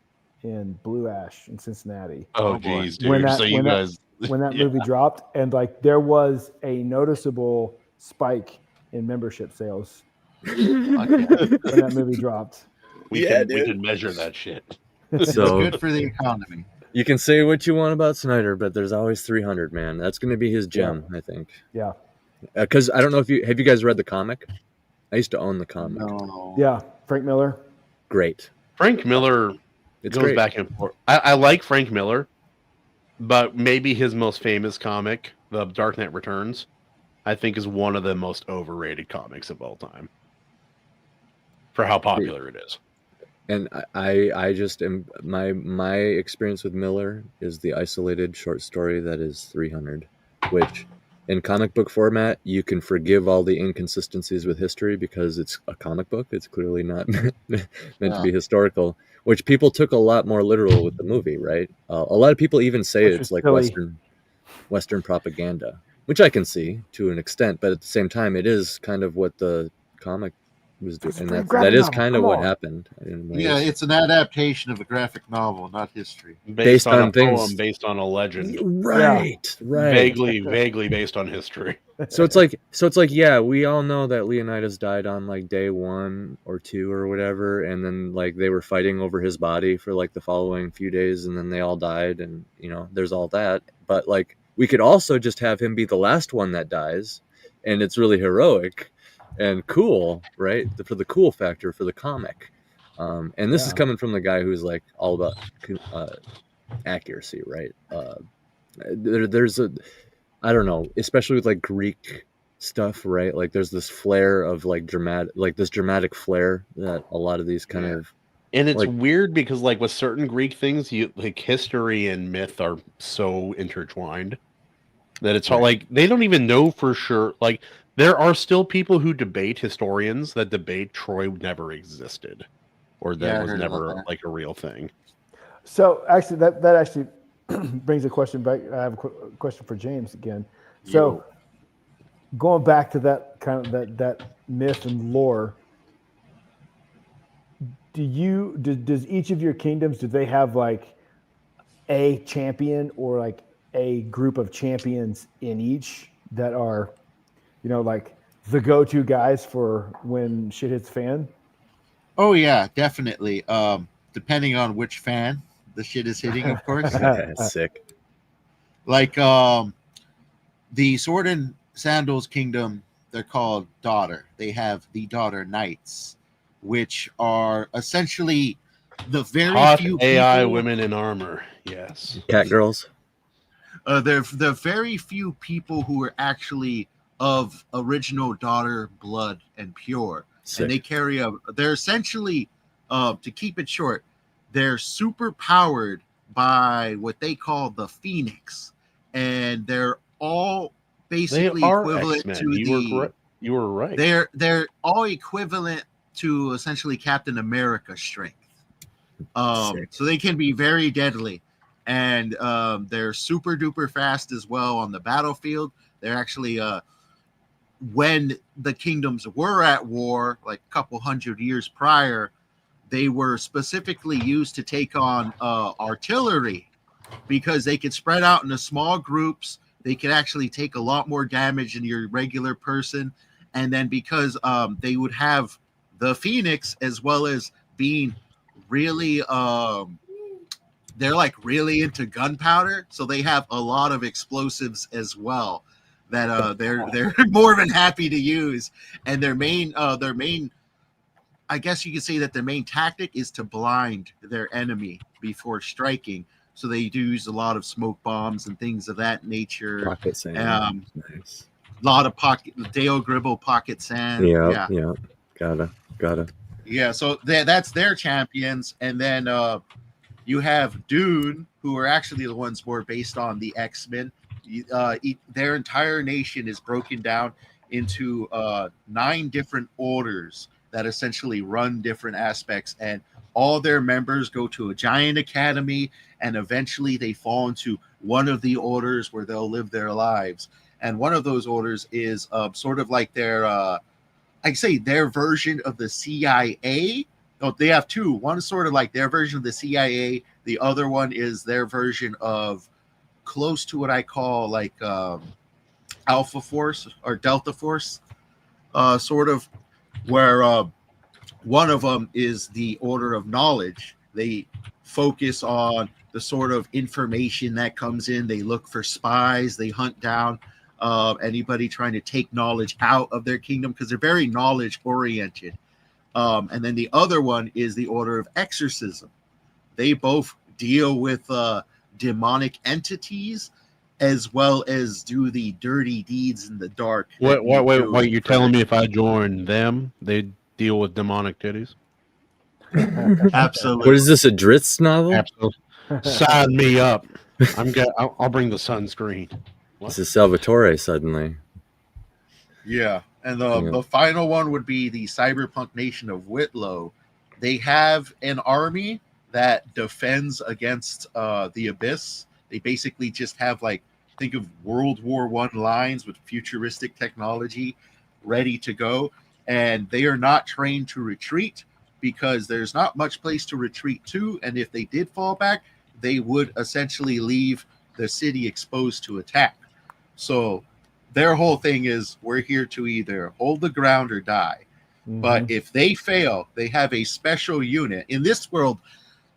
S5: in Blue Ash in Cincinnati.
S10: Oh geez, dude.
S5: When that movie dropped, and like there was a noticeable spike in membership sales when that movie dropped.
S10: We can measure that shit.
S9: So
S11: good for the economy.
S9: You can say what you want about Snyder, but there's always 300, man. That's going to be his gem, I think.
S5: Yeah.
S9: Because I don't know have you guys read the comic? I used to own the comic.
S11: No.
S5: Yeah, Frank Miller.
S9: Great.
S10: Frank Miller goes back and forth. I like Frank Miller, but maybe his most famous comic, The Dark Knight Returns, I think is one of the most overrated comics of all time for how popular it is.
S9: And I just am my experience with Miller is the isolated short story that is 300, which in comic book format, you can forgive all the inconsistencies with history because it's a comic book. It's clearly not meant to be historical, which people took a lot more literal with the movie, right? A lot of people even say it's like Western propaganda, which I can see to an extent, but at the same time, it is kind of what the comic was doing, and that is kind of what happened.
S11: Yeah, it's an adaptation of a graphic novel, not history.
S10: Based on a poem, based on a legend.
S9: Right.
S10: Vaguely based on history.
S9: So it's like, yeah, we all know that Leonidas died on like day 1 or 2 or whatever, and then like they were fighting over his body for like the following few days, and then they all died, and there's all that. But like we could also just have him be the last one that dies, and it's really heroic and cool, right? For the cool factor for the comic. And this is coming from the guy who's like all about accuracy, right? There's a, I don't know, especially with like Greek stuff, right? Like there's this flair of like dramatic flair that a lot of these kind of.
S10: And it's weird because like with certain Greek things, you like history and myth are so intertwined that it's all like they don't even know for sure. Like there are still people who debate, historians that debate Troy never existed or that was never like a real thing.
S5: So actually, that actually brings a question back. I have a question for James again. So going back to that kind of that myth and lore, does each of your kingdoms, do they have like a champion or like a group of champions in each that are, you know, like the go-to guys for when shit hits fan?
S11: Oh yeah, definitely. Depending on which fan the shit is hitting, of course.
S9: Sick.
S11: Like the Sword and Sandals Kingdom, they're called Daughter. They have the Daughter Knights, which are essentially the very
S10: hot
S11: few
S10: AI
S11: people,
S10: women in armor. Yes.
S9: Cat girls.
S11: They're the very few people who are actually of original Daughter blood and pure.
S9: Sick.
S11: And they carry they're essentially, to keep it short, they're super powered by what they call the Phoenix. And they're all basically equivalent
S10: X-Men.
S11: to
S10: you were right.
S11: They're all equivalent to essentially Captain America strength. So they can be very deadly. And they're super duper fast as well on the battlefield. They're actually when the kingdoms were at war, like a couple hundred years prior, they were specifically used to take on artillery because they could spread out into small groups. They could actually take a lot more damage than your regular person. And then because they would have the Phoenix, as well as being really, they're like really into gunpowder. So they have a lot of explosives as well that they're more than happy to use. And their main, I guess you could say that their main tactic is to blind their enemy before striking. So they do use a lot of smoke bombs and things of that nature.
S9: Pocket sand. Nice.
S11: A lot of Dale Gribble pocket sand.
S9: Yeah. Gotta.
S11: Yeah, so that's their champions. And then you have Dune, who are actually the ones who are based on the X-Men. Their entire nation is broken down into 9 different orders that essentially run different aspects, and all their members go to a giant academy, and eventually they fall into one of the orders where they'll live their lives. And one of those orders is sort of like their, I'd say their version of the CIA. Oh, they have 2. One is sort of like their version of the CIA. The other one is their version of close to what I call like Alpha Force or Delta Force, sort of, where one of them is the Order of Knowledge. They focus on the sort of information that comes in. They look for spies. They hunt down anybody trying to take knowledge out of their kingdom because they're very knowledge oriented. And then the other one is the Order of Exorcism. They both deal with demonic entities as well as do the dirty deeds in the dark.
S10: Wait, you're telling me if I join them, they deal with demonic titties?
S11: Absolutely.
S9: What is this, a Dritz novel?
S10: Absolutely. Sign me up. I'll bring the sunscreen. What?
S9: This is Salvatore suddenly.
S11: Yeah. And the final one would be the Cyberpunk nation of Whitlow. They have an army that defends against the Abyss. They basically just have like, think of World War I lines with futuristic technology ready to go. And they are not trained to retreat because there's not much place to retreat to. And if they did fall back, they would essentially leave the city exposed to attack. So their whole thing is, we're here to either hold the ground or die. Mm-hmm. But if they fail, they have a special unit. In this world,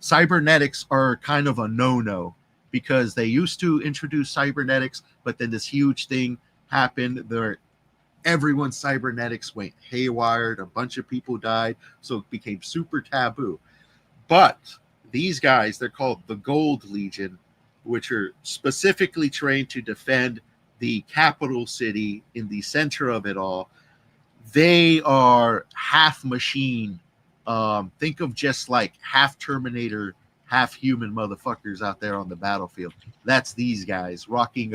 S11: cybernetics are kind of a no-no because they used to introduce cybernetics, but then this huge thing happened. everyone's cybernetics went haywire. A bunch of people died, so it became super taboo. But these guys, they're called the Gold Legion, which are specifically trained to defend the capital city in the center of it all. They are half machine. Think of just like half Terminator, half human motherfuckers out there on the battlefield. That's these guys rocking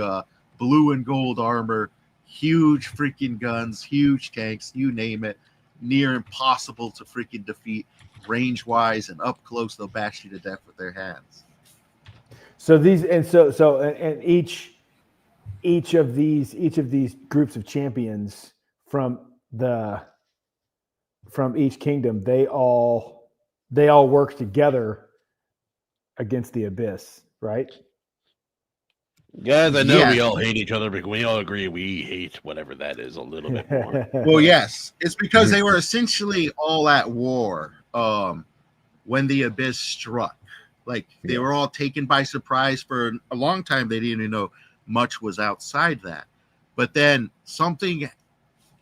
S11: blue and gold armor, huge freaking guns, huge tanks, you name it. Near impossible to freaking defeat range wise, and up close they'll bash you to death with their hands.
S5: So these and each of these groups of champions from each kingdom, they all work together against the abyss, right?
S10: Guys, I know we all hate each other, but we all agree we hate whatever that is a little bit more.
S11: Well, yes, it's because they were essentially all at war when the abyss struck. Like, they were all taken by surprise. For a long time, they didn't even know much was outside that. But then something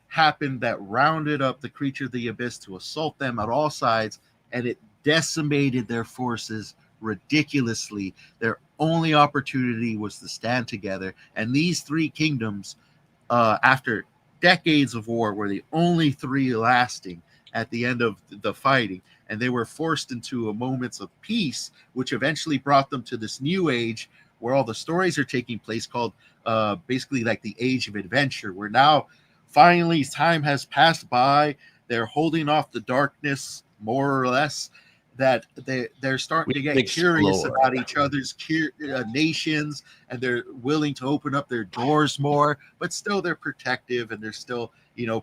S11: happened that rounded up the creature of the abyss to assault them at all sides, and it decimated their forces ridiculously. Their only opportunity was to stand together, and these three kingdoms, after decades of war, were the only three lasting at the end of the fighting, and they were forced into a moments of peace, which eventually brought them to this new age where all the stories are taking place, called basically like the Age of Adventure, where now finally time has passed by. They're holding off the darkness more or less, that they're starting to get curious about each other's nations, and they're willing to open up their doors more, but still they're protective, and there's still,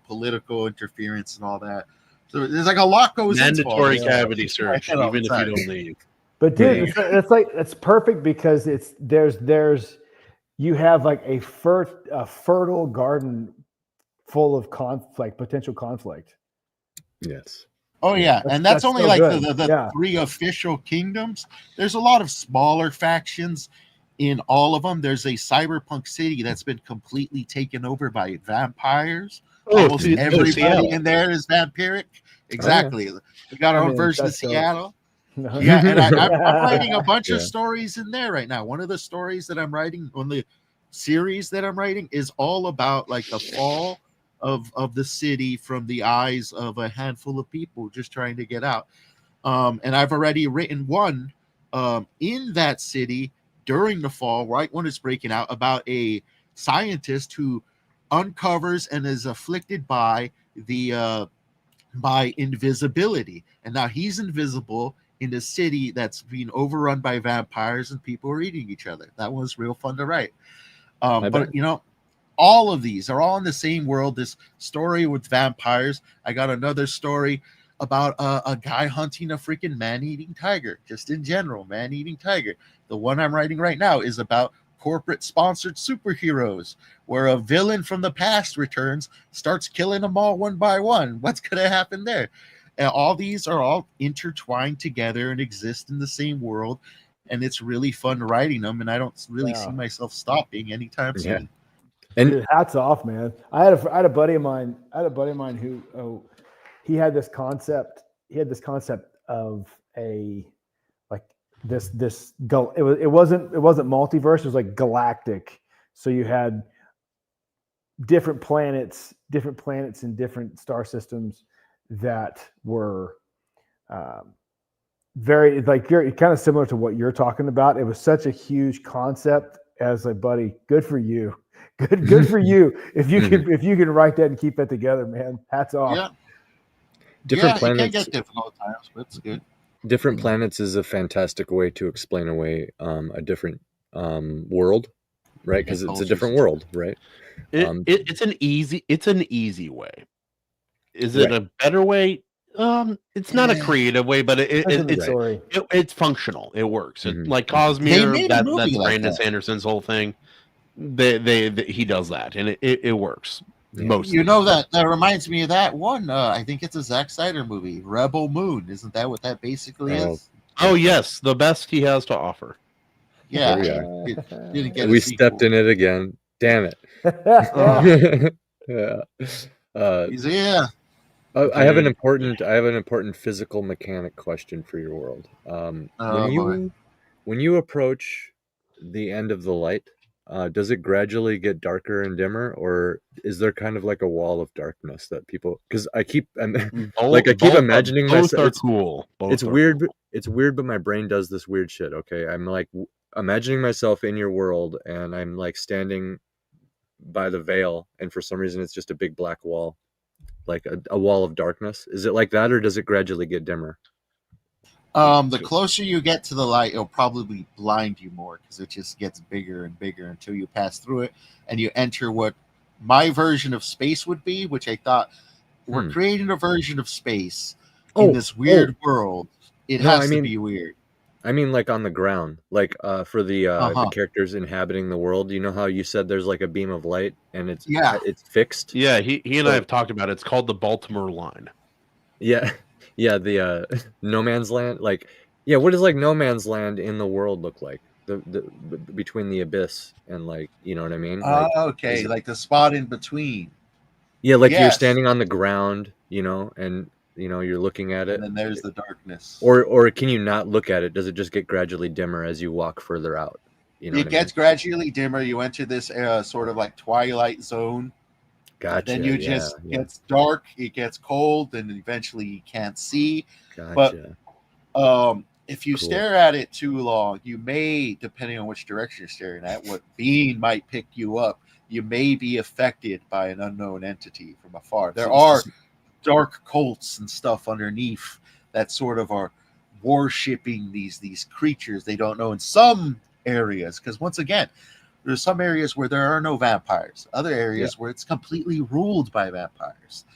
S11: political interference and all that. So there's like a lot goes into
S10: mandatory cavity search, even if you don't leave.
S5: But dude, it's perfect because you have like a fertile garden full of potential conflict.
S9: Yes.
S11: Oh yeah, and that's only so like the
S5: three
S11: official kingdoms. There's a lot of smaller factions in all of them. There's a cyberpunk city that's been completely taken over by vampires. Almost everybody in there is vampiric. Exactly. We got our own version of Seattle. Yeah, and I'm writing a bunch of stories in there right now. One of the stories that I'm writing on the series that I'm writing is all about like the fall of the city from the eyes of a handful of people just trying to get out. And I've already written one in that city during the fall, right when it's breaking out, about a scientist who uncovers and is afflicted by by invisibility. And now he's invisible in a city that's being overrun by vampires and people are eating each other. That was real fun to write. But all of these are all in the same world. This story with vampires. I got another story about a guy hunting a freaking man-eating tiger, just in general, man-eating tiger. The one I'm writing right now is about corporate-sponsored superheroes, where a villain from the past returns, starts killing them all one by one. What's going to happen there? And all these are all intertwined together and exist in the same world, and it's really fun writing them, and I don't really see myself stopping anytime soon.
S5: And dude, hats off, man. I had a buddy of mine who he had this concept. He had this concept of a it wasn't multiverse. It was like galactic. So you had different planets in different star systems that were very you're kind of similar to what you're talking about. It was such a huge concept. As like, buddy, good for you. Good for you. If you can write that and keep that together, man. Hats off.
S11: Yeah.
S9: Different planets.
S11: It can get difficult at times, but it's good.
S9: Different planets is a fantastic way to explain away a different world, right? Because it's a different world, right?
S10: It's an easy way. Is it a better way? It's not a creative way, but it's functional. It works. Like Cosmere, that's Brandon Sanderson's whole thing. He does that, and it works.
S11: That reminds me of that one. I think it's a Zack Snyder movie, Rebel Moon. Isn't that what that basically is?
S10: Oh yes, the best he has to offer.
S11: Yeah,
S9: we stepped in it again. Damn it. Yeah.
S11: He's here.
S9: I have an important physical mechanic question for your world.
S11: Boy.
S9: When you approach the end of the light, does it gradually get darker and dimmer, or is there kind of like a wall of darkness that people? Because I keep imagining
S10: both
S9: myself.
S10: are cool.
S9: It's weird. It's weird, but my brain does this weird shit. Okay, I'm like imagining myself in your world, and I'm like standing by the veil, and for some reason, it's just a big black wall, like a wall of darkness. Is it like that, or does it gradually get dimmer?
S11: The closer you get to the light, it'll probably blind you more because it just gets bigger and bigger until you pass through it and you enter what my version of space would be, which I thought we're creating a version of space in this weird world. It has to be weird.
S9: I mean, like on the ground, like for the characters inhabiting the world. You know how you said there's like a beam of light and it's fixed.
S10: Yeah, he and I have talked about it. It's called the Baltimore line.
S9: Yeah. Yeah, the no man's land, like, yeah, what does like no man's land in the world look like? The between the abyss and, like, you know what I mean? Like,
S11: okay, like the spot in between.
S9: Yeah, like you're standing on the ground, you know, and you know you're looking at it.
S11: And then there's the darkness.
S9: Or can you not look at it? Does it just get gradually dimmer as you walk further out? You know,
S11: it gets gradually dimmer. You enter this sort of like twilight zone.
S9: Gotcha.
S11: Then you just gets dark, it gets cold, and eventually you can't see.
S9: Gotcha.
S11: But if you stare at it too long, you may, depending on which direction you're staring at, what being might pick you up. You may be affected by an unknown entity from afar. There are dark cults and stuff underneath that sort of are worshipping these creatures they don't know in some areas. Because once again, there's some areas where there are no vampires, other areas where it's completely ruled by vampires.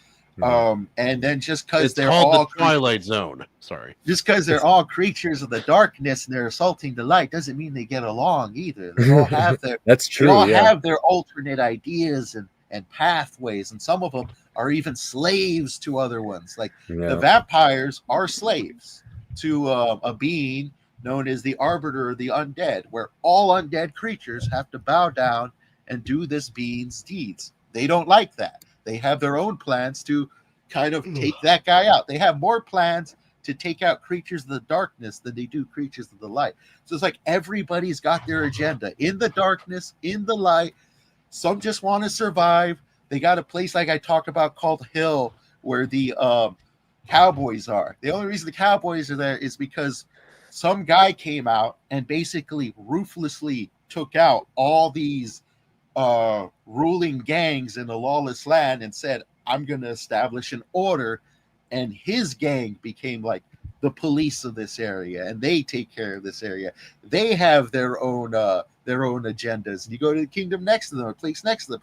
S11: And then just because they're all
S10: the Twilight Zone,
S11: just because they're all creatures of the darkness and they're assaulting the light doesn't mean they get along either. They all have their
S9: that's true.
S11: They all have their alternate ideas and pathways, and some of them are even slaves to other ones. Like the vampires are slaves to a being known as the Arbiter of the Undead, where all undead creatures have to bow down and do this being's deeds. They don't like that. They have their own plans to kind of take that guy out. They have more plans to take out creatures of the darkness than they do creatures of the light. So it's like everybody's got their agenda in the darkness, in the light. Some just want to survive. They got a place like I talked about called Hill, where the Cowboys are. The only reason the Cowboys are there is because some guy came out and basically ruthlessly took out all these ruling gangs in the lawless land and said, I'm going to establish an order. And his gang became like the police of this area, and they take care of this area. They have their own agendas. And you go to the kingdom next to them, or place next to them,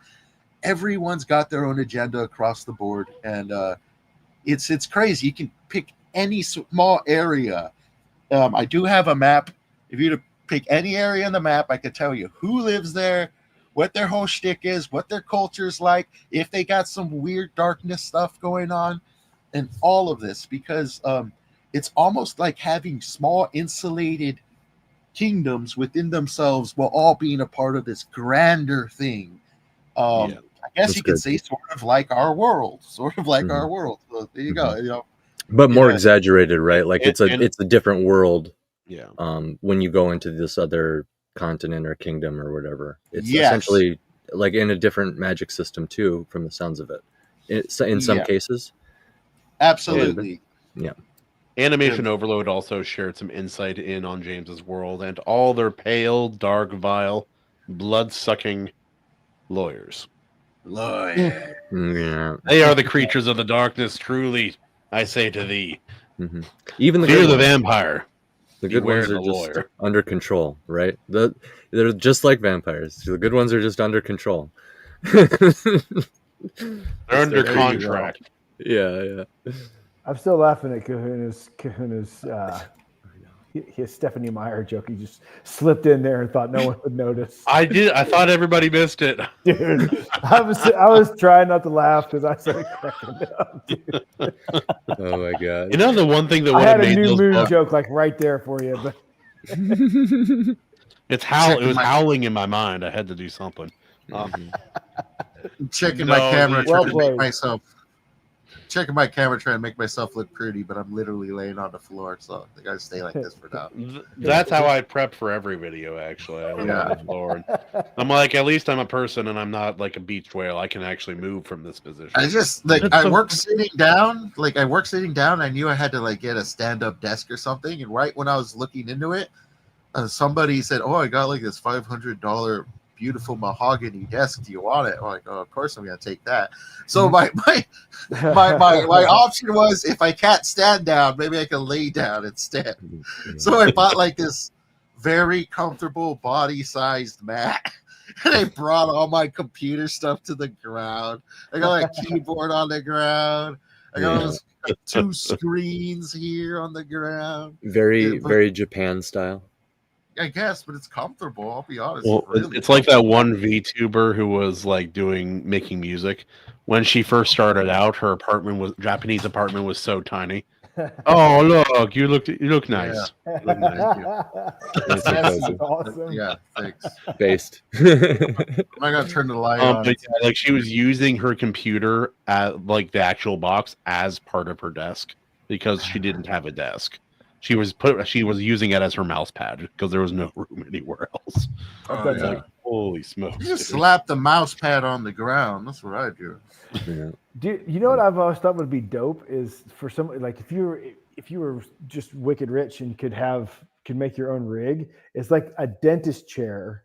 S11: everyone's got their own agenda across the board. And it's crazy. You can pick any small area. I do have a map. If you were to pick any area on the map, I could tell you who lives there, what their whole shtick is, what their culture is like, if they got some weird darkness stuff going on, and all of this, because it's almost like having small insulated kingdoms within themselves while all being a part of this grander thing. I guess you could say sort of like our world, So there you go. You know,
S9: but more exaggerated, right? Like it's a different world.
S10: Yeah.
S9: When you go into this other continent or kingdom or whatever, it's essentially like in a different magic system too, from the sounds of it. In some cases.
S11: Absolutely.
S9: Yeah.
S10: Animation Overload also shared some insight in on James's world and all their pale, dark, vile, blood-sucking lawyers.
S11: Lawyer.
S9: Yeah.
S10: They are the creatures of the darkness, truly, I say to thee.
S9: Mm-hmm. Even the
S10: Fear the vampire.
S9: The good ones are just under control, right? They're just like vampires. The good ones are just under control.
S10: They're under contract.
S9: Yeah.
S5: I'm still laughing at Kahuna's his Stephanie Meyer joke. He just slipped in there and thought no one would notice.
S10: I did. I thought everybody missed it.
S5: Dude, I was trying not to laugh because I started cracking up, dude.
S9: Oh my god!
S10: You know the one thing that
S5: I
S10: would
S5: had
S10: have
S5: a
S10: made
S5: new
S10: those
S5: moon joke like right there for you, but
S10: it was howling in my mind. I had to do something.
S11: checking my camera,
S10: well
S11: trying to make myself. Checking my camera, trying to make myself look pretty, but I'm literally laying on the floor, so I gotta stay like this for now.
S10: That's how I prep for every video. Actually, I lay on the floor. I'm like, at least I'm a person, and I'm not like a beached whale. I can actually move from this position.
S11: I just like I work sitting down. Like I work sitting down. I knew I had to like get a stand-up desk or something, and right when I was looking into it, somebody said, "Oh, I got like this $500 beautiful mahogany desk. Do you want it?" I'm like, "Oh, of course I'm gonna take that." So my option was, if I can't stand down, maybe I can lay down instead. So I bought like this very comfortable body-sized mat, and I brought all my computer stuff to the ground. I got a keyboard on the ground. I got two screens here on the ground.
S9: Very Japan style.
S11: I guess, but it's comfortable. I'll be honest.
S10: Well, it's like that one VTuber who was like making music. When she first started out, her Japanese apartment was so tiny. Oh look, you look nice.
S11: Yeah.
S10: You look nice.
S11: That's awesome. Yeah, thanks.
S9: Based.
S11: I gotta turn the light on.
S10: But yeah, like she was using her computer at like the actual box as part of her desk because she didn't have a desk. She was using it as her mouse pad because there was no room anywhere else. Like, holy smokes!
S11: You just slap the mouse pad on the ground. That's what I do.
S9: Yeah.
S5: You know what I've always thought would be dope is for somebody like if you were just wicked rich and could make your own rig. It's like a dentist chair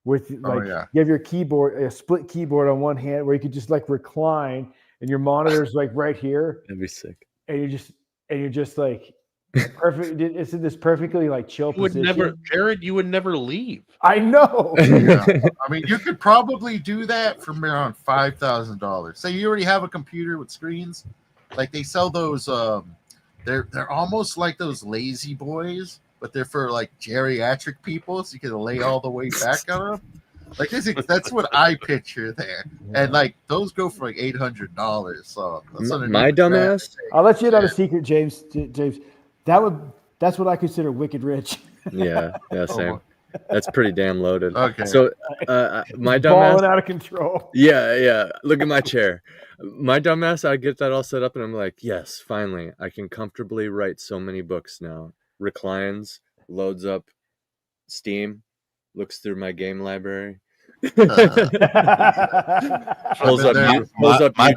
S5: with like you have your keyboard, a split keyboard on one hand where you could just like recline and your monitor's like right here.
S9: That'd be sick.
S5: And you're just like. Perfect. It's in this perfectly like chill
S10: position. Jared, you would never leave.
S5: I know.
S11: Yeah. I mean, you could probably do that for around $5,000. Say you already have a computer with screens, like they sell those. They're almost like those lazy boys, but they're for like geriatric people, so you can lay all the way back on them. Like that's what I picture there, and like those go for like $800. So that's
S9: my dumbass.
S5: I'll let you in on a secret, James. James. That's what I consider wicked rich.
S9: Yeah, same. That's pretty damn loaded.
S11: Okay.
S9: So my dumbass
S5: balling out of control.
S9: Yeah. Look at my chair. My dumbass, I get that all set up and I'm like, yes, finally. I can comfortably write so many books now. Reclines, loads up Steam, looks through my game library.
S10: My
S9: YouTube.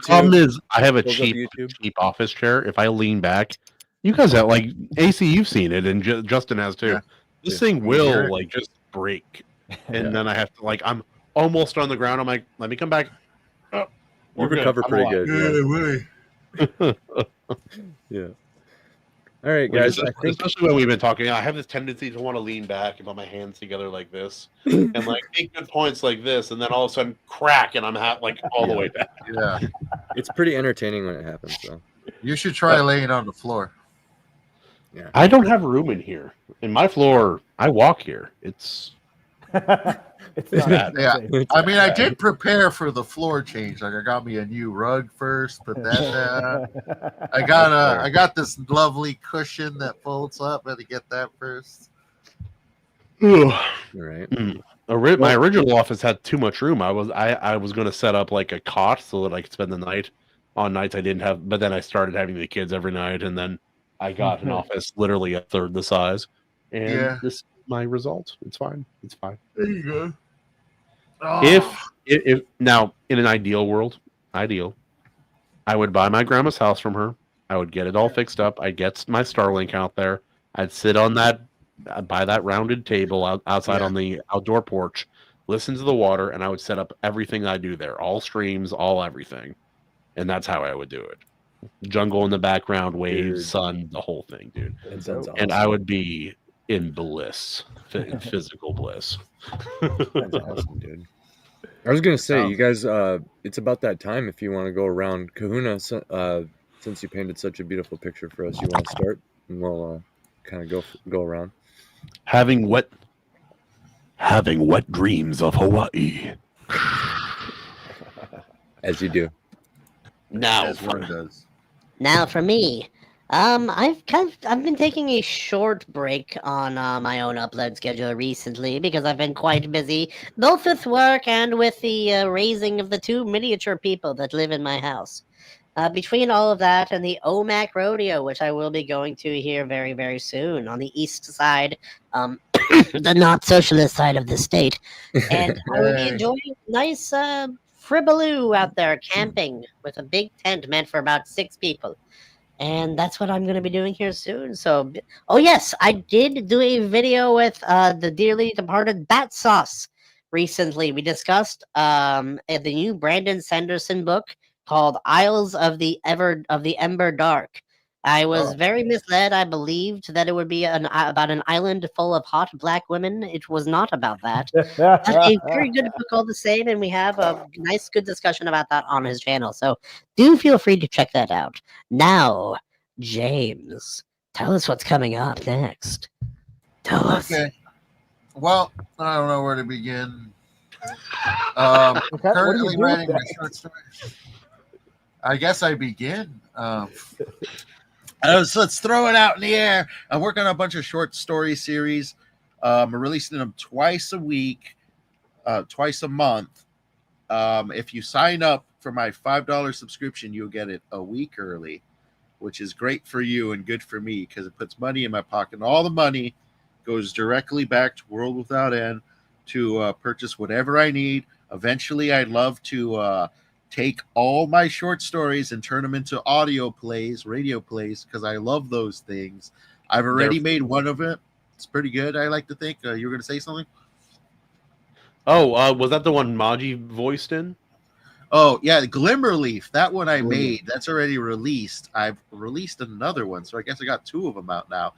S10: problem is I have a cheap office chair. If I lean back, you guys have like AC, you've seen it, and Justin has too. Yeah. This thing will like just break, and then I have to like I'm almost on the ground. I'm like, let me come back. Oh,
S9: you recover pretty good. Yeah. All right, guys. I think
S10: especially when we've been talking, I have this tendency to want to lean back and put my hands together like this, and like make good points like this, and then all of a sudden crack, and I'm like all the way back.
S11: Yeah,
S9: it's pretty entertaining when it happens, though.
S11: You should try laying on the floor.
S9: Yeah,
S10: I don't have room in here. In my floor, I walk here. It's
S5: not
S11: yeah. I mean, I did prepare for the floor change. Like, I got me a new rug first, put that down. I got this lovely cushion that folds up. I had to get that first.
S9: Right.
S10: My original office had too much room. I was going to set up like a cot so that I could spend the night on nights I didn't have. But then I started having the kids every night, and then I got an office literally a third the size. And this is my result. It's fine. It's fine.
S11: There you go.
S10: Oh. If now in an ideal world, I would buy my grandma's house from her. I would get it all fixed up. I'd get my Starlink out there. I'd sit on that by that rounded table outside on the outdoor porch, listen to the water, and I would set up everything I do there, all streams, all everything. And that's how I would do it. Jungle in the background, waves, sun, the whole thing, dude. And I would be in bliss, physical bliss.
S9: That's awesome, dude. I was gonna say, you guys, it's about that time. If you want to go around, Kahuna, since you painted such a beautiful picture for us, you want to start, and we'll kind of go around.
S12: Having wet dreams of Hawaii.
S9: As you do.
S13: Now for me, I've been taking a short break on my own upload schedule recently because I've been quite busy, both with work and with the raising of the 2 miniature people that live in my house. Between all of that and the OMAC rodeo, which I will be going to here very, very soon on the east side, the not socialist side of the state, and I will be enjoying nice fribaloo out there camping with a big tent meant for about 6 people. And that's what I'm going to be doing here soon. So, oh yes, I did do a video with the dearly departed Bat Sauce recently. We discussed the new Brandon Sanderson book called Isles of the Ember Dark. I was very misled. I believed that it would be about an island full of hot black women. It was not about that. But a very good book all the same, and we have a nice, good discussion about that on his channel. So do feel free to check that out. Now, James, tell us what's coming up next. Tell us.
S11: Okay. Well, I don't know where to begin. Currently writing my short stories. I guess I begin. So let's throw it out in the air. I'm working on a bunch of short story series. I'm releasing them twice a week, twice a month. If you sign up for my $5 subscription, you'll get it a week early, which is great for you and good for me because it puts money in my pocket. And all the money goes directly back to World Without End to purchase whatever I need. Eventually, I'd love to take all my short stories and turn them into audio plays, radio plays, because I love those things. I've already made one of it. It's pretty good, I like to think. You were going to say something?
S10: Oh, was that the one Maji voiced in?
S11: Oh, yeah, Glimmerleaf. That one I made. That's already released. I've released another one, so I guess I got 2 of them out now.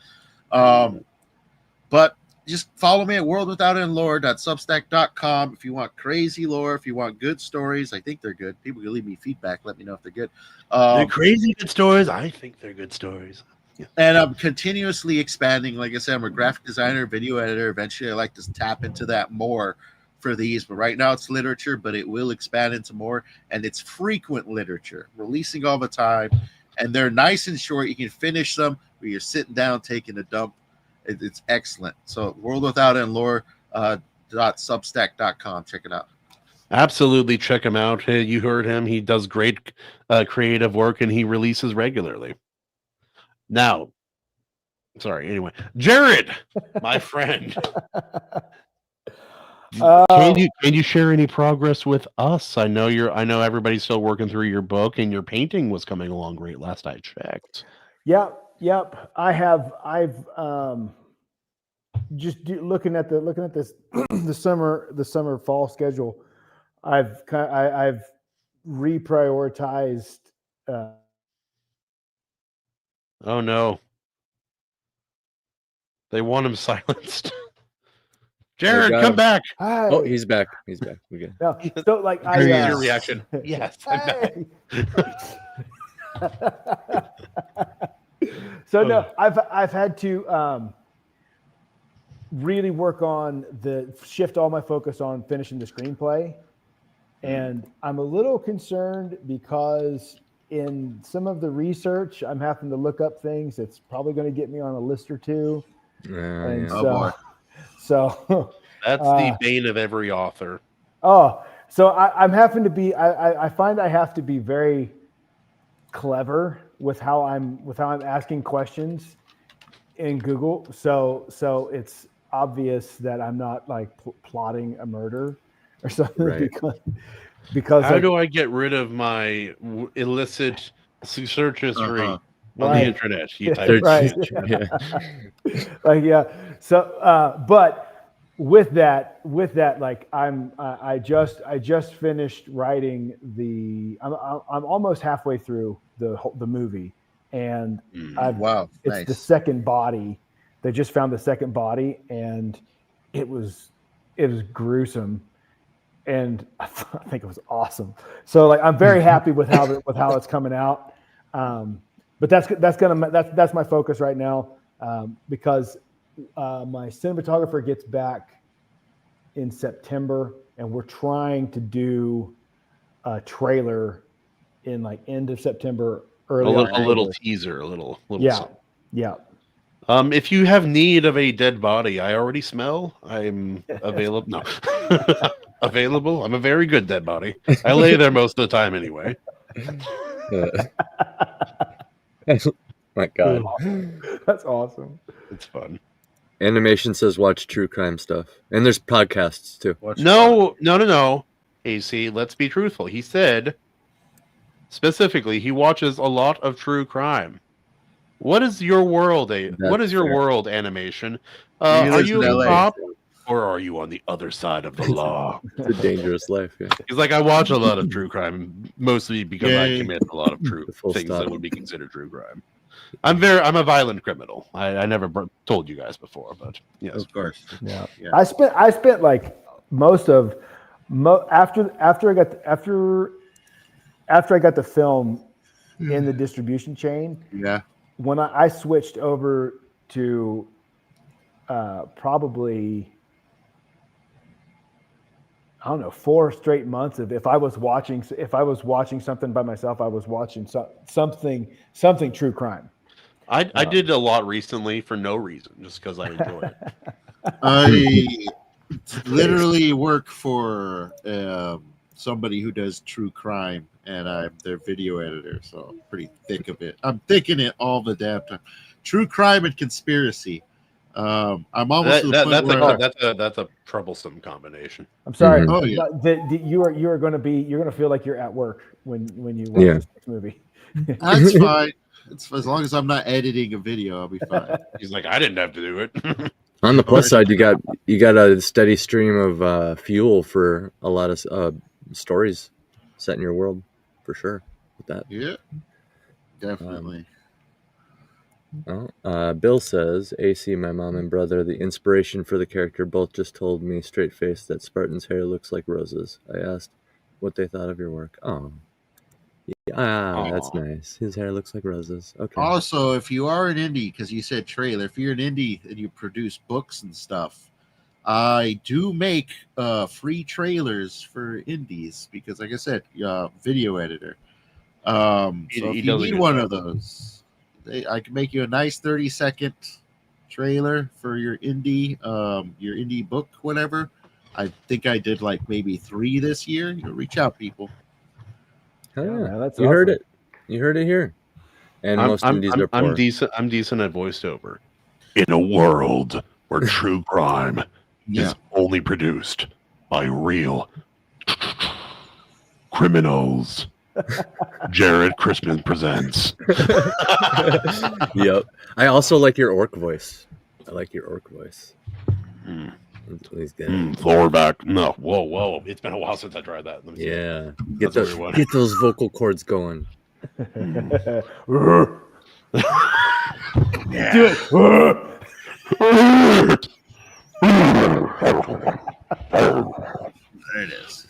S11: But just follow me at worldwithoutendlore.substack.com if you want crazy lore, if you want good stories. I think they're good. People can leave me feedback. Let me know if they're good.
S10: They're crazy good stories. I think they're good stories. Yeah.
S11: And I'm continuously expanding. Like I said, I'm a graphic designer, video editor. Eventually, I like to tap into that more for these. But right now, it's literature, but it will expand into more. And it's frequent literature, releasing all the time. And they're nice and short. You can finish them where you're sitting down, taking a dump. It's excellent. So worldwithoutendlore.substack.com. Check it out.
S10: Absolutely, check him out. Hey, you heard him. He does great creative work, and he releases regularly. Now, sorry. Anyway, Jared, my friend, can you share any progress with us? I know everybody's still working through your book, and your painting was coming along great last I checked.
S5: Yep. I've just looking at this the summer fall schedule. I've reprioritized.
S10: Oh no, they want him silenced. Jared, come back.
S5: Hi.
S9: Oh, he's back. He's back. We good.
S5: No, so like
S10: your reaction. Yes, I'm back.
S5: So no, I've had to really work on shift all my focus on finishing the screenplay, and I'm a little concerned because in some of the research I'm having to look up things that's probably going to get me on a list or two. And so
S10: that's the bane of every author.
S5: Oh, so I'm having to be. I find I have to be very clever with how I'm asking questions in Google. So it's obvious that I'm not like plotting a murder or something.
S9: Right.
S5: Because
S10: how do I get rid of my illicit search history on the internet? You type
S5: So, but with that, like I just finished writing I'm almost halfway through the movie, and it's the second body. They just found the second body, and it was gruesome, and I think it was awesome. So like I'm very happy with how it's coming out. But that's my focus right now, because my cinematographer gets back in September, and we're trying to do a trailer in like end of September, early
S10: a
S5: October.
S10: little teaser, a little
S5: Yeah,
S10: something.
S5: yeah.
S10: If you have need of a dead body, I already smell. I'm available. No, available. I'm a very good dead body. I lay there most of the time anyway.
S9: My God,
S5: that's awesome.
S10: It's fun.
S9: Animation says watch true crime stuff, and there's podcasts too.
S10: No. AC, let's be truthful. He said specifically he watches a lot of true crime. What is your world? What is your world, Animation? Are you a cop, or are you on the other side of the law?
S9: It's a dangerous life. Yeah.
S10: He's like, I watch a lot of true crime, mostly because I commit a lot of true things that would be considered true crime. I'm a violent criminal. I never told you guys before, but yes,
S11: of course.
S5: Yeah. I spent like most of after I got the film in the distribution chain.
S11: Yeah.
S5: When I switched over to probably, I don't know, 4 straight months of if I was watching something by myself, I was watching something true crime.
S10: I did a lot recently for no reason, just because I enjoy it.
S11: I literally work for somebody who does true crime, and I'm their video editor, so I'm pretty thick of it. I'm thinking it all the damn time. True crime and conspiracy. I'm almost to the point where
S10: that's a troublesome combination.
S5: I'm sorry.
S11: Oh yeah.
S5: You're going to feel like you're at work when you watch this movie.
S11: That's fine. It's as long as I'm not editing a video, I'll be fine.
S10: He's like, I didn't have to do it.
S9: On the plus side, you got a steady stream of fuel for a lot of stories set in your world, for sure. With that,
S11: yeah, definitely.
S9: Bill says, AC, my mom and brother, the inspiration for the character, both just told me straight faced that Spartan's hair looks like roses. I asked what they thought of your work. Oh. Yeah, that's nice. His hair looks like roses. Okay.
S11: Also, if you are an indie, because you said trailer, if you're an indie and you produce books and stuff, I do make free trailers for indies because, like I said, video editor. So if you need one of those, I can make you a nice 30-second trailer for your indie book, whatever. I think I did like maybe 3 this year. You reach out, people.
S9: Oh, yeah,
S5: man, that's
S9: you
S5: awesome.
S9: heard it. You heard it here. And most indies are poor.
S10: I'm decent at voiceover. In a world where true crime is only produced by real criminals. Jared Crispin presents.
S9: Yep. I also like your orc voice. He's good.
S10: Lower back. No. Whoa. It's been a while since I tried that.
S9: Yeah. Get those vocal cords going.
S5: Do it.
S11: There it is.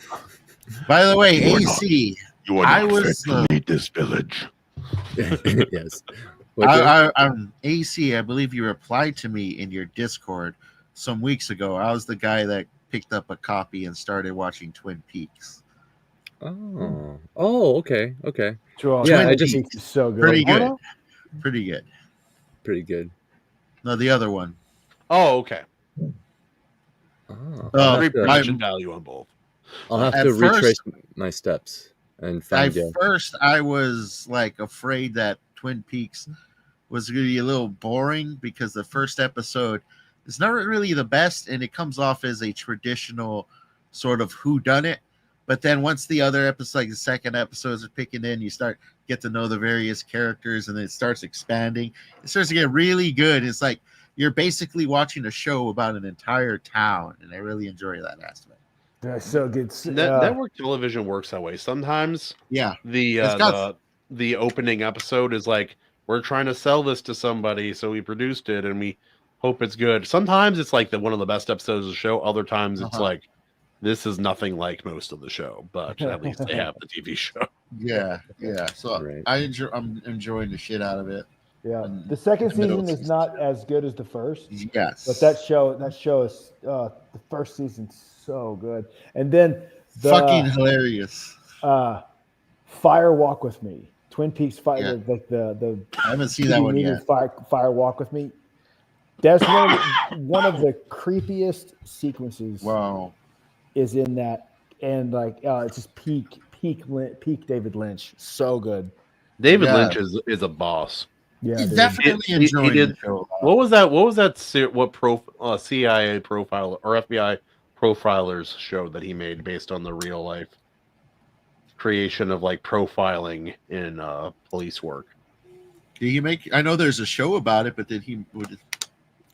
S11: By the way, AC,
S10: I was to lead this village.
S9: Yes.
S11: I'm AC. I believe you replied to me in your Discord some weeks ago. I was the guy that picked up a copy and started watching Twin Peaks.
S9: Oh, okay.
S5: Yeah, Twin Peaks is so good.
S11: Pretty good. No, the other one.
S10: Oh, okay.
S9: Very
S10: production value on both.
S9: I'll have to retrace my steps and find you.
S11: At first, I was like afraid that Twin Peaks was going to be a little boring because the first episode is not really the best, and it comes off as a traditional sort of whodunit. But then once the other episodes, like the second episodes are picking in, you get to know the various characters, and it starts expanding. It starts to get really good. It's like you're basically watching a show about an entire town, and I really enjoy that aspect.
S5: That's so good.
S10: Network television works that way. Sometimes, the opening episode is like, we're trying to sell this to somebody, so we produced it, and we hope it's good. Sometimes it's like one of the best episodes of the show. Other times it's like, this is nothing like most of the show, but at least they have the TV show.
S11: Yeah. So I'm enjoying the shit out of it.
S5: Yeah, the second season is not as good as the first.
S11: Yes,
S5: but that show is the first season's so good, and then
S11: fucking hilarious.
S5: Fire Walk with Me. Twin Peaks fire. The
S11: I haven't seen that one yet.
S5: Fire Walk with Me. That's one of the creepiest sequences.
S11: Wow.
S5: Is in that, and like it's just peak David Lynch. So good.
S10: David Lynch is a boss.
S5: Yeah,
S11: he's definitely enjoying the show.
S10: What was that? What was that? CIA profile or FBI profilers show that he made based on the real life creation of like profiling in police work?
S11: Did he make? I know there's a show about it, but did he?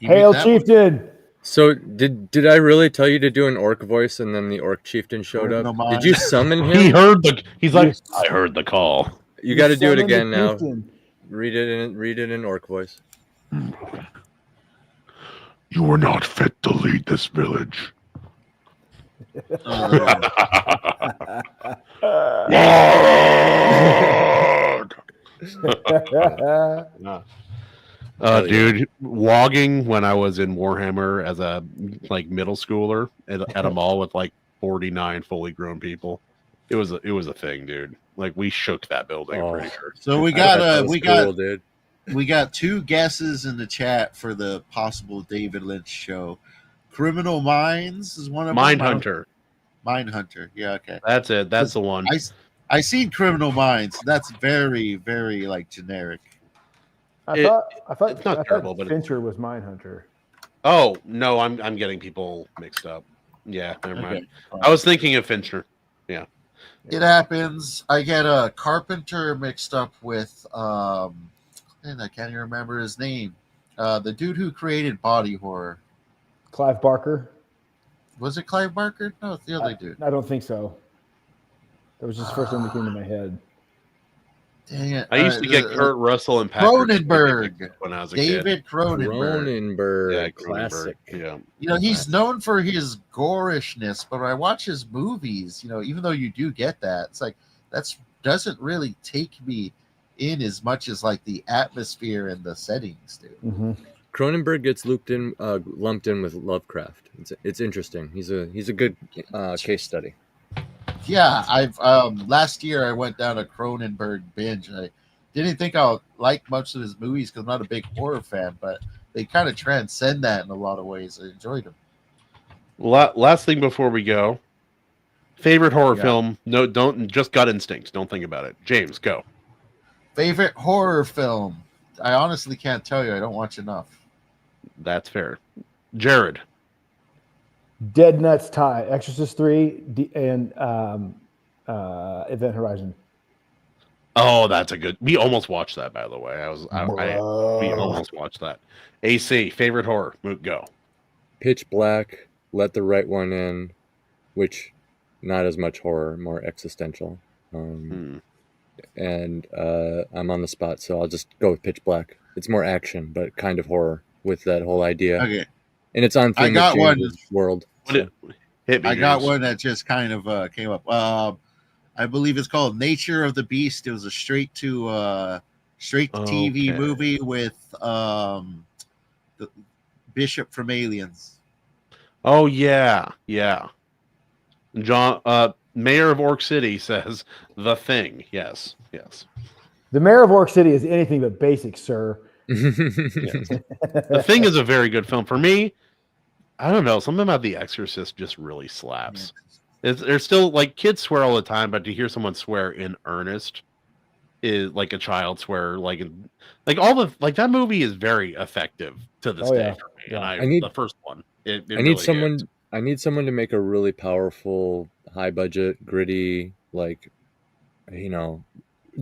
S5: Hail Chieftain!
S9: So did I really tell you to do an orc voice and then the orc chieftain showed up? Did you summon him?
S10: He heard he's like, I heard the call.
S9: You got to do it again now. Read it in orc voice.
S12: You were not fit to lead this village.
S10: Dude, logging when I was in Warhammer as a like middle schooler at a mall with like 49 fully grown people. It was a thing, dude. Like we shook that building. I'm pretty sure.
S11: So we got we got two guesses in the chat for the possible David Lynch show. Criminal Minds is one of them.
S10: Mindhunter.
S11: Mindhunter. Yeah, okay.
S10: That's it. That's the one.
S11: I seen Criminal Minds. That's very, very like generic.
S5: I thought
S10: it's not terrible, but
S5: Fincher was Mindhunter.
S10: Oh no, I'm getting people mixed up. Yeah, never mind.
S11: Okay.
S10: I was thinking of Fincher. Yeah.
S11: It happens. I get a Carpenter mixed up with and I can't even remember his name. The dude who created body horror.
S5: Clive Barker.
S11: Was it Clive Barker? No, it's the other dude.
S5: I don't think so. That was just the first one that came to my head.
S11: Dang it.
S10: I used to get Kurt Russell and Patrick
S11: Cronenberg
S10: when I was a
S11: David
S10: kid.
S11: Cronenberg.
S9: Yeah, classic.
S10: Yeah.
S11: You know, he's known for his gorishness, but when I watch his movies, you know, even though you do get that, it's like doesn't really take me in as much as like the atmosphere and the settings do.
S5: Mm-hmm.
S9: Cronenberg gets lumped in with Lovecraft. It's interesting. He's a good case study.
S11: Yeah, I've last year I went down a Cronenberg binge. I didn't think I would like much of his movies because I'm not a big horror fan, but they kind of transcend that in a lot of ways. I enjoyed them.
S10: Last thing before we go, favorite horror film? No, don't just gut instincts. Don't think about it. James, go.
S11: Favorite horror film? I honestly can't tell you. I don't watch enough.
S10: That's fair. Jared.
S5: Dead Nuts Tie, Exorcist 3, and Event Horizon.
S10: Oh, that's a good. We almost watched that, by the way. We almost watched that. AC, favorite horror? Go.
S9: Pitch Black, Let the Right One In, which not as much horror, more existential. And I'm on the spot, so I'll just go with Pitch Black. It's more action, but kind of horror with that whole idea.
S11: Okay.
S9: And it's on theme with James' world. So.
S11: I got one that just kind of came up. I believe it's called Nature of the Beast. It was a straight to TV movie with the Bishop from Aliens.
S10: Oh yeah. John, Mayor of Orc City says The Thing. Yes.
S5: The Mayor of Orc City is anything but basic, sir.
S10: The Thing is a very good film for me. I don't know, something about The Exorcist just really slaps. There's still like kids swear all the time, but to hear someone swear in earnest is like a child swear. Like all the that movie is very effective to this day for me. And I need the first one. I
S9: need someone. Is. I need someone to make a really powerful, high budget, gritty,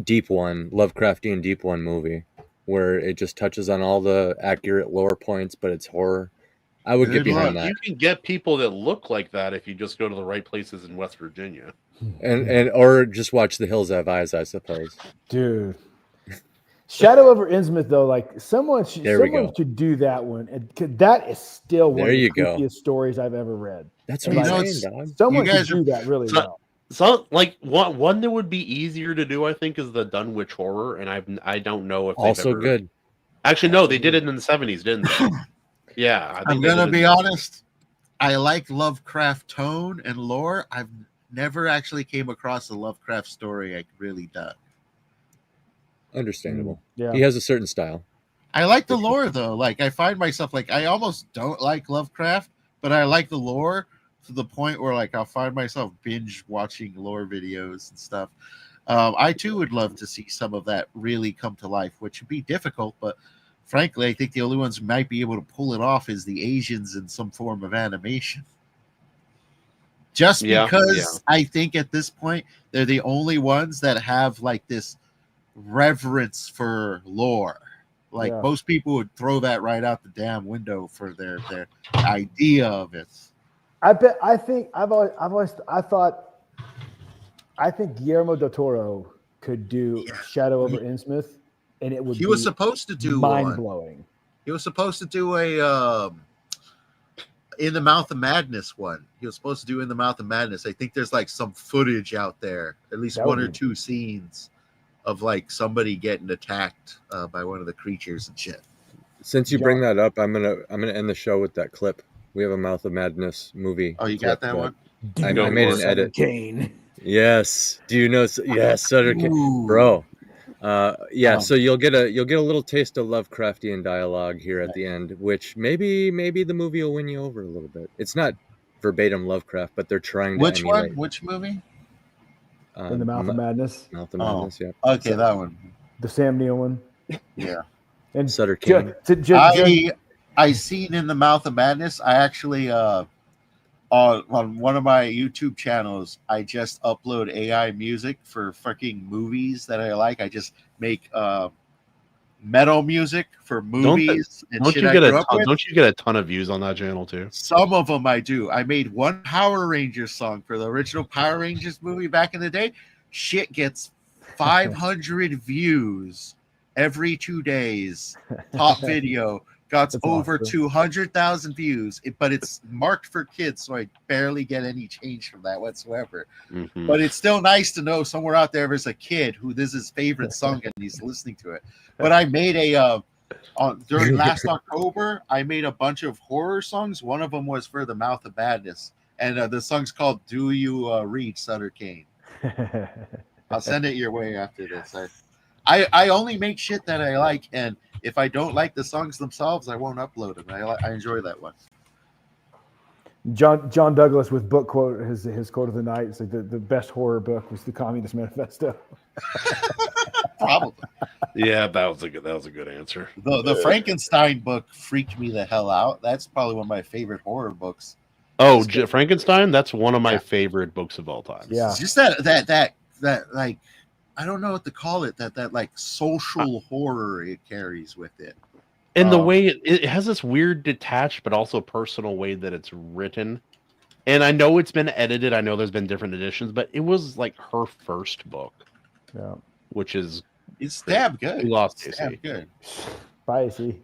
S9: deep one, Lovecraftian deep one movie where it just touches on all the accurate lore points, but it's horror. I would get behind that.
S10: You can get people that look like that if you just go to the right places in West Virginia,
S9: or just watch The Hills Have Eyes, I suppose.
S5: Dude, Shadow over Innsmouth though, like someone should do that one. That is still one of the creepiest stories I've ever read.
S9: That's what I'm saying, dog.
S5: Someone should do that really well.
S10: So, like one that would be easier to do, I think, is the Dunwich Horror, and I don't know if
S9: also good.
S10: Actually, no, they did it in the 70s, didn't they? Yeah,
S11: I'm gonna be honest. I like Lovecraft tone and lore. I've never actually came across a Lovecraft story I really dug.
S9: Understandable.
S5: Yeah.
S9: He has a certain style.
S11: I like the lore though. Like I find myself like I almost don't like Lovecraft, but I like the lore to the point where like I'll find myself binge watching lore videos and stuff. I too would love to see some of that really come to life, which would be difficult, but frankly, I think the only ones who might be able to pull it off is the Asians in some form of animation. Just because I think at this point they're the only ones that have like this reverence for lore. Like most people would throw that right out the damn window for their idea of it.
S5: I think Guillermo del Toro could do Shadow over Innsmouth, and it would.
S11: He was supposed to do
S5: mind blowing.
S11: He was supposed to do a In the Mouth of Madness one. He was supposed to do In the Mouth of Madness. I think there's like some footage out there, at least one or two scenes of like somebody getting attacked by one of the creatures and shit.
S9: Since you bring that up, I'm gonna end the show with that clip. We have a Mouth of Madness movie.
S11: Oh, you got that one?
S9: I made an edit.
S5: Kane.
S9: Yes. Do you know? Yes, Sutter Kane, bro. So you'll get a little taste of Lovecraftian dialogue here at the end, which maybe the movie will win you over a little bit. It's not verbatim Lovecraft, but they're trying to
S11: Which
S9: emulate.
S11: one? Which movie?
S5: In the Mouth of Madness.
S9: Mouth of Madness, yeah.
S11: Okay, that one.
S5: The Sam Neill one.
S11: Yeah.
S5: And
S9: Sutter Kane.
S11: I seen In the Mouth of Madness. I actually on one of my YouTube channels, I just upload AI music for fucking movies that I like. I just make metal music for movies.
S10: Don't you get a ton of views on that channel too?
S11: Some of them I do. I made one Power Rangers song for the original Power Rangers movie back in the day. Shit gets 500 views every 2 days. Top video. Got over 200,000 views, but it's marked for kids, so I barely get any change from that whatsoever.
S10: Mm-hmm.
S11: But it's still nice to know somewhere out there there's a kid who this is his favorite song and he's listening to it. But I made during last October, I made a bunch of horror songs. One of them was for The Mouth of Madness, and the song's called "Do You Read Sutter Kane?" I'll send it your way after this. I only make shit that I like, and if I don't like the songs themselves, I won't upload them. I enjoy that one.
S5: John Douglas with book quote his quote of the night. It's like the best horror book was the Communist Manifesto.
S11: Probably.
S10: Yeah, that was a good answer.
S11: The Frankenstein book freaked me the hell out. That's probably one of my favorite horror books.
S10: Oh, Frankenstein. That's one of my favorite books of all time.
S5: Yeah,
S11: it's just that like. I don't know what to call it. That like social horror it carries with it,
S10: and the way it has this weird detached but also personal way that it's written. And I know it's been edited. I know there's been different editions, but it was like her first book.
S5: Yeah,
S10: which is
S11: it's damn good.
S10: We lost
S11: it's damn good.
S5: Spicy.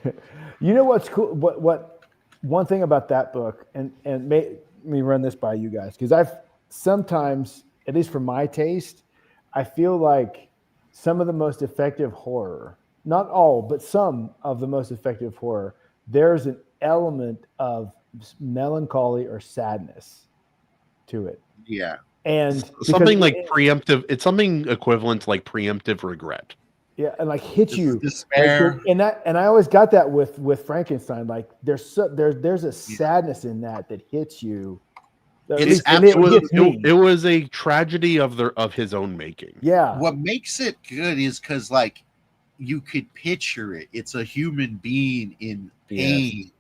S5: You know what's cool? What one thing about that book, and let me run this by you guys, because I've sometimes, at least for my taste, I feel like some of the most effective horror, not all, but some of the most effective horror, there's an element of melancholy or sadness to it.
S11: Yeah.
S5: And
S10: something like preemptive, it's something equivalent to like preemptive regret.
S5: Yeah, and like hit you.
S11: Despair.
S5: And I always got that with Frankenstein. Like there's a sadness in that hits you.
S10: It was a tragedy of his own making.
S5: Yeah.
S11: What makes it good is because like you could picture it. It's a human being in pain.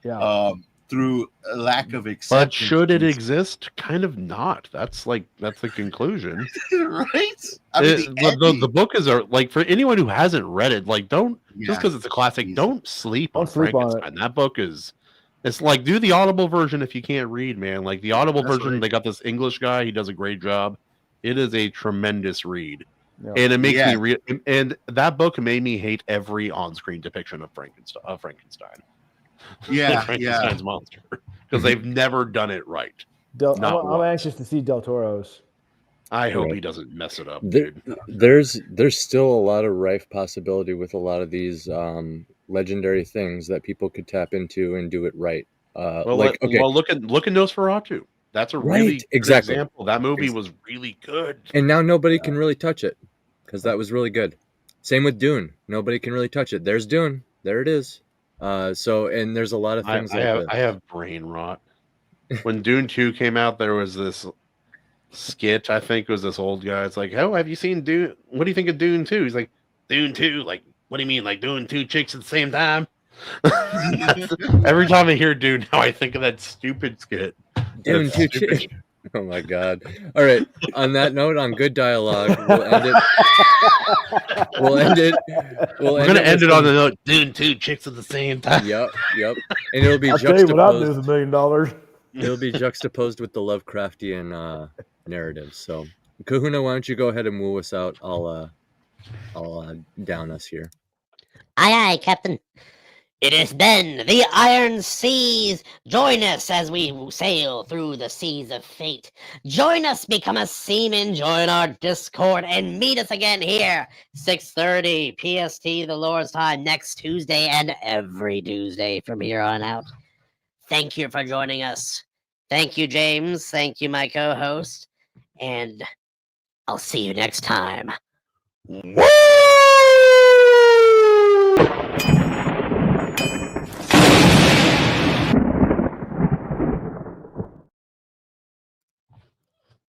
S5: Yeah.
S11: Through a lack of acceptance.
S10: But should it exist? Kind of not. That's the conclusion.
S11: Right? I mean,
S10: the book is like, for anyone who hasn't read it, like just because it's a classic, don't sleep on Frankenstein. That book is. It's like, do the Audible version if you can't read, man. Like the Audible version, right. They got this English guy. He does a great job. It is a tremendous read, and it makes me and that book made me hate every on-screen depiction of Frankenstein.
S11: Yeah,
S10: Frankenstein's monster, because they've never done it right.
S5: I'm anxious to see Del Toro's.
S10: I hope he doesn't mess it up.
S9: There's still a lot of rife possibility with a lot of these legendary things that people could tap into and do it right.
S10: Look at Nosferatu. That's a really good example. That movie was really good,
S9: and now nobody can really touch it because that was really good. Same with Dune. Nobody can really touch it. There's Dune. There it is. So, and there's a lot of things.
S10: I have brain rot. When Dune 2 came out, there was this skit. I think it was this old guy. It's like, oh, have you seen Dune? What do you think of Dune 2? He's like, Dune 2? Like, what do you mean? Like doing 2 chicks at the same time? Every time I hear Dune now, I think of that stupid skit.
S9: Dune 2 chicks. Oh my god. All right. On that note, on good dialogue, we'll end it. We're
S10: gonna end it on the note, Dune 2 chicks at the same time.
S9: Yep. And it'll be
S5: I'll tell you what I'll do with $1 million.
S9: It'll be juxtaposed with the Lovecraftian narrative. So, Kahuna, why don't you go ahead and woo us out? I'll down us here.
S13: Aye, aye, Captain. It has been the Iron Seas. Join us as we sail through the seas of fate. Join us, become a seaman, join our Discord, and meet us again here, 6:30 PST, the Lord's time, next Tuesday and every Tuesday from here on out. Thank you for joining us. Thank you, James. Thank you, my co-host. And I'll see you next time. Woo!